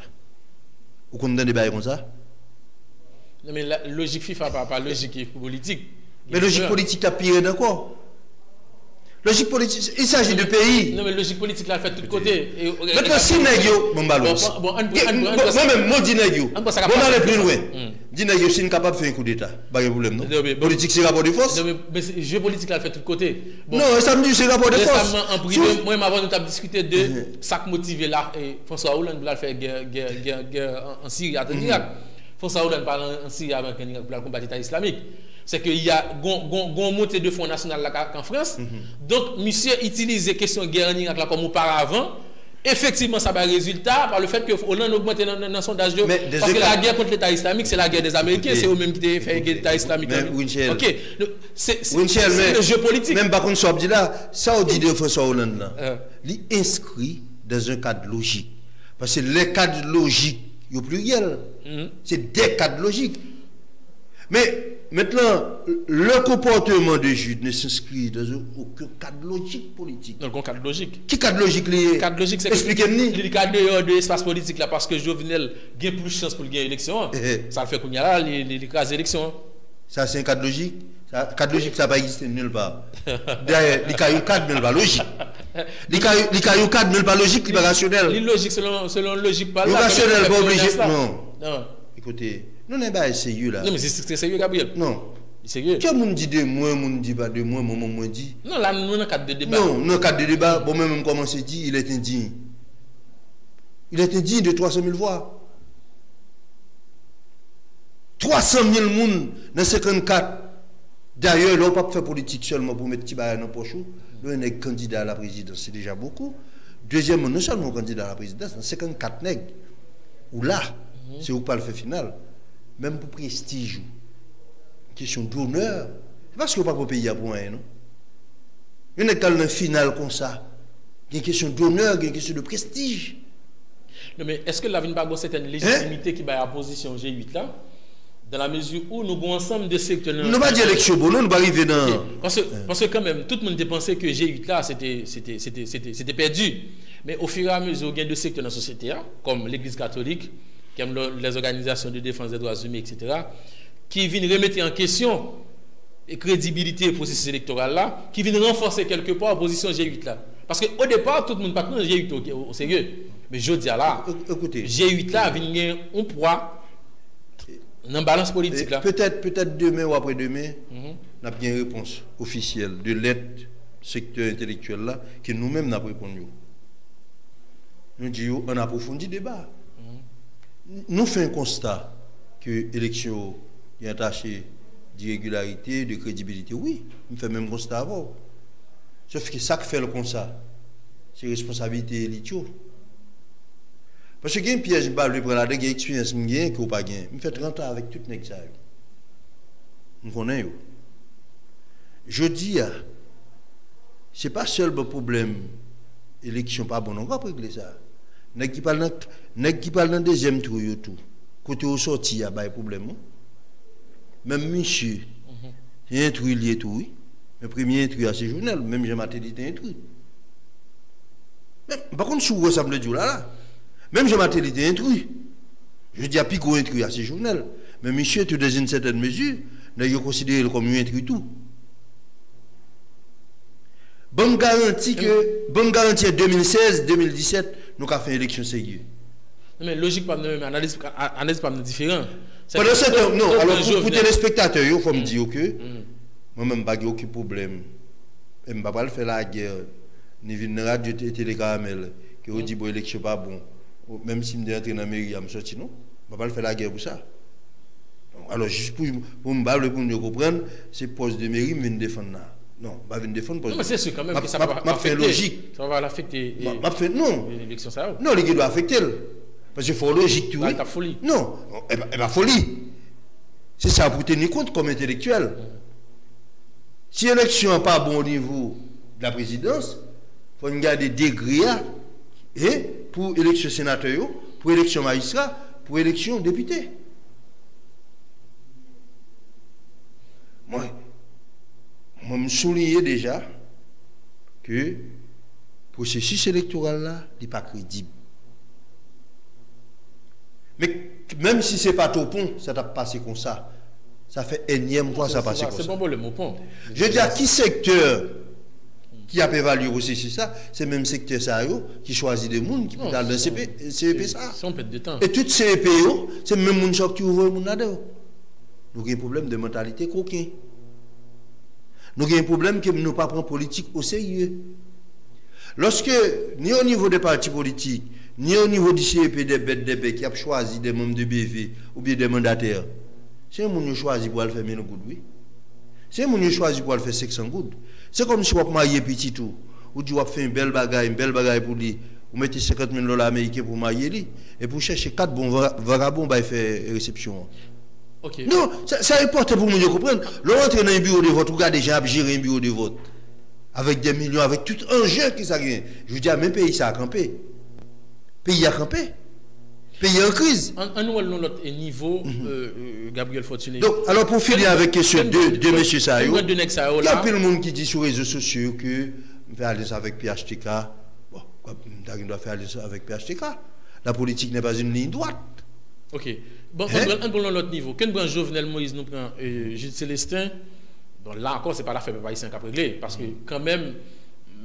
Vous comprenez des bails comme ça? Non, mais la logique FIFA, pas logique politique. Mais logique politique, tu as pire d'accord? Logique politique, il s'agit de pays. Non, mais logique politique, là, fait de tous côtés. Maintenant, si Négio, moi-même, moi, dis Négio, on va aller plus loin. Dis Négio, si on est capable de faire un coup d'État, pas de problème, non? Politique, c'est rapport de force? Non, mais le jeu politique, là, fait de tous côtés. Non, ça me dit c'est rapport de force. En privé, moi, avant, nous avons discuté de ça qui motivé là. François Hollande voulait faire guerre en Syrie, à Irak. François Hollande parle en Syrie avec pour la combattre l'État islamique. C'est qu'il y a une montée de fonds national là en France. Donc, monsieur utilise les questions de guerre en Irak là comme auparavant. Effectivement, ça va résultat par le fait que Hollande augmente dans le sondage. Parce que la guerre contre l'État islamique, c'est la guerre des Américains. C'est eux-mêmes qui ont fait l'État islamique. Ok. C'est le jeu politique. Même par contre, ça, on dit de François Hollande là. Il est inscrit dans un cadre logique. Parce que les cadres logiques, il y a pluriel. C'est des cadres logiques. Mais maintenant, le comportement de Jude ne s'inscrit dans aucun cadre logique politique. Non, cadre logique. Qui cadre logique lié? Cadre logique, c'est expliquez-moi. Le cadre de l'espace politique là, parce que Jovenel gagne plus de chance pour gagner l'élection. Ça le fait qu'on y a là, il écrase l'élection. Ça, c'est un cadre logique. Cadre logique, ça n'a pas existé nulle part. Derrière, il y a un cadre, mais il n'est pas logique. Il y a un cadre, mais il n'est pas logique, il n'est pas rationnel. Il est logique selon logique. Le rationnel, pas obligé. Non. Écoutez. Non, n'est pas sérieux là. Non, mais c'est sérieux, Gabriel. Non. C'est sérieux. Qui a mon dit de moi, mon dit pas de moi, mon dit. Non, là, nous, dans le cadre de débat. Non, dans le cadre de débat, bon, même comme on s'est dit, il est indigne. Il est indigne de 300 000 voix. 300 000 personnes dans 54. D'ailleurs, là, on ne peut pas faire politique seulement pour mettre petit baril dans le poche. Là, on est candidat à la présidence, c'est déjà beaucoup. Deuxièmement, non seulement candidat à la présidence, 54 nègres. Ou là, c'est où pas le fait final. Même pour prestige, question d'honneur. C'est parce que pas pour payer pour rien, non? Il y a un final comme ça. Il y a une question d'honneur, il y a une question de prestige. Non, mais est-ce que la Vinbago, c'est une légitimité qui va à la position G8 là? Dans la mesure où nous avons ensemble de secteurs. Nous ne pas dire élection, nous ne pas arriver dans. Parce que quand même, tout le monde pensait que G8 là, c'était perdu. Mais au fur et à mesure, il y a deux secteurs dans la société, comme l'Église catholique, comme les organisations de défense des droits humains, etc., qui viennent remettre en question la crédibilité du processus électoral là, qui viennent renforcer quelque part la position G8 là. Parce qu'au départ, tout le monde ne parle pas de G8 au sérieux. Mais je dis là, écoutez, G8 là vient un poids dans la balance politique là. Peut-être demain ou après-demain, on a bien une réponse officielle de l'aide secteur intellectuel là, que nous-mêmes n'avons pas répondu. Nous disons, on approfondit le débat. Nous faisons un constat que l'élection est attachée d'irrégularité, de crédibilité. Oui, nous faisons même constat avant. Sauf que ça qui fait le constat, c'est responsabilité élitio. Parce que un piège bas le prendre la expérience m'gain que ou pas gain. Me fait 30 ans avec tout nèg ça. On connaît yo. Je dis c'est pas seulement problème élection pas bon on va régler ça. Nèg qui parle dans deuxième tour yo tout. Côté au sorti y a pas problème. Même monsieur il intrus lié tout oui. Mais premier intrus à ce journal même j'ai maté dit intrus. Par contre sous ressemble du là. Même je m'attendais été intrus. Je dis à Pico intrus à ce journal. Mais monsieur, tout dans une certaine mesure, n'a considéré comme un intrus tout. Bonne garantie que, bonne garantie 2016-2017, nous avons fait une élection sérieuse. Mais logique, pas de même, analyse pas différent. Pendant ce temps, non, alors pour les téléspectateurs, il faut me dire que, moi-même, je n'ai pas aucun problème. Je ne vais pas faire la guerre, ni venir à radio télé caramel, que vous dites que l'élection n'est pas bon. Même si je suis entré dans la mairie, je me sorti, non. Je ne vais pas faire la guerre pour ça. Alors, juste pour me comprendre, c'est poste de mairie, je vais me défendre. Non, je vais me défendre. Non, mais c'est sûr quand même que ça va affecter. Logique. Ça va l'affecter. Non. L'élection, ça. Non, l'équipe doit affecter. Parce qu'il faut logique, tu vois. C'est folie. Non, eh ben, folie. C'est ça pour tenir compte comme intellectuel. Si l'élection n'est pas bon au niveau de la présidence, il faut garder des degrés. Et pour élection sénateur, pour élection magistrat, pour élection député. Moi, je me souligne déjà que le processus électoral là n'est pas crédible. Mais même si ce n'est pas au pont, ça t'a passé comme ça. Ça fait énième fois ça passe comme ça. C'est bon pour le mot pont. Je dis à qui secteur qui a évalué aussi ça, c'est même secteur ça qui choisit des gens qui peuvent dans le CEP ça. C'est un peu de temps. Et tout CEP, c'est même gens qui ouvrent le monde là-dedans. Nous avons un problème de mentalité coquin. Nous avons un problème que nous ne pas prendre politique au sérieux. Lorsque, ni au niveau des partis politiques, ni au niveau du CEP des bêtes qui a choisi des membres de BV ou bien des mandataires, c'est un monde qui choisi pour le faire 1000 gouttes, oui. C'est un monde qui choisi pour le faire 500 gouttes. C'est comme si on marier petit tout, ou tu vas faire une belle bagaille pour lui, vous mettez 50 000 $ américains pour marier lui, et pour chercher 4 bons vagabonds, bah, il fait réception. Okay. Non, ça est important pour nous comprendre. L'on dans un bureau de vote, regardez, j'ai géré un bureau de vote, avec des millions, avec tout enjeu qui ça gagne. Je vous dis, même pays ça a campé. Pays a campé. Pays en crise. En nous, notre niveau, Gabriel Fortuné. Donc, alors pour finir avec question de M. Sayo, il y a plein de monde qui dit sur les réseaux sociaux que je vais aller avec PHTK. Bon, on doit faire aller avec PHTK. La politique n'est pas une ligne droite. Ok. Bon, on prend l'autre niveau. Quand on Jovenel Moïse nous prend Jules Célestin, bon, là encore, ce n'est pas l'affaire de Paris 5 à régler. Parce que quand même,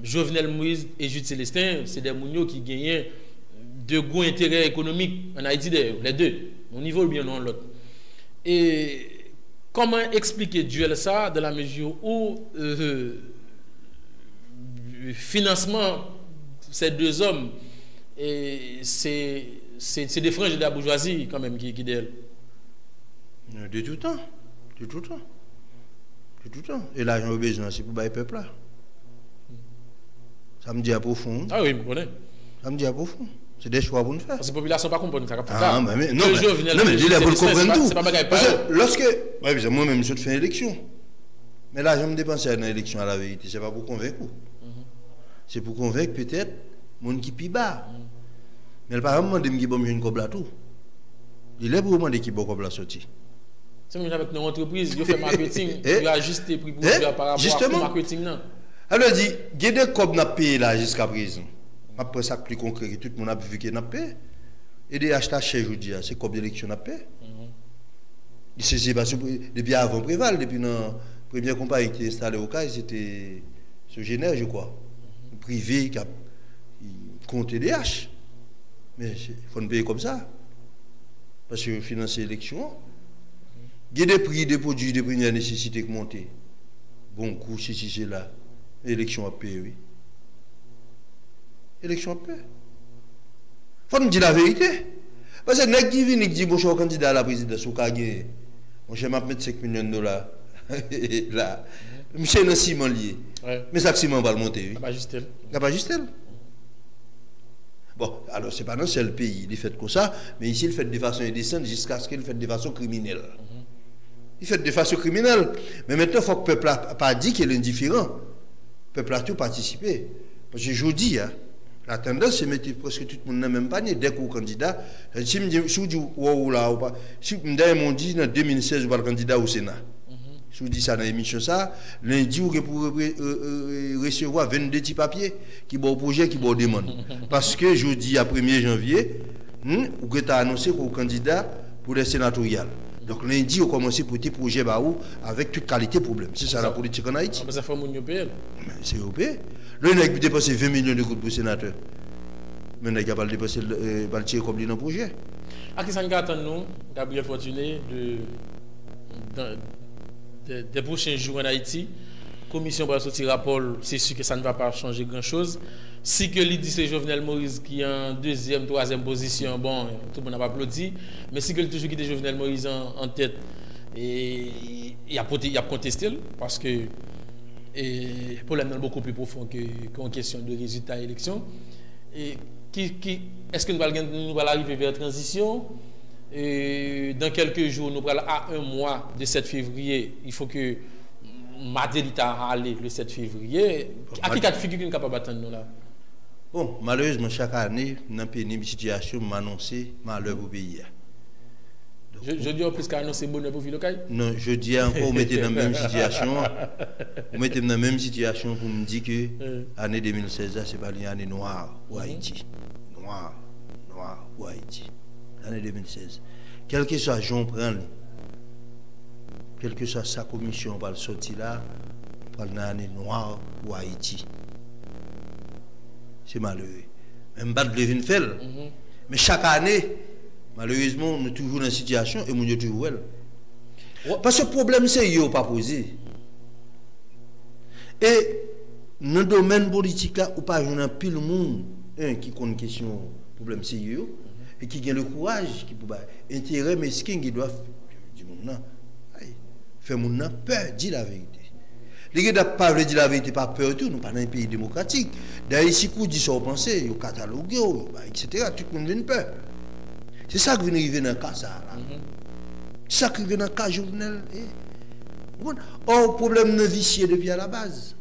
Jovenel Moïse et Jules Célestin, c'est des mounions qui gagnent de gros intérêts économiques en Haïti, les deux, au niveau bien non l'autre. Et comment expliquer duel ça dans la mesure où financement ces deux hommes, c'est des franges de la bourgeoisie quand même qui d'elle. De tout temps. De Tout le temps. Et l'argent au besoin, c'est pour le peuple là. Ça me dit à profond. Ah oui, je connais. Ça me dit à profond. C'est des choix pour nous faire. Parce que la population ne comprend pas ça. Ah, mais non, mais il faut comprendre tout. Parce que lorsque. Moi-même, je fais une élection. Mais là, je me dépense dans l'élection à la vérité. Ce n'est pas pour convaincre. C'est pour convaincre peut-être les gens qui pient bas. Mais le parlement de me dire que je ne tout. Il est pour demander qui est la sortie. C'est même avec nos entreprises, ils font marketing, ils ajustent les prix pour par rapport au marketing. Alors, il y a des cobs qui ont payé là jusqu'à présent. Après ça, plus concret, tout le monde a vu qu'il a payé. Et des achats chez aujourd'hui, c'est cobs d'élection qui ont payé. C'est parce que depuis avant Préval, depuis la première compagnie qui est installée au CAI, c'était ce Génère, je crois. Privé qui a compté des H. Mais il faut nous payer comme ça. Parce que financer l'élection, il y a des prix des produits de première nécessité qui montent. Bon coût, si c'est là. Élection à payer, oui. Élection à payer. Il faut nous dire la vérité. Parce que les gens qui viennent et qui disent bonjour candidat à la présidence, au cas où je vais mettre 5 millions de dollars. Là, monsieur est ciment lié. Mais ça, ciment va le monter, oui. Pas juste elle. Pas juste elle. Bon, alors c'est pas dans seul pays, il fait comme ça, mais ici il fait de façon indécente jusqu'à ce qu'il fait de façon criminelle. Il fait de façon criminelle. Mais maintenant, il faut que le peuple n'a pas dit qu'il est indifférent. Le peuple a tout participé. Parce que je vous dis, la tendance, c'est mettre presque tout le monde dans le même panier. Dès qu'on est candidat, si je dis, si m'ont dit en 2016, vous êtes candidat au Sénat. Si vous dites ça dans l'émission, ça, lundi, vous pouvez recevoir 22 petits papiers qui vont au projet, qui vont demande. Parce que je dis à 1er janvier, vous avez annoncé qu'on est candidat pour les sénatoriales. Donc lundi, on commence pour des projets avec toute qualité de problème. C'est ça la politique en Haïti. Ça fait mon européen. C'est européen. Là, on a dépensé 20 millions de gouttes pour le sénateur. Mais on n'a pas dépensé le tirer comme dans le projet. À qui ça nous attend, nous, Gabriel Fortuné, des prochains jours en Haïti? La commission va sortir rapport, c'est sûr que ça ne va pas changer grand-chose. Si que l'idée c'est Jovenel Moïse qui est en deuxième, troisième position, bon, tout le monde n'a pas applaudi. Mais si que toujours quitté Jovenel Moïse en tête, et il a contesté parce que le problème est beaucoup plus profond qu'en question de résultats d'élection. Et est-ce que nous allons arriver vers la transition? Et dans quelques jours, nous allons à un mois de 7 février, il faut que Madelita allait le 7 février. À qui quatre figures qui sont capables d'attendre nous là? Bon, malheureusement, chaque année, dans une situation, m'annonce malheur au pays. Je dis en plus qu'annoncer bonheur pour Philokai? Non, je dis encore, vous mettez dans la même situation. Vous mettez dans la même situation pour me dire que l'année 2016, ce n'est pas une année noire pour Haïti. Noire pour Haïti. L'année 2016. Quel que soit Jean prend, quelle que soit sa commission, on va le sortir là, pour une année noire pour Haïti. C'est malheureux. Même pas de Levin fait. Mais chaque année, malheureusement, on est toujours dans une situation et on est toujours elle. Parce que le problème, c'est qu'il n'y a pas posé. Et dans le domaine politique, là, on pas un pile monde qui connaît une question, problème sérieux, et qui a le courage, qui peut intérêt mesquin qui doit faire mon peur, dire la vérité. Les gens ne pas dire la vérité, pas peur tout, nous pas dans un pays démocratique. D'ailleurs, si vous dites ça, vous pensez, vous cataloguez, etc., tout le monde vient peur. C'est ça qui vient arriver dans le cas, ça. C'est ça qui vient dans le cas Jovenel. Or, le problème ne vicié depuis à la base.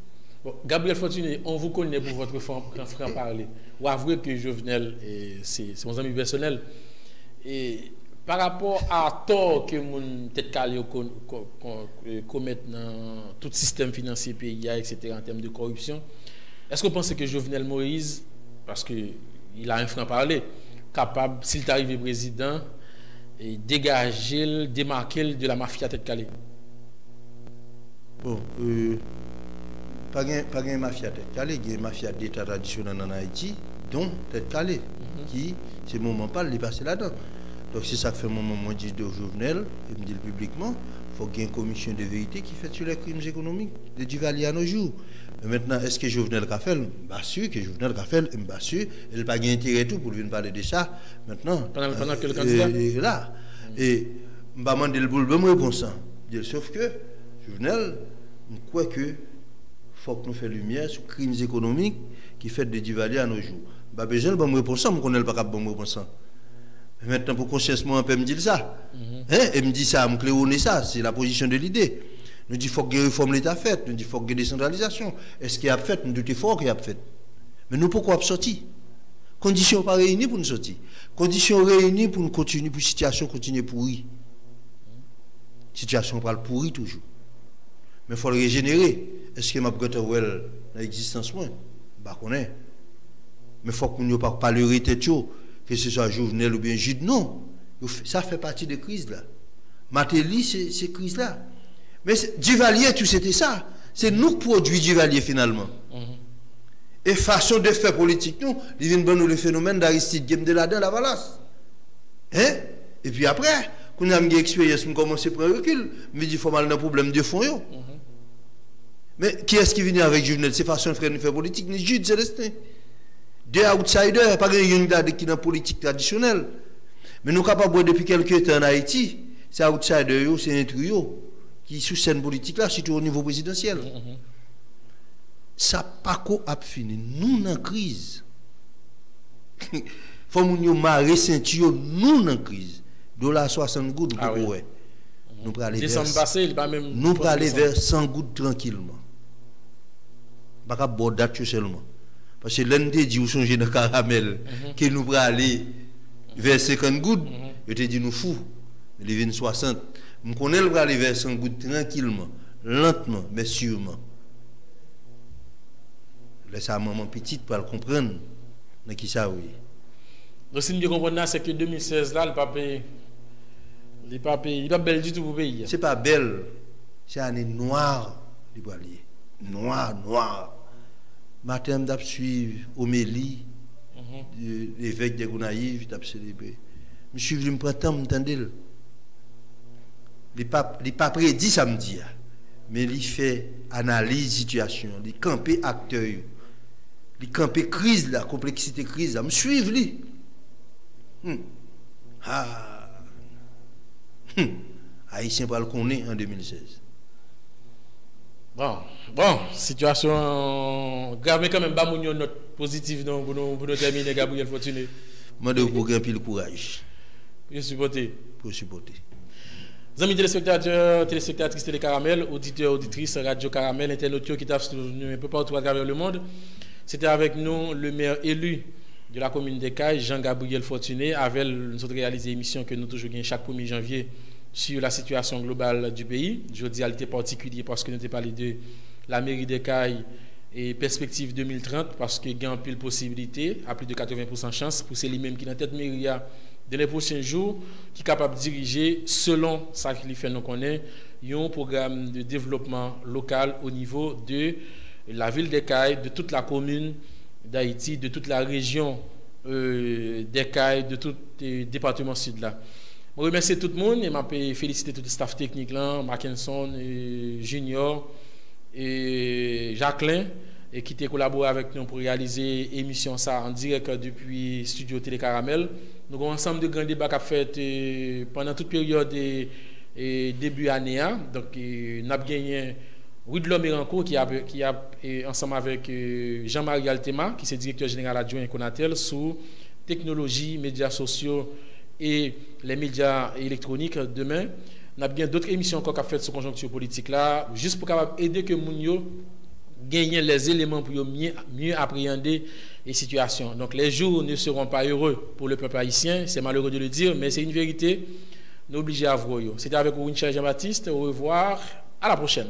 Bon, Gabriel Fortuné, on vous connaît pour votre franc-parler. Vous avouez que Jovenel, c'est mon ami personnel. Et par rapport à tort que mon tête calée commettent dans tout système financier pays, etc., en termes de corruption, est-ce que vous pensez que Jovenel Moïse, parce qu'il a un franc-parler, capable, s'il est arrivé président, et dégager, démarquer de la mafia tête calée? Bon, pas de mafia tête calée, il y a une mafia d'État traditionnel en Haïti, dont tête calée, qui, c'est le moment pas, il est passé là-dedans. Donc c'est ça que fait mon moment dit de Jovenel, et me dit publiquement, il faut qu'il y ait une commission de vérité qui fait sur les crimes économiques de Duvalier à nos jours. Mais maintenant, est-ce que Jovenel a fait? Bien sûr que Jovenel a fait, bien sûr, il n'a pas intérêt tout pour venir parler de ça maintenant. Pendant que le candidat est là. Et je vais demander le boule de réponse. Sauf que Jovenel, je crois que faut que nous fassions lumière sur les crimes économiques qui fait de Duvalier à nos jours. Pas besoin de bonne réponse, je connais pas bonne réponse. Maintenant, pour conscience, moi, on peut me dire ça. Et me dit ça, me claironner ça, c'est la position de l'idée. Nous disons qu'il faut que les réformes l'État faite, nous disons qu'il faut que la décentralisation. Est-ce qu'il y a fait? Nous disons fort qu'il y a fait. Mais nous, pourquoi pas sortir? Conditions pas réunies pour nous sortir. Conditions réunies pour nous continuer, pour la situation continue pourrie. La situation va pourrir toujours. Mais il faut le régénérer. Est-ce que ma brette dans l'existence moi? Bah connaît. Mais il faut qu'on ne parle pas le tête que ce soit Jovenel ou bien Jude. Non. Ça fait partie des crises là. Matéli, c'est ces crises là. Mais Duvalier, tout c'était ça. C'est nous qui produisons Duvalier finalement. Et façon de faire politique, nous, ils viennent nous le phénomène d'Aristide Game de la Valasse. Hein? Et puis après, quand on a une expérience, on commence à prendre recul. Mais il faut mal dans problème de fond. Mais qui est-ce qui vient avec Juvenel? C'est façon de faire politique, ni Jude Célestin. Des outsiders, pas une qui est dans la politique traditionnelle. Mais nous sommes capables depuis quelques temps en Haïti, ces outsiders, c'est un trio qui sous scène politique là, surtout au niveau présidentiel. Ça pas quoi a fini. Nous en crise. Faut nous marrer ceinture, nous en crise. $60 gouttes pour ouais. Nous pour aller vers 100 gouttes tranquillement. Pas qu'à boire date seulement. Parce que l'un des dit ou songer dans caramel que nous pour aller vers 50 gouttes, je te dis nous fou. Les 20 60. Nous connaissons le aller vers 100 gouttes tranquillement, lentement mais sûrement. Laisse à maman petite pour le comprendre. Mais qui ça oui. Donc si nous comprenons c'est que 2016 là il pas belle du tout pour pays. C'est pas belle. C'est année noire du Boilier. Noir. Matin d'ap suivre Omélie l'évêque de Gounaïve d'ap célébrer. Monsieur venu me prendre temps m'entendez. Il pas prédit samedi mais il fait analyse situation, il camper acteur. Il camper crise la complexité crise là, me suivre lui. Haïtien pas le connaît en 2016. Bon, situation grave mais quand même pas une note positive donc pour nous terminer Gabriel Fortuné. Moi de pour grand pile courage. Pour supporter. Amis téléspectateurs, téléspectatrices Télé Caramel, auditeurs, auditrices, Radio Caramel, internautes qui t'affrontent un peu partout à travers le monde. C'était avec nous le maire élu de la commune des Cayes, Jean-Gabriel Fortuné, avec nous avons réalisé l'émission que nous toujours gagnons chaque 1er janvier sur la situation globale du pays. Je dis à l'été particulier parce que nous avons parlé de la mairie des Cayes et perspective 2030 parce qu'il y a une pile possibilité, à plus de 80% chance pour ceux mêmes qui dans tête mairie dans les prochains jours, qui est capable de diriger, selon ça qu'il fait nous connaît, un programme de développement local au niveau de la ville des Cayes, de toute la commune d'Haïti, de toute la région des Cayes, de tout le département sud là. Je remercie tout le monde et je féliciter tout le staff technique là, Mackinson, Junior et Jacqueline, et qui ont collaboré avec nous pour réaliser l'émission ça en direct depuis Studio Télé Caramel. Nous avons un ensemble de grands débats qu'a fait pendant toute période et début année. Donc, nous avons gagné Rudlo Miranco qui a ensemble avec Jean-Marie Altema, qui est directeur général adjoint Conatel, sur technologie, médias sociaux et les médias électroniques. Demain, nous avons d'autres émissions encore qu'a fait sur conjoncture politique là, juste pour aider que Mounio gagner les éléments pour mieux appréhender les situations. Donc les jours ne seront pas heureux pour le peuple haïtien, c'est malheureux de le dire, mais c'est une vérité, nous obligés à voir. C'était avec vous, Jean-Baptiste, au revoir, à la prochaine.